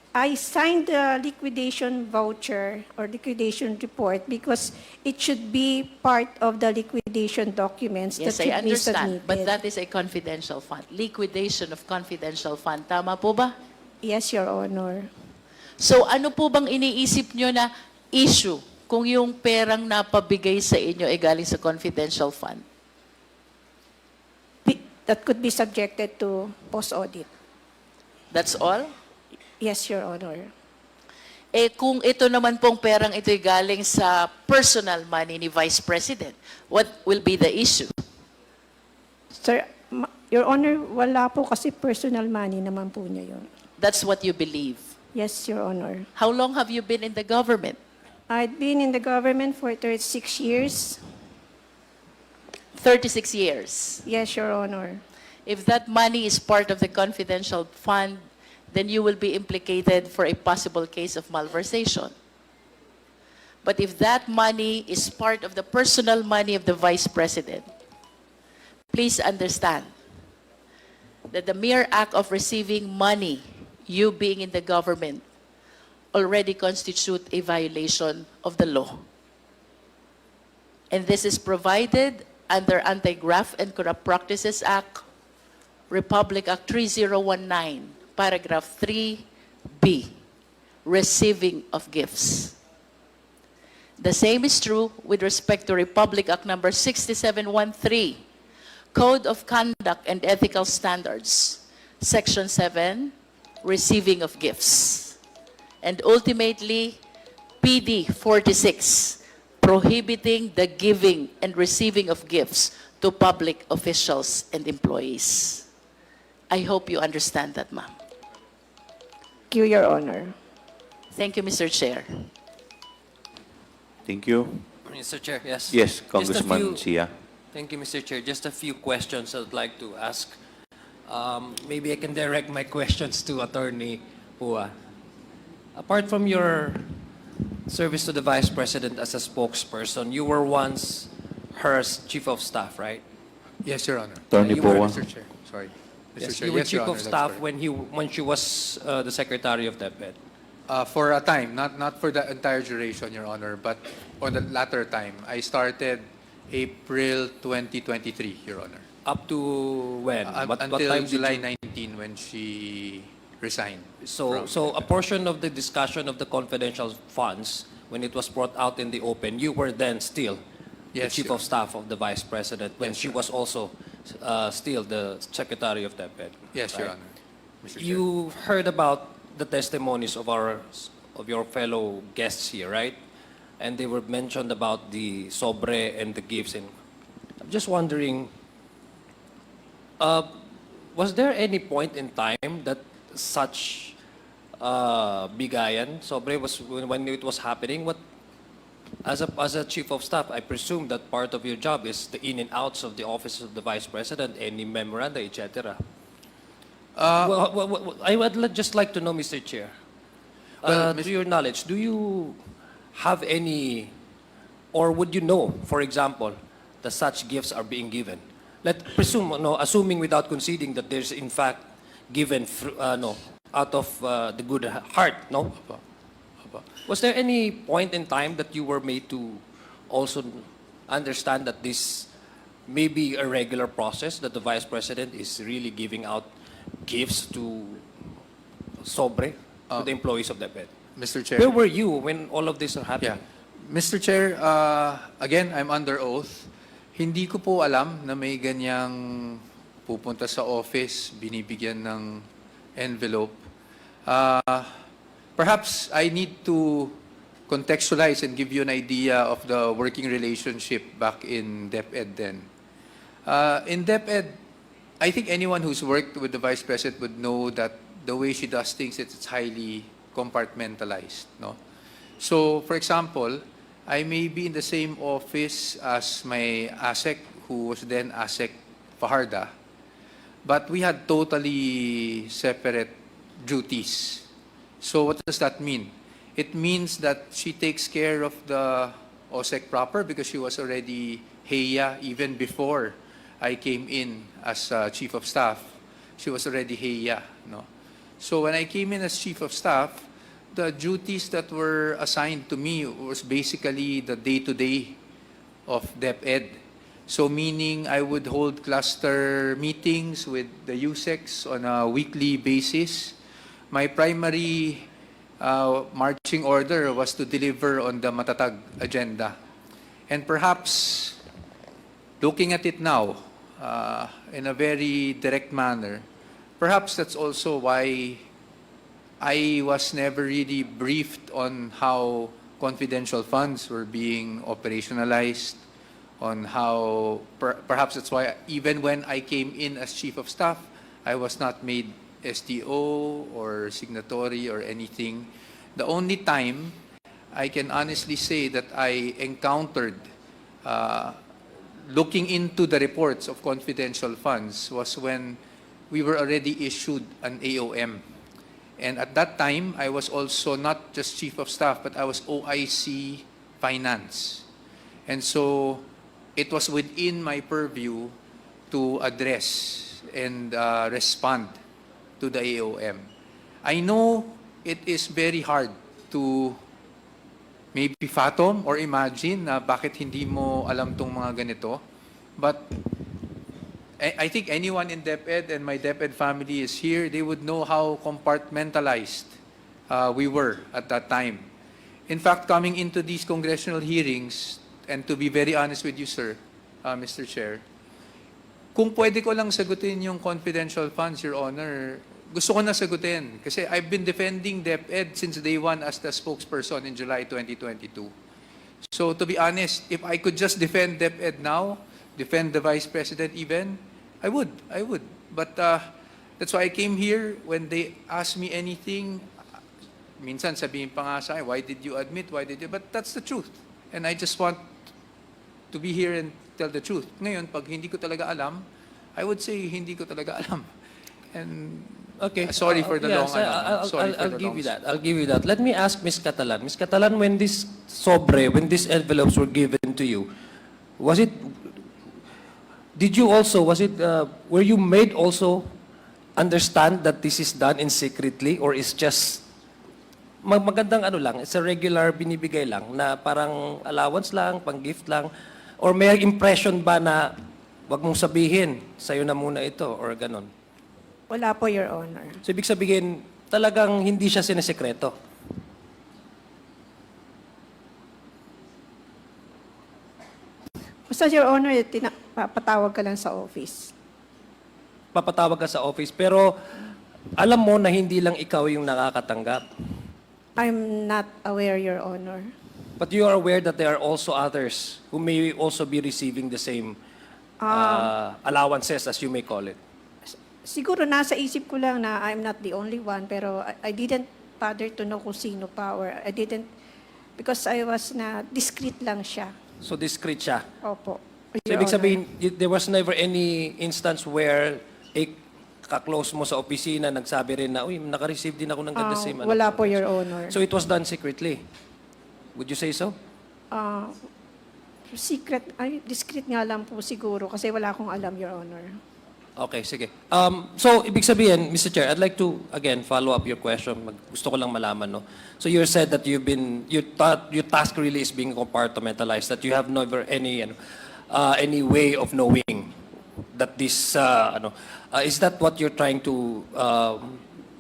I signed the liquidation voucher or liquidation report because it should be part of the liquidation documents Yes, that I should be understand. submitted. But that is a confidential fund. Liquidation of confidential fund. Tama po ba? Yes, Your Honor. So ano po bang iniisip nyo na issue kung yung perang napabigay sa inyo ay galing sa confidential fund? That could be subjected to post-audit. That's all? Yes, Your Honor. Eh kung ito naman pong perang ito'y galing sa personal money ni Vice President, what will be the issue? Sir, Your Honor, wala po kasi personal money naman po niya yun. That's what you believe. Yes, Your Honor. How long have you been in the government? I've been in the government for 36 years. 36 years. Yes, Your Honor. If that money is part of the confidential fund, then you will be implicated for a possible case of malversation. But if that money is part of the personal money of the Vice President, please understand that the mere act of receiving money, you being in the government, already constitute a violation of the law. And this is provided under Anti-Graft and Corrupt Practices Act, Republic Act 3019, paragraph 3B, receiving of gifts. The same is true with respect to Republic Act number 6713, Code of Conduct and Ethical Standards, Section 7, receiving of gifts. And ultimately, PD 46, prohibiting the giving and receiving of gifts to public officials and employees. I hope you understand that, ma'am. Thank you, Your Honor. Thank you, Mr. Chair. Thank you. Mr. Chair, yes. Yes, Just a Congressman few- Sia. Thank you, Mr. Chair. Just a few questions I would like to ask. Maybe I can direct my questions to Attorney Pua. Apart from your service to the Vice President as a spokesperson, you were once her Chief of Staff, right? Yes, Your Honor. Attorney You were- Pua. Mr. Chair, sorry. Mr. Yes, Chair, you were yes, Your Chief Honor, of that's Staff correct. when she was the Secretary of DepEd. For a time, not for the entire duration, Your Honor, but on the latter time. I started April 2023, Your Honor. Up to when? What Until time did July you- 19 when she resigned. So, from so a DepEd. portion of the discussion of the confidential funds, when it was brought out in the open, you were then still the Yes, Chief Your of Staff of the Vice President when Yes, she Your was also still the Secretary of DepEd. Yes, Your right? Honor. Mr. Chair. You heard about the testimonies of your fellow guests here, right? And they were mentioned about the sobre and the gifts. And I'm just wondering, was there any point in time that such bigayan sobre was when it was happening? What as a Chief of Staff, I presume that part of your job is the in and outs of the office of the Vice President, any memoranda, etc. I would just like to know, Mr. Chair, to your knowledge, do you have any, or would you know, for example, that such gifts are being given? Let's presume, no, assuming without conceding that there's in fact given, no, out of the good heart, no? Was there any point in time that you were made to also understand that this may be a regular process, that the Vice President is really giving out gifts to sobre to the employees of DepEd? Mr. Chair. Where were you when all of this are happening? Mr. Chair, again, I'm under oath. Hindi ko po alam na may ganyang pupunta sa office, binibigyan ng envelope. Perhaps I need to contextualize and give you an idea of the working relationship back in DepEd then. In DepEd, I think anyone who's worked with the Vice President would know that the way she does things, it's highly compartmentalized. No? So, for example, I may be in the same office as my ASEC, who was then ASEC Fajarda, but we had totally separate duties. So what does that mean? It means that she takes care of the OSEC proper because she was already HEA even before I came in as Chief of Staff. She was already HEA. No? So when I came in as Chief of Staff, the duties that were assigned to me was basically the day-to-day of DepEd. So meaning I would hold cluster meetings with the USECs on a weekly basis. My primary marching order was to deliver on the Matatag agenda. And perhaps, looking at it now, in a very direct manner, perhaps that's also why I was never really briefed on how confidential funds were being operationalized, on how, perhaps that's why even when I came in as Chief of Staff, I was not made SDO or signatory or anything. The only time I can honestly say that I encountered looking into the reports of confidential funds was when we were already issued an AOM. And at that time, I was also not just Chief of Staff, but I was OIC Finance. And so it was within my purview to address and respond to the AOM. I know it is very hard to maybe fathom or imagine na bakit hindi mo alam tong mga ganito. But I think anyone in DepEd and my DepEd family is here, they would know how compartmentalized we were at that time. In fact, coming into these congressional hearings, and to be very honest with you, sir, Mr. Chair, kung pwede ko lang sagutin yung confidential funds, Your Honor, gusto ko na sagutin. Kasi I've been defending DepEd since day one as the spokesperson in July 2022. So to be honest, if I could just defend DepEd now, defend the Vice President even, I would. But that's why I came here. When they ask me anything, minsan sabihin pa nga sa akin, why did you admit, why did you? But that's the truth. And I just want to be here and tell the truth. Ngayon, pag hindi ko talaga alam, I would say hindi ko talaga alam. And Okay. sorry for the long. I'll give you that. I'll give you that. Let me ask Ms. Catalan. Ms. Catalan, when this when these envelopes were given to you, were you made also understand that this is done in secretly, or is just magandang ano lang, it's a regular binibigay lang na parang allowance lang, pang-gift lang, or may impression ba na wag mong sabihin, sa'yo na muna ito, or ganon? Wala po, Your Honor. So, ibig sabihin, talagang hindi siya sinesekreto. Basta, Your Honor, papatawag ka lang sa office. Papatawag ka sa office, pero alam mo na hindi lang ikaw yung nakakatanggap. I'm not aware, Your Honor. But you are aware that there are also others who may also be receiving the same allowances, as you may call it. Siguro nasa isip ko lang na I'm not the only one, pero I didn't bother to know kung sino pa, or I didn't, because I was discreet lang siya. So discreet siya. Opo. So ibig sabihin, there was never any instance where ka-close mo sa opisina, nagsabi rin na, uy, naka-receive din ako ng the same. Wala po, Your Honor. So it was done secretly. Would you say so? Discreet nga lang po siguro, kasi wala akong alam, Your Honor. Okay, sige. So, ibig sabihin, Mr. Chair, I'd like to, again, follow up your question. Gusto ko lang malaman, no? So, you said that your task really is being compartmentalized, that you have never any way of knowing that this, is that what you're trying to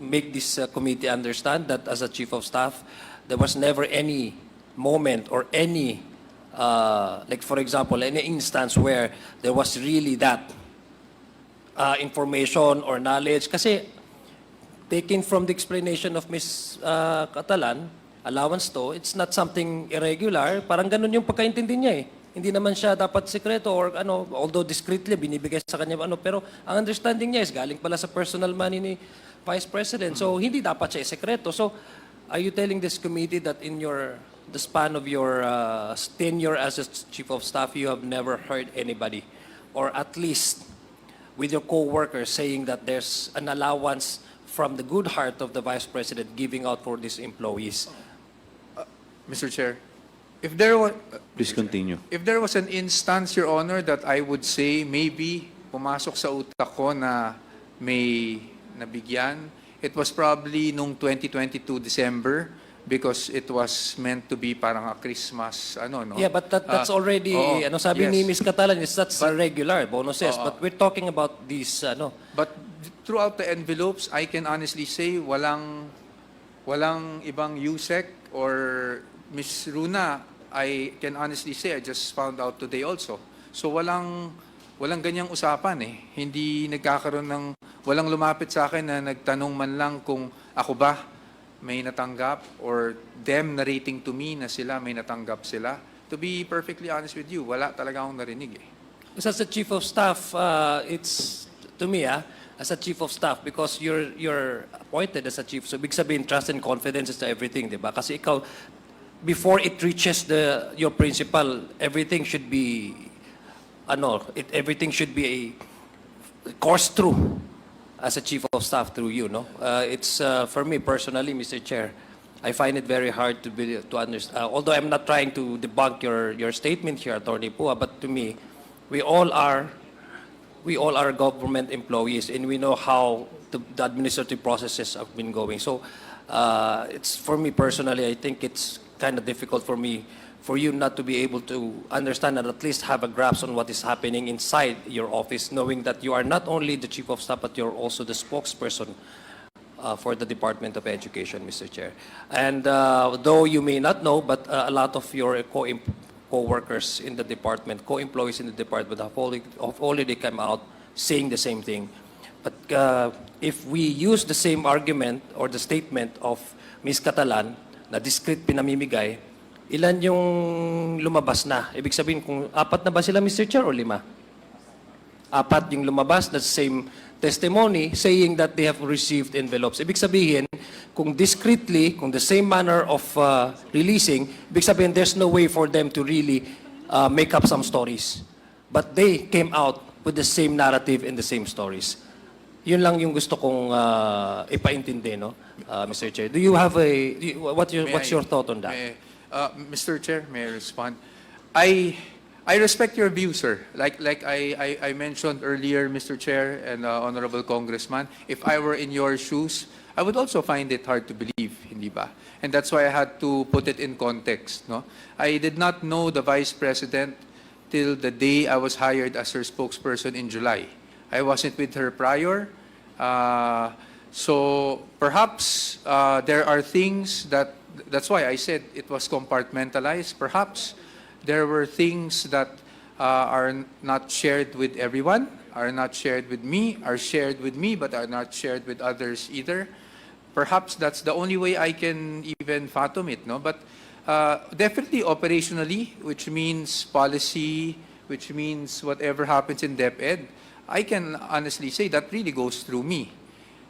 make this committee understand, that as a Chief of Staff, there was never any moment or any, like for example, any instance where there was really that information or knowledge? Kasi taken from the explanation of Ms. Catalan, allowance to, it's not something irregular. Parang ganun yung pagkaintindi niya eh. Hindi naman siya dapat sekreto or although discreetly binibigay sa kanya pero ang understanding niya is galing pala sa personal money ni Vice President. So hindi dapat siya sekreto. So are you telling this committee that in the span of your tenure as a Chief of Staff, you have never heard anybody, or at least with your co-workers, saying that there's an allowance from the good heart of the Vice President giving out for these employees? Mr. Chair, if there was... Please continue. If there was an instance, Your Honor, that I would say maybe pumasok sa utak ko na may nabigyan, it was probably nung 2022 December, because it was meant to be parang a Christmas, no? Yeah, but that's already, sabi ni Ms. Catalan, that's regular bonuses. But we're talking about these, But throughout the envelopes, I can honestly say walang ibang USEC or Ms. Runa. I can honestly say I just found out today also. So walang ganyang usapan eh. Hindi walang lumapit sa akin na nagtanong man lang kung ako ba may natanggap, or them narrating to me na sila may natanggap sila. To be perfectly honest with you, wala talaga akong narinig eh. As a Chief of Staff, it's, to me, as a Chief of Staff, because you're appointed as a Chief, so big sabihin, trust and confidence is everything, di ba? Kasi ikaw, before it reaches your principal, everything should be, everything should be a course through as a Chief of Staff through you, no? It's, for me personally, Mr. Chair, I find it very hard to understand. Although I'm not trying to debunk your statement here, Attorney Pua, but to me, we all are government employees, and we know how the administrative processes have been going. So, it's, for me personally, I think it's kind of difficult for you not to be able to understand and at least have a grasp on what is happening inside your office, knowing that you are not only the Chief of Staff, but you're also the spokesperson for the Department of Education, Mr. Chair. And though you may not know, but a lot of your co-workers in the department, co-employees in the department have already come out saying the same thing. But if we use the same argument or the statement of Ms. Catalan na discrete pinamimigay, ilan yung lumabas na? Ibig sabihin, kung 4 na ba sila, Mr. Chair, o 5? 4 yung lumabas, the same testimony saying that they have received envelopes. Ibig sabihin, kung discreetly, kung the same manner of releasing, ibig sabihin, there's no way for them to really make up some stories. But they came out with the same narrative and the same stories. Yun lang yung gusto kong ipaintindi, no, Mr. Chair. Do you have what's your thought on that? Mr. Chair, may I respond? I respect your view, sir. Like I mentioned earlier, Mr. Chair and Honorable Congressman, if I were in your shoes, I would also find it hard to believe, hindi ba? And that's why I had to put it in context, no? I did not know the Vice President till the day I was hired as her spokesperson in July. I wasn't with her prior. So perhaps there are things that's why I said it was compartmentalized. Perhaps there were things that are not shared with everyone, are not shared with me, are shared with me, but are not shared with others either. Perhaps that's the only way I can even fathom it, no? But definitely operationally, which means policy, which means whatever happens in DepEd, I can honestly say that really goes through me.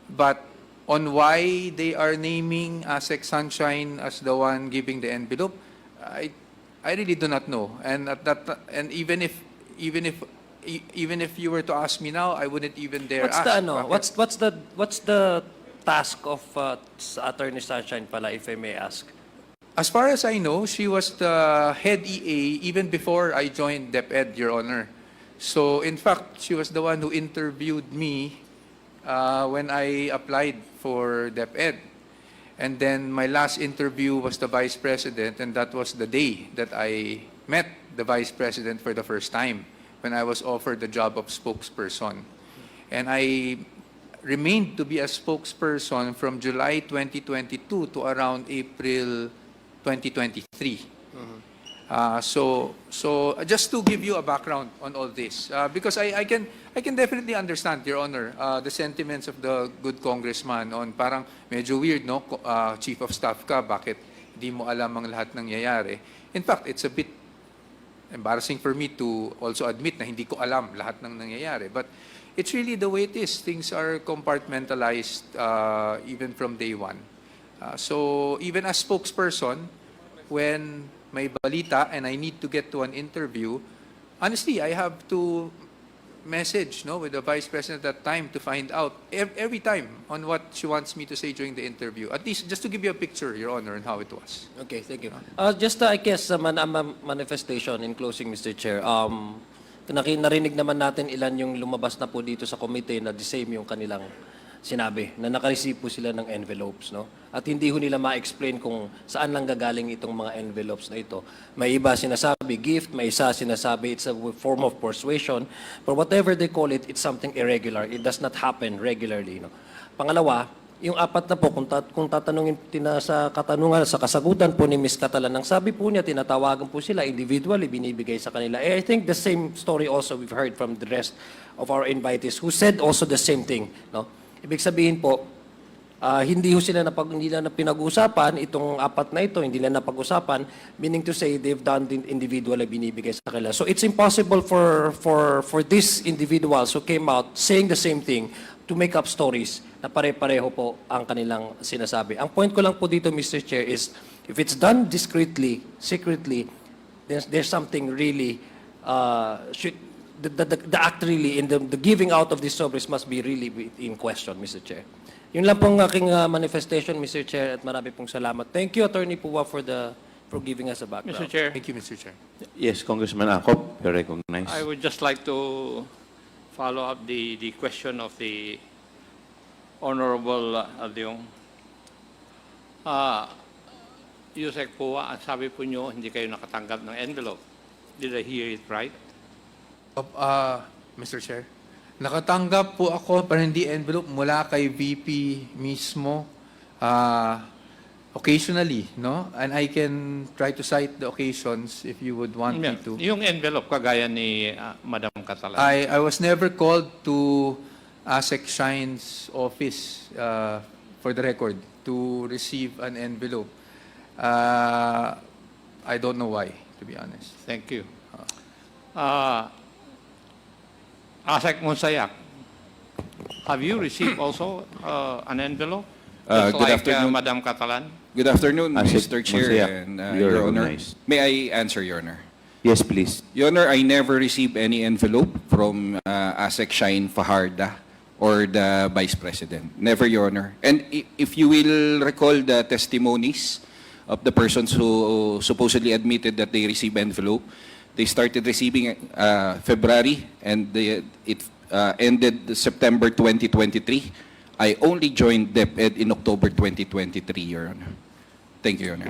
But on why they are naming ASEC Sunshine as the one giving the envelope, I really do not know. And even if you were to ask me now, I wouldn't even dare ask. What's the task of Attorney Sunshine pala, if I may ask? As far as I know, she was the head EA even before I joined DepEd, Your Honor. So in fact, she was the one who interviewed me when I applied for DepEd. And then my last interview was the Vice President, and that was the day that I met the Vice President for the first time, when I was offered the job of spokesperson. And I remained to be a spokesperson from July 2022 to around April 2023. So just to give you a background on all this, because I can definitely understand, Your Honor, the sentiments of the good congressman on parang medyo weird, no? Chief of Staff ka, bakit di mo alam ang lahat ng nangyayari? In fact, it's a bit embarrassing for me to also admit na hindi ko alam lahat ng nangyayari. But it's really the way it is. Things are compartmentalized even from day one. So even as spokesperson, when may balita and I need to get to an interview, honestly, I have to message with the Vice President at that time to find out every time on what she wants me to say during the interview. At least just to give you a picture, Your Honor, on how it was. Okay, thank you. Just I guess manifestation in closing, Mr. Chair. Narinig naman natin ilan yung lumabas na po dito sa committee na the same yung kanilang sinabi, na nakareceive po sila ng envelopes, no? At hindi ho nila ma-explain kung saan lang gagaling itong mga envelopes na ito. May iba sinasabi gift, may isa sinasabi it's a form of persuasion, but whatever they call it, it's something irregular. It does not happen regularly, no? Pangalawa, yung 4 na po, kung tatanungin sa katanungan, sa kasagutan po ni Ms. Catalan, ang sabi po niya, tinatawagan po sila individually, binibigay sa kanila. I think the same story also we've heard from the rest of our invitees who said also the same thing, no? Ibig sabihin po, hindi ho sila pinag-usapan, itong 4 na ito, hindi nila napag-usapan, meaning to say they've done the individual na binibigay sa kanila. So it's impossible for these individuals who came out saying the same thing to make up stories na pare-pareho po ang kanilang sinasabi. Ang point ko lang po dito, Mr. Chair, is if it's done discreetly, secretly, there's something really the act really in the giving out of these sobres must be really in question, Mr. Chair. Yun lang pong aking manifestation, Mr. Chair, at marami pong salamat. Thank you, Attorney Puwa, for giving us a background. Mr. Chair. Thank you, Mr. Chair. Yes, Congressman Acop, you're recognized. I would just like to follow up the question of the Honorable Adyong. Yusek Puwa, ang sabi po nyo, hindi kayo nakatanggap ng envelope. Did I hear it right? Mr. Chair, Nakatanggap po ako pero hindi envelope mula kay VP mismo. Occasionally, no? And I can try to cite the occasions if you would want me to. Yung envelope, kagaya ni Madam Catalan. I was never called to ASEC Shine's office, for the record, to receive an envelope. I don't know why, to be honest. Thank you. Asek Monsayak, have you received also an envelope? Just Good like afternoon. Madam Catalan? Good afternoon, Asik Mr. Chair Monsayak, and you're Your Honor. recognized. May I answer, Your Honor? Yes, please. Your Honor, I never received any envelope from ASEC Shine Fajarda or the Vice President. Never, Your Honor. And if you will recall the testimonies of the persons who supposedly admitted that they received envelope, they started receiving February and it ended September 2023. I only joined DepEd in October 2023, Your Honor. Thank you, Your Honor.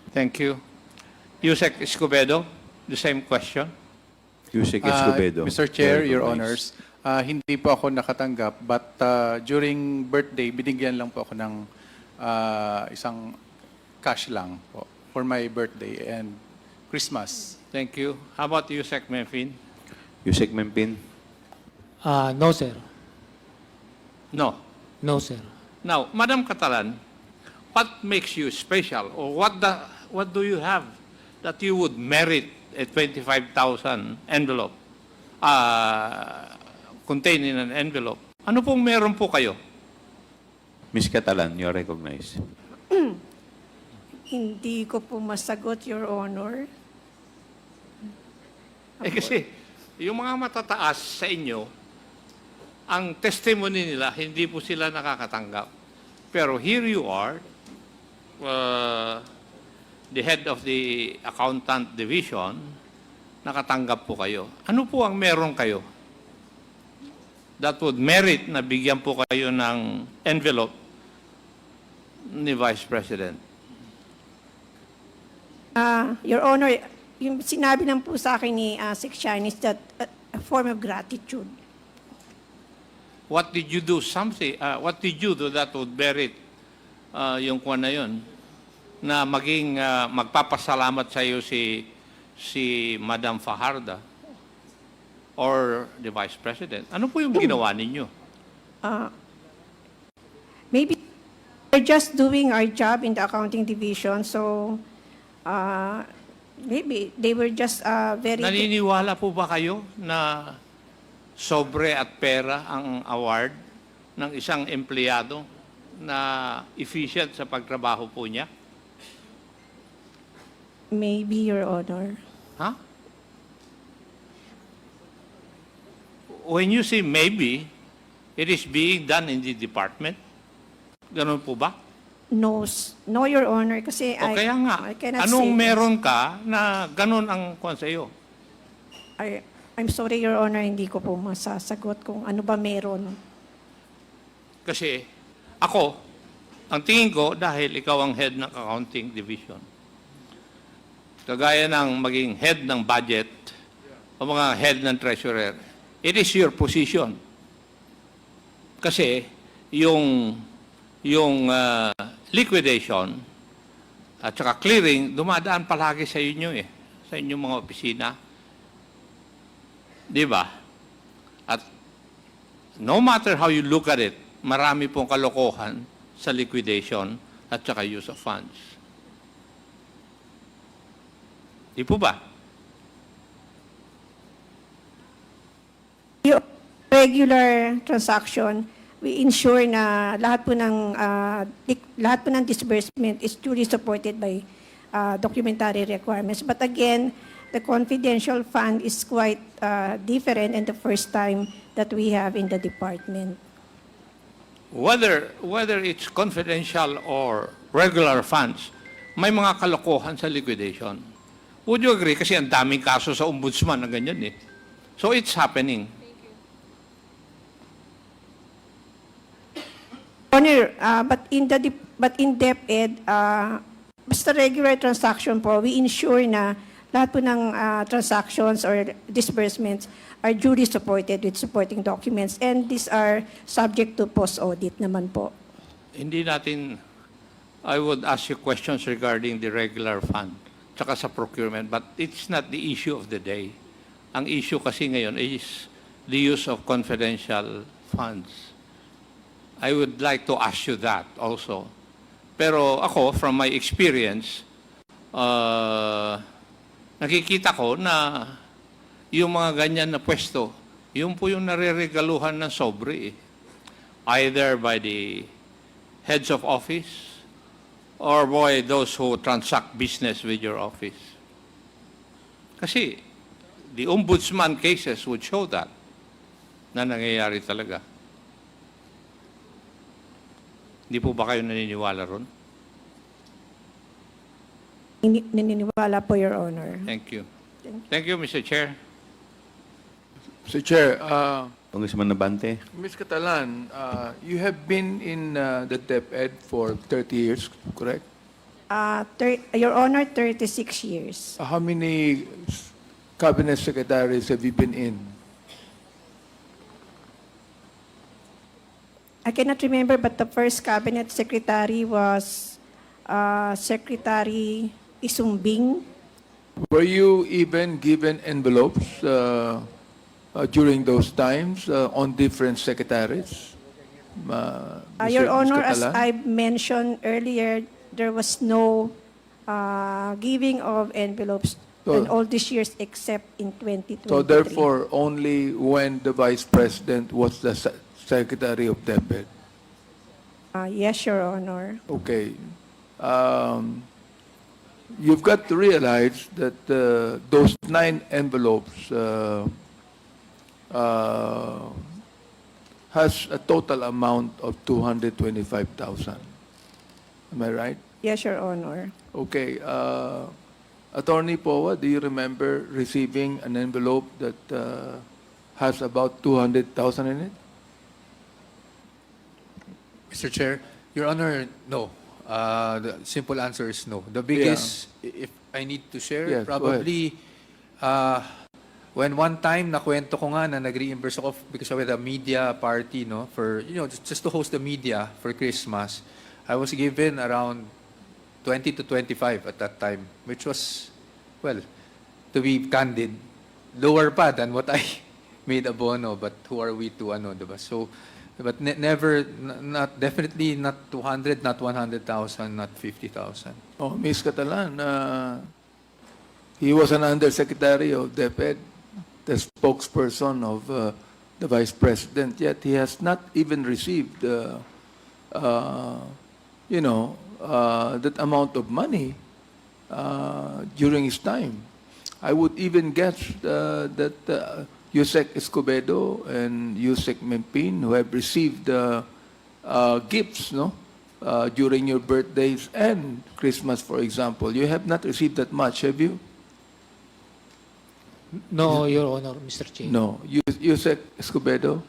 Thank you. Yusek Escobedo, the same question. Yusek Escobedo. Mr. Chair, you're Your recognized. Honors, hindi po ako nakatanggap, but during birthday, binigyan lang po ako ng isang cash lang po for my birthday and Christmas. Thank you. How about Yusek Mefin? Yusek Mempin. No, sir. No. No, sir. Now, Madam Catalan, what makes you special, or what do you have that you would merit a 25,000 envelope, contained in an envelope? Ano pong meron po kayo? Miss Catalan, you're recognized. Hindi ko po masagot, Your Honor. Kasi, yung mga matataas sa inyo, ang testimony nila, hindi po sila nakakatanggap. Pero here you are, the head of the accountant division, nakatanggap po kayo. Ano po ang meron kayo that would merit na bigyan po kayo ng envelope ni Vice President? Your Honor, yung sinabi lang po sa akin ni Sec. Shine is that a form of gratitude. What did you do? What did you do that would merit yung kuwan na yun? Na maging magpapasalamat sa iyo si Madam Fajarda or the Vice President. Ano po yung ginawa ninyo? Maybe we're just doing our job in the accounting division, so maybe they were just very... Naniniwala po ba kayo na sobre at pera ang award ng isang empleyado na efficient sa pagtrabaho po niya? Maybe, Your Honor. Huh? When you say maybe, it is being done in the department? Ganun po ba? No, no, Your Honor, kasi O kaya nga, I cannot anong say meron ka na ganun ang kwan sa iyo? I'm sorry, Your Honor, hindi ko po masasagot kung ano ba meron. Kasi ako, ang tingin ko, dahil ikaw ang head ng accounting division, kagaya ng maging head ng budget o mga head ng treasurer, it is your position. Kasi yung liquidation at saka clearing, dumadaan palagi sa inyo sa inyong mga opisina. Di ba? At no matter how you look at it, marami pong kalokohan sa liquidation at saka use of funds. Di po ba? Yung regular transaction, we ensure na lahat po ng disbursement is duly supported by documentary requirements. But again, the confidential fund is quite different and the first time that we have in the department. Whether it's confidential or regular funds, may mga kalokohan sa liquidation. Would you agree? Kasi ang daming kaso sa ombudsman na ganyan eh. So it's happening. Honor, but in DepEd, basta regular transaction po, we ensure na lahat po ng transactions or disbursements are duly supported with supporting documents, and these are subject to post-audit naman po. Hindi natin, I would ask you questions regarding the regular fund, tsaka sa procurement, but it's not the issue of the day. Ang issue kasi ngayon is the use of confidential funds. I would like to ask you that also. Pero ako, from my experience, nakikita ko na yung mga ganyan na pwesto, yun po yung nareregaluhan ng sobre. Either by the heads of office or by those who transact business with your office. Kasi the ombudsman cases would show that na nangyayari talaga. Hindi po ba kayo naniniwala ron? Naniniwala po, Your Honor. Thank you. Thank you, Mr. Chair. Mr. Chair, Congressman Nabante. Ms. Catalan, you have been in the DepEd for 30 years, correct? Your Honor, 36 years. How many cabinet secretaries have you been in? I cannot remember, but the first cabinet secretary was Secretary Isumbing. Were you even given envelopes during those times on different secretaries? Your Ms. Honor, as Catalan? I mentioned earlier, there was no giving of envelopes in all these years except in 2023. So therefore, only when the Vice President was the Secretary of DepEd. Yes, Your Honor. Okay. You've got to realize that those 9 envelopes has a total amount of 225,000. Am I right? Yes, Your Honor. Okay. Attorney Powa, do you remember receiving an envelope that has about 200,000 in it? Mr. Chair, Your Honor, no. The simple answer is no. The biggest, if I need to share, Yes, go probably when one time nakwento ko nga na nag-reimburse ako because of a media party, no, for just to host the media for Christmas, I was given around 20 to 25 at that time, which was, well, to be candid, lower pa than what I made abono, but who are we to diba? So, but never, not definitely not 200, not 100,000, not 50,000. Oh, Ms. Catalan, he was an undersecretary of DepEd, the spokesperson of the Vice President, yet he has not even received, that amount of money during his time. I would even guess that Yusek Escobedo and Yusek Mempin, who have received gifts, during your birthdays and Christmas, for example, you have not received that much, have you? No, Your Honor, Mr. Chair. No. Yusek Escobedo?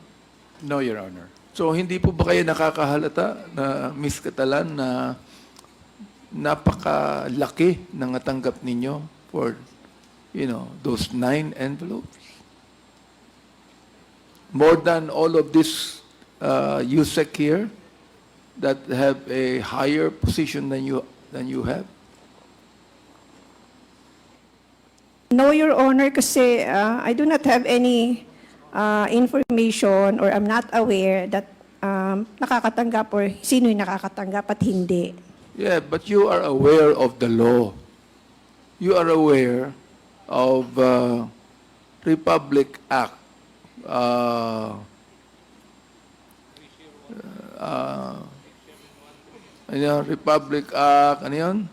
No, Your Honor. So, hindi po ba kayo nakakahalata na Ms. Catalan na napakalaki ng natanggap ninyo for, those 9 envelopes? More than all of this USEC here that have a higher position than you have? No, Your Honor, kasi I do not have any information or I'm not aware that nakakatanggap or sino yung nakakatanggap at hindi. Yeah, but you are aware of the law. You are aware of Republic Act. Republic Act, 3019,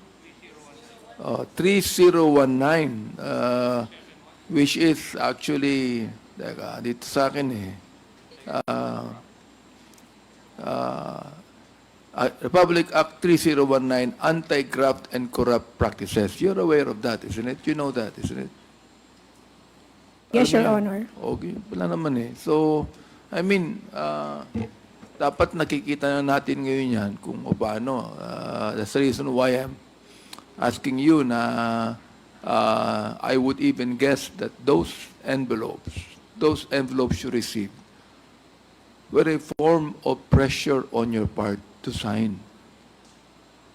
which is actually, dito sa akin Republic Act 3019, Anti-Graft and Corrupt Practices. You're aware of that, isn't it? You know that, isn't it? Yes, Your Honor. Okay, wala naman So, dapat nakikita na natin ngayon yan kung paano. That's the reason why I'm asking you na I would even guess that those envelopes you received were a form of pressure on your part to sign.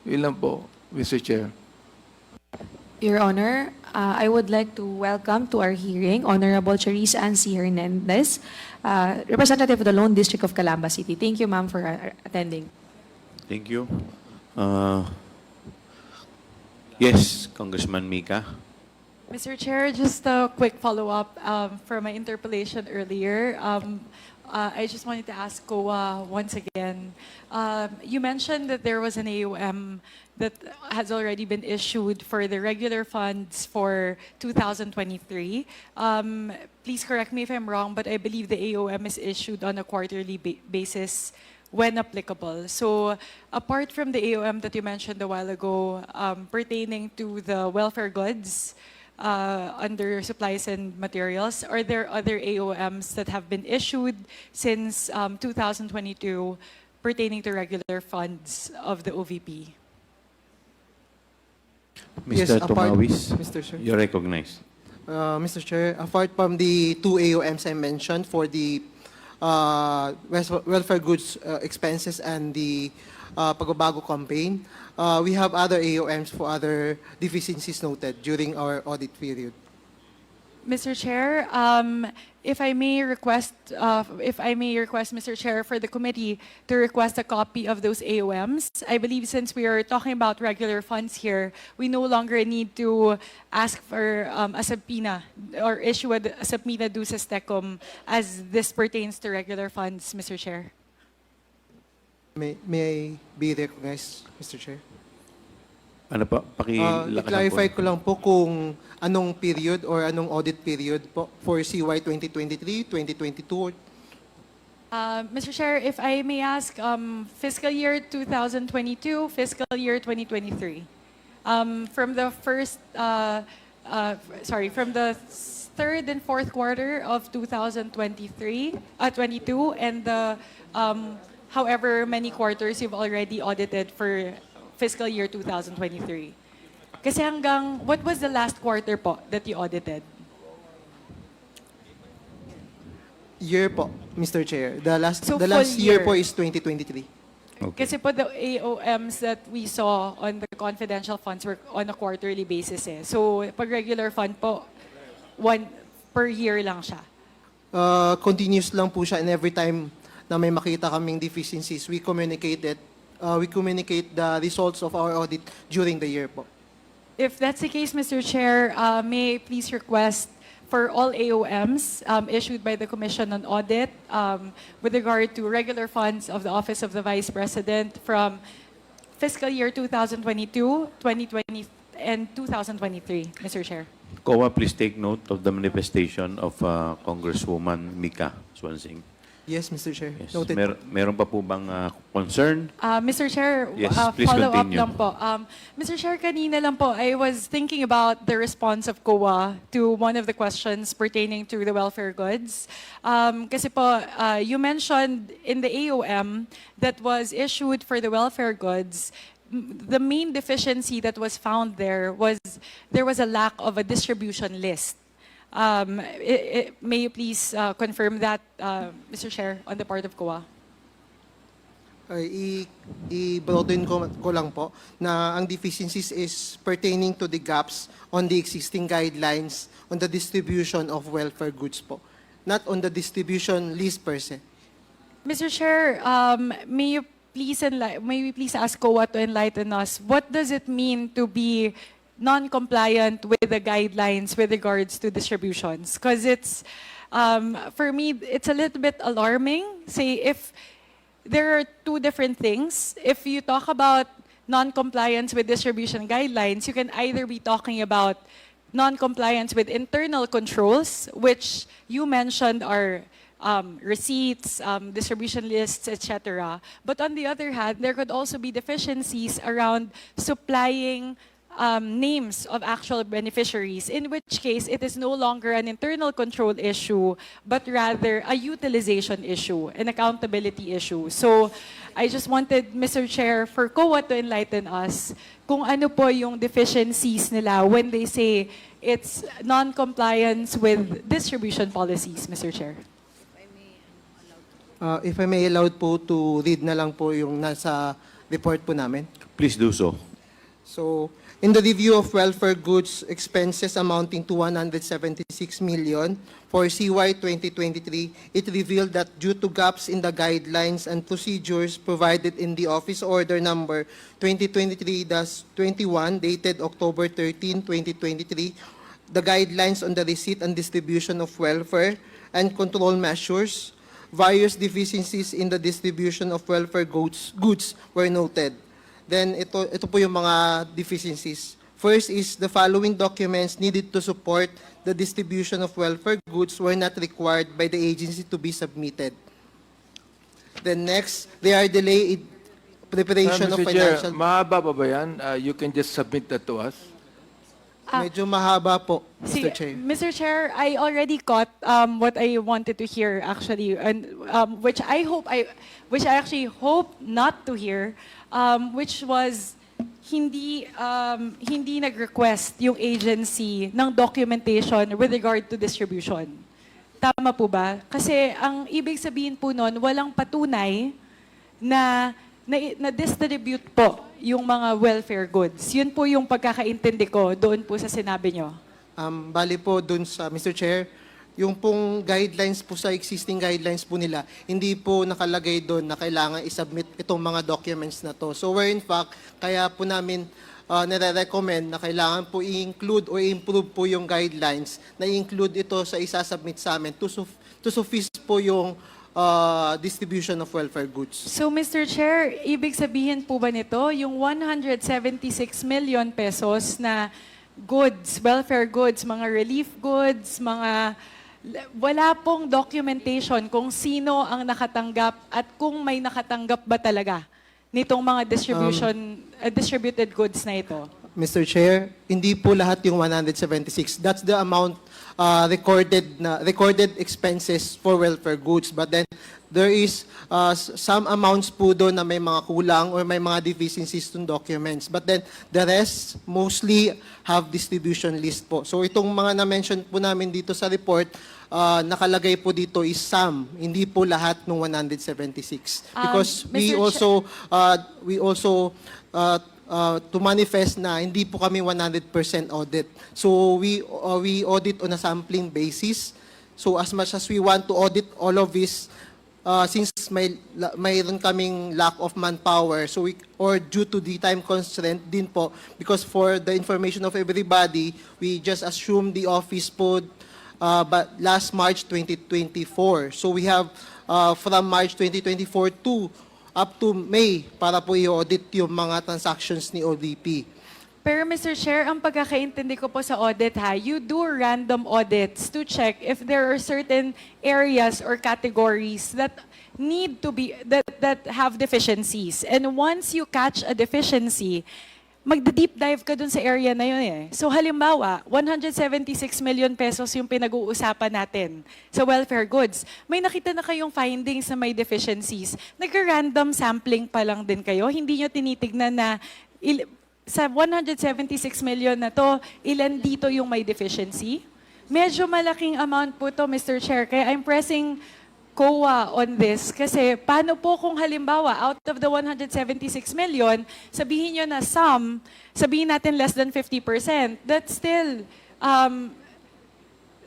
Yun lang po, Mr. Chair. Your Honor, I would like to welcome to our hearing Honorable Charisse Ann C. Hernandez, representative of the Lone District of Calamba City. Thank you, ma'am, for attending. Thank you. Yes, Congressman Mika. Mr. Chair, just a quick follow-up for my interpellation earlier. I just wanted to ask COA once again. You mentioned that there was an AOM that has already been issued for the regular funds for 2023. Please correct me if I'm wrong, but I believe the AOM is issued on a quarterly basis when applicable. So apart from the AOM that you mentioned a while ago pertaining to the welfare goods, under supplies and materials, are there other AOMs that have been issued since 2022 pertaining to regular funds of the OVP? Mr. Tomawis, Mr. Chair. you're recognized. Mr. Chair, apart from the two AOMs I mentioned for the welfare goods expenses and the pagbabago campaign, we have other AOMs for other deficiencies noted during our audit period. Mr. Chair, if I may request, Mr. Chair, for the committee to request a copy of those AOMs. I believe since we are talking about regular funds here, we no longer need to ask for a subpoena or issue a subpoena duces tecum as this pertains to regular funds, Mr. Chair. May I be recognized, Mr. Chair? Ano pa? I-clarify ko lang po kung anong period or anong audit period po for CY 2023, 2022. Mr. Chair, if I may ask, fiscal year 2022, fiscal year 2023. From the from the third and fourth quarter of 2022, and the however many quarters you've already audited for fiscal year 2023. Kasi hanggang, what was the last quarter po that you audited? Year po, Mr. Chair. The last full year year. po is 2023. Kasi po the AOMs that we saw on the confidential funds were on a quarterly basis eh. So pag regular fund po, one per year lang siya. Continuous lang po siya, and every time na may makita kaming deficiencies, we communicate the results of our audit during the year po. If that's the case, Mr. Chair, may I please request for all AOMs issued by the Commission on Audit with regard to regular funds of the Office of the Vice President from fiscal year 2022, 2020, and 2023, Mr. Chair. COA, please take note of the manifestation of Congresswoman Mika Swansing. Yes, Mr. Chair. Yes. Noted. Meron pa po bang concern? Mr. Chair, Yes, please follow-up continue. lang po. Mr. Chair, kanina lang po, I was thinking about the response of COA to one of the questions pertaining to the welfare goods. Kasi po, you mentioned in the AOM that was issued for the welfare goods, the main deficiency that was found there was a lack of a distribution list. May you please confirm that, Mr. Chair, on the part of COA? I-broaden ko lang po na ang deficiencies is pertaining to the gaps on the existing guidelines on the distribution of welfare goods po, not on the distribution list per se. Mr. Chair, may we please ask COA to enlighten us, what does it mean to be non-compliant with the guidelines with regards to distributions? Because it's, for me, it's a little bit alarming. Say, if there are two different things, if you talk about non-compliance with distribution guidelines, you can either be talking about non-compliance with internal controls, which you mentioned are receipts, distribution lists, etc. But on the other hand, there could also be deficiencies around supplying names of actual beneficiaries, in which case it is no longer an internal control issue, but rather a utilization issue, an accountability issue. So I just wanted, Mr. Chair, for COA to enlighten us kung ano po yung deficiencies nila when they say it's non-compliance with distribution policies, Mr. Chair. If I may allowed po to read na lang po yung nasa report po namin. Please do so. So, in the review of welfare goods expenses amounting to 176 million for CY 2023, it revealed that due to gaps in the guidelines and procedures provided in the Office Order Number 2023-21 dated October 13, 2023, the guidelines on the receipt and distribution of welfare and control measures, various deficiencies in the distribution of welfare goods were noted. Then ito po yung mga deficiencies. First is the following documents needed to support the distribution of welfare goods were not required by the agency to be submitted. Then next, they are delayed preparation of Mr. Chair, financial... mahaba pa ba yan? You can just submit that to us. Medyo mahaba po, Mr. Chair. Mr. Chair, I already got what I wanted to hear actually, and which I actually hope not to hear, which was hindi nag-request yung agency ng documentation with regard to distribution. Tama po ba? Kasi ang ibig sabihin po nun, walang patunay na distribute po yung mga welfare goods. Yun po yung pagkakaintindi ko doon po sa sinabi nyo. Bali po dun sa, Mr. Chair, yung pong guidelines po sa existing guidelines po nila, hindi po nakalagay doon na kailangan isubmit itong mga documents na to. So where in fact, kaya po namin nire-recommend na kailangan po i-include o i-improve po yung guidelines na i-include ito sa isasubmit sa amin to suffice po yung distribution of welfare goods. So Mr. Chair, ibig sabihin po ba nito, yung 176 million pesos na goods, welfare goods, mga relief goods, wala pong documentation kung sino ang nakatanggap at kung may nakatanggap ba talaga nitong mga distributed goods na ito? Mr. Chair, hindi po lahat yung 176. That's the amount recorded expenses for welfare goods. But then there is some amounts po doon na may mga kulang or may mga deficiencies in documents. But then the rest mostly have distribution list po. So itong mga na-mention po namin dito sa report, nakalagay po dito is some, hindi po lahat ng 176. Because we also to manifest na hindi po kami 100% audit. So we audit on a sampling basis. So as much as we want to audit all of this, since mayroon kaming lack of manpower, so or due to the time constraint din po, because for the information of everybody, we just assume the office po but last March 2024. So we have from March 2024 up to May para po i-audit yung mga transactions ni OVP. Pero Mr. Chair, ang pagkakaintindi ko po sa audit you do random audits to check if there are certain areas or categories that need to be, that have deficiencies. And once you catch a deficiency, magda-deep dive ka dun sa area na yun eh. So halimbawa, 176 million pesos yung pinag-uusapan natin sa welfare goods. May nakita na kayong findings na may deficiencies. Nag-random sampling pa lang din kayo. Hindi nyo tinitignan na sa 176 million na to, ilan dito yung may deficiency? Medyo malaking amount po to, Mr. Chair. Kaya I'm pressing COA on this. Kasi paano po kung halimbawa, out of the 176 million, sabihin nyo na sabihin natin less than 50%, that's still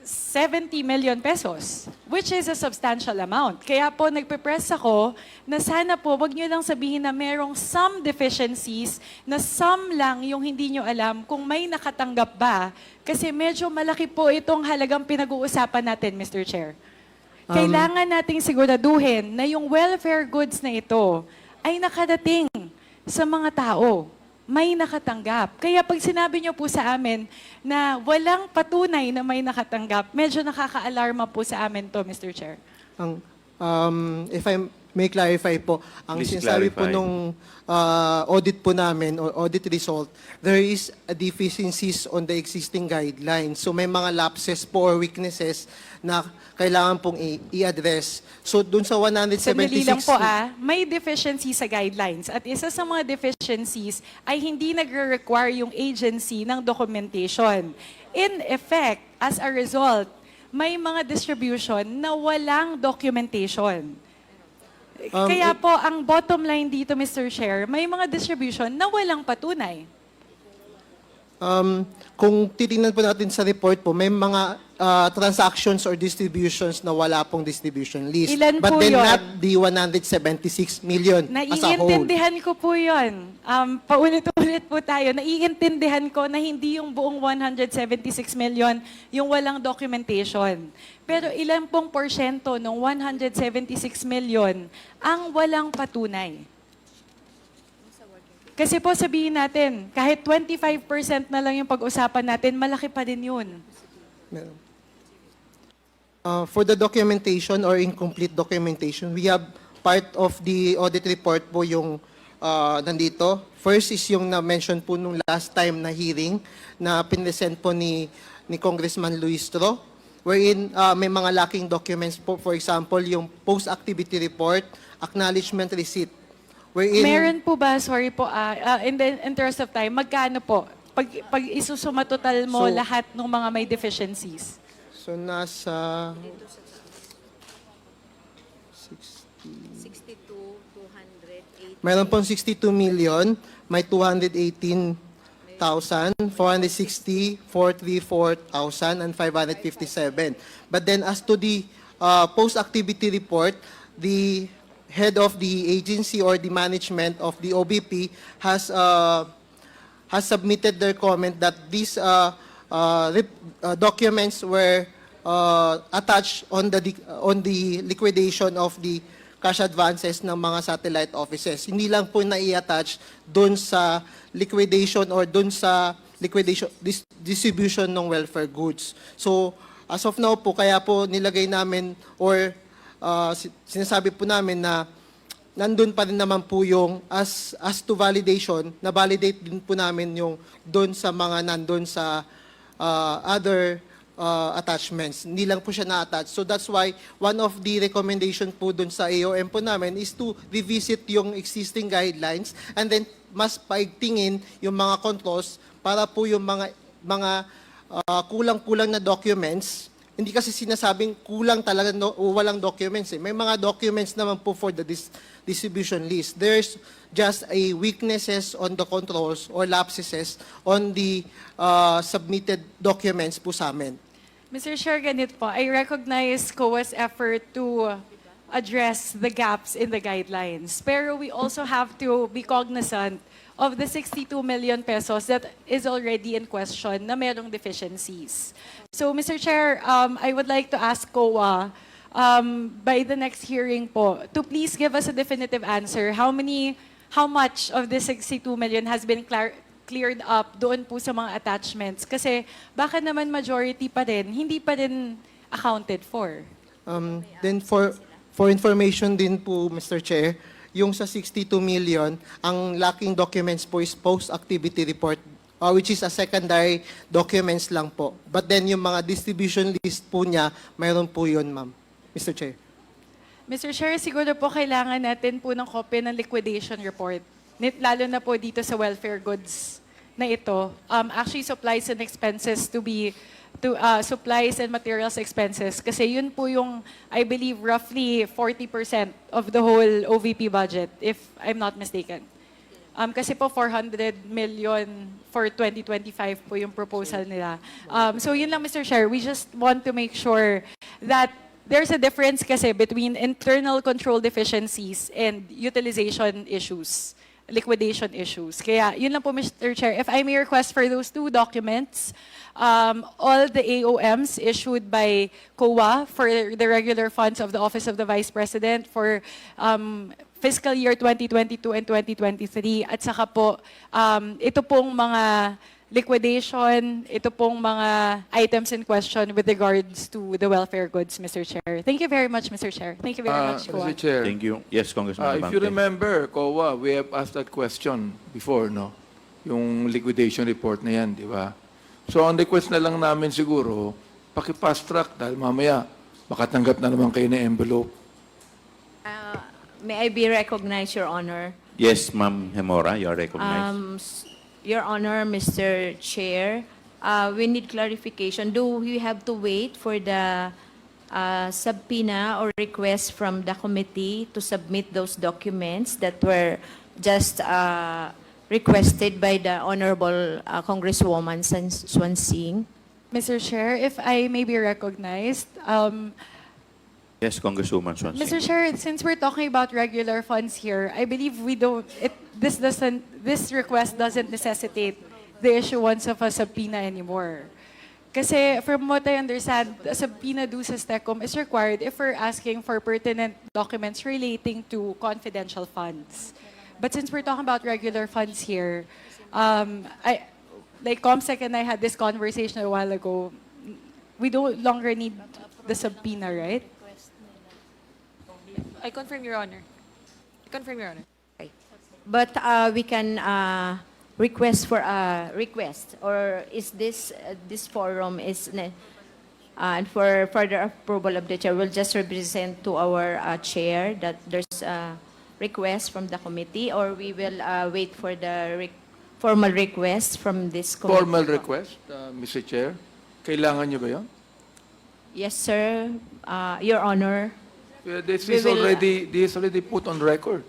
70 million pesos, which is a substantial amount. Kaya po nagpe-press ako na sana po, wag nyo lang sabihin na merong some deficiencies, na some lang yung hindi nyo alam kung may nakatanggap ba. Kasi medyo malaki po itong halagang pinag-uusapan natin, Mr. Chair. Kailangan nating siguraduhin na yung welfare goods na ito ay nakadating sa mga tao, may nakatanggap. Kaya pag sinabi nyo po sa amin na walang patunay na may nakatanggap, medyo nakaka-alarma po sa amin to, Mr. Chair. may clarify po. Ang Please sinasabi po clarify. nung audit po namin or audit result, there is a deficiencies on the existing guidelines. So may mga lapses po or weaknesses na kailangan pong i-address. So dun sa 176... Sandali lang po may deficiency sa guidelines at isa sa mga deficiencies ay hindi nagre-require yung agency ng documentation. In effect, as a result, may mga distribution na walang documentation. Kaya po, ang bottom line dito, Mr. Chair, may mga distribution na walang patunay. Kung titingnan po natin sa report po, may mga transactions or distributions na wala pong distribution list. Ilan But po then yun? not the 176 million as a whole. Naiintindihan ko po yun. Paulit-ulit po tayo. Naiintindihan ko na hindi yung buong 176 million yung walang documentation. Pero ilan pong porsyento ng 176 million ang walang patunay? Kasi po sabihin natin, kahit 25% na lang yung pag-usapan natin, malaki pa din yun. For the documentation or incomplete documentation, we have part of the audit report po yung nandito. First is yung na-mention po nung last time na hearing na pinresent po ni Congressman Luistro, wherein may mga lacking documents po. For example, yung post-activity report, acknowledgement receipt. Wherein, Meron po ba, sorry po, in the interest of time, magkano po? Pag isusuma total mo So, lahat ng mga may deficiencies. So nasa 62,208. Meron pong 62 million, may 218,000, 460, 434,000, and 557. But then as to the post-activity report, the head of the agency or the management of the OBP has submitted their comment that these documents were attached on the liquidation of the cash advances ng mga satellite offices. Hindi lang po na-i-attach doon sa liquidation or doon sa distribution ng welfare goods. So, as of now po, kaya po nilagay namin or sinasabi po namin na nandun pa rin naman po yung as to validation, na-validate din po namin yung doon sa mga nandun sa other attachments. Hindi lang po siya na-attach. So that's why one of the recommendation po doon sa AOM po namin is to revisit yung existing guidelines and then mas paigtingin yung mga controls para po yung mga kulang-kulang na documents. Hindi kasi sinasabing kulang talaga o walang documents. May mga documents naman po for the distribution list. There's just a weaknesses on the controls or lapses on the submitted documents po sa amin. Mr. Chair, ganito po, I recognize COA's effort to address the gaps in the guidelines. Pero we also have to be cognizant of the 62 million pesos that is already in question na merong deficiencies. So, Mr. Chair, I would like to ask COA, by the next hearing po, to please give us a definitive answer. How much of the 62 million has been cleared up doon po sa mga attachments? Kasi baka naman majority pa rin, hindi pa rin accounted for. Then for information din po, Mr. Chair, yung sa 62 million, ang lacking documents po is post-activity report, which is a secondary documents lang po. But then yung mga distribution list po niya, mayroon po yun, ma'am. Mr. Chair. Mr. Chair, siguro po kailangan natin po ng kopya ng liquidation report. Lalo na po dito sa welfare goods na ito. Actually, supplies and expenses supplies and materials expenses. Kasi yun po yung, I believe, roughly 40% of the whole OVP budget, if I'm not mistaken. Kasi po 400 million for 2025 po yung proposal nila. So yun lang, Mr. Chair, we just want to make sure that there's a difference kasi between internal control deficiencies and utilization issues, liquidation issues. Kaya yun lang po, Mr. Chair. If I may request for those two documents, all the AOMs issued by COA for the regular funds of the Office of the Vice President for fiscal year 2022 and 2023, at saka po, ito pong mga liquidation, ito pong mga items in question with regards to the welfare goods, Mr. Chair. Thank you very much, Mr. Chair. Thank you very much, Mr. COA. Chair, Thank you. Yes, Congressman if Abante. you remember, COA, we have asked that question before, no? Yung liquidation report na yan, di ba? So, ang request na lang namin siguro, paki-fast track dahil mamaya, makatanggap na naman kayo ng envelope. May I be recognized, Your Honor? Yes, Ma'am Hemora, you are recognized. Your Honor, Mr. Chair, we need clarification. Do we have to wait for the subpoena or request from the committee to submit those documents that were just requested by the Honorable Congresswoman Swansing? Mr. Chair, if I may be recognized, Yes, Congresswoman Swansea. Mr. Chair, since we're talking about regular funds here, I believe this request doesn't necessitate the issuance of a subpoena anymore. Kasi from what I understand, a subpoena dues tecum is required if we're asking for pertinent documents relating to confidential funds. But since we're talking about regular funds here, like ComSec and I had this conversation a while ago, we no longer need the subpoena, right? I confirm, Your Honor. I confirm, Your Honor. Okay. But we can request for a request, or is this forum is and for further approval of the chair, we'll just represent to our chair that there's a request from the committee, or we will wait for the formal request from this committee. Formal request, Mr. Chair. Kailangan nyo ba yun? Yes, sir. Your Honor. This We is will, already put on record.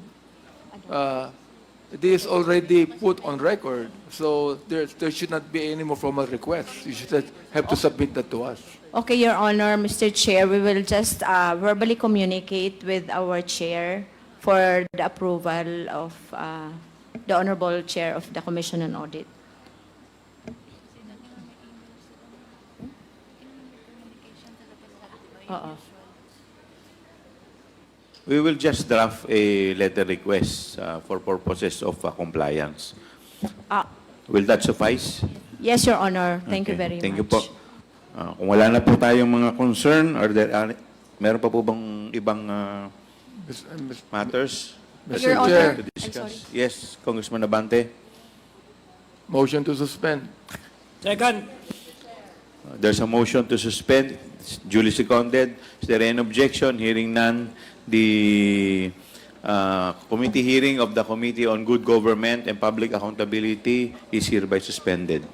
This is already put on record. So there should not be any more formal requests. You should have to submit that to us. Okay, Your Honor, Mr. Chair, we will just verbally communicate with our chair for the approval of the Honorable Chair of the Commission on Audit. We will just draft a letter request for purposes of compliance. Will that suffice? Yes, Your Honor. Thank you very Thank much. you po. Kung wala na po tayong mga concern, meron pa po bang ibang matters? Mr. Your Chair, Honor. To discuss? I'm sorry. Yes, Congressman Abante. motion to suspend. Second. There's a motion to suspend. It's duly seconded. Is there any objection? Hearing none, the committee hearing of the Committee on Good Government and Public Accountability is hereby suspended.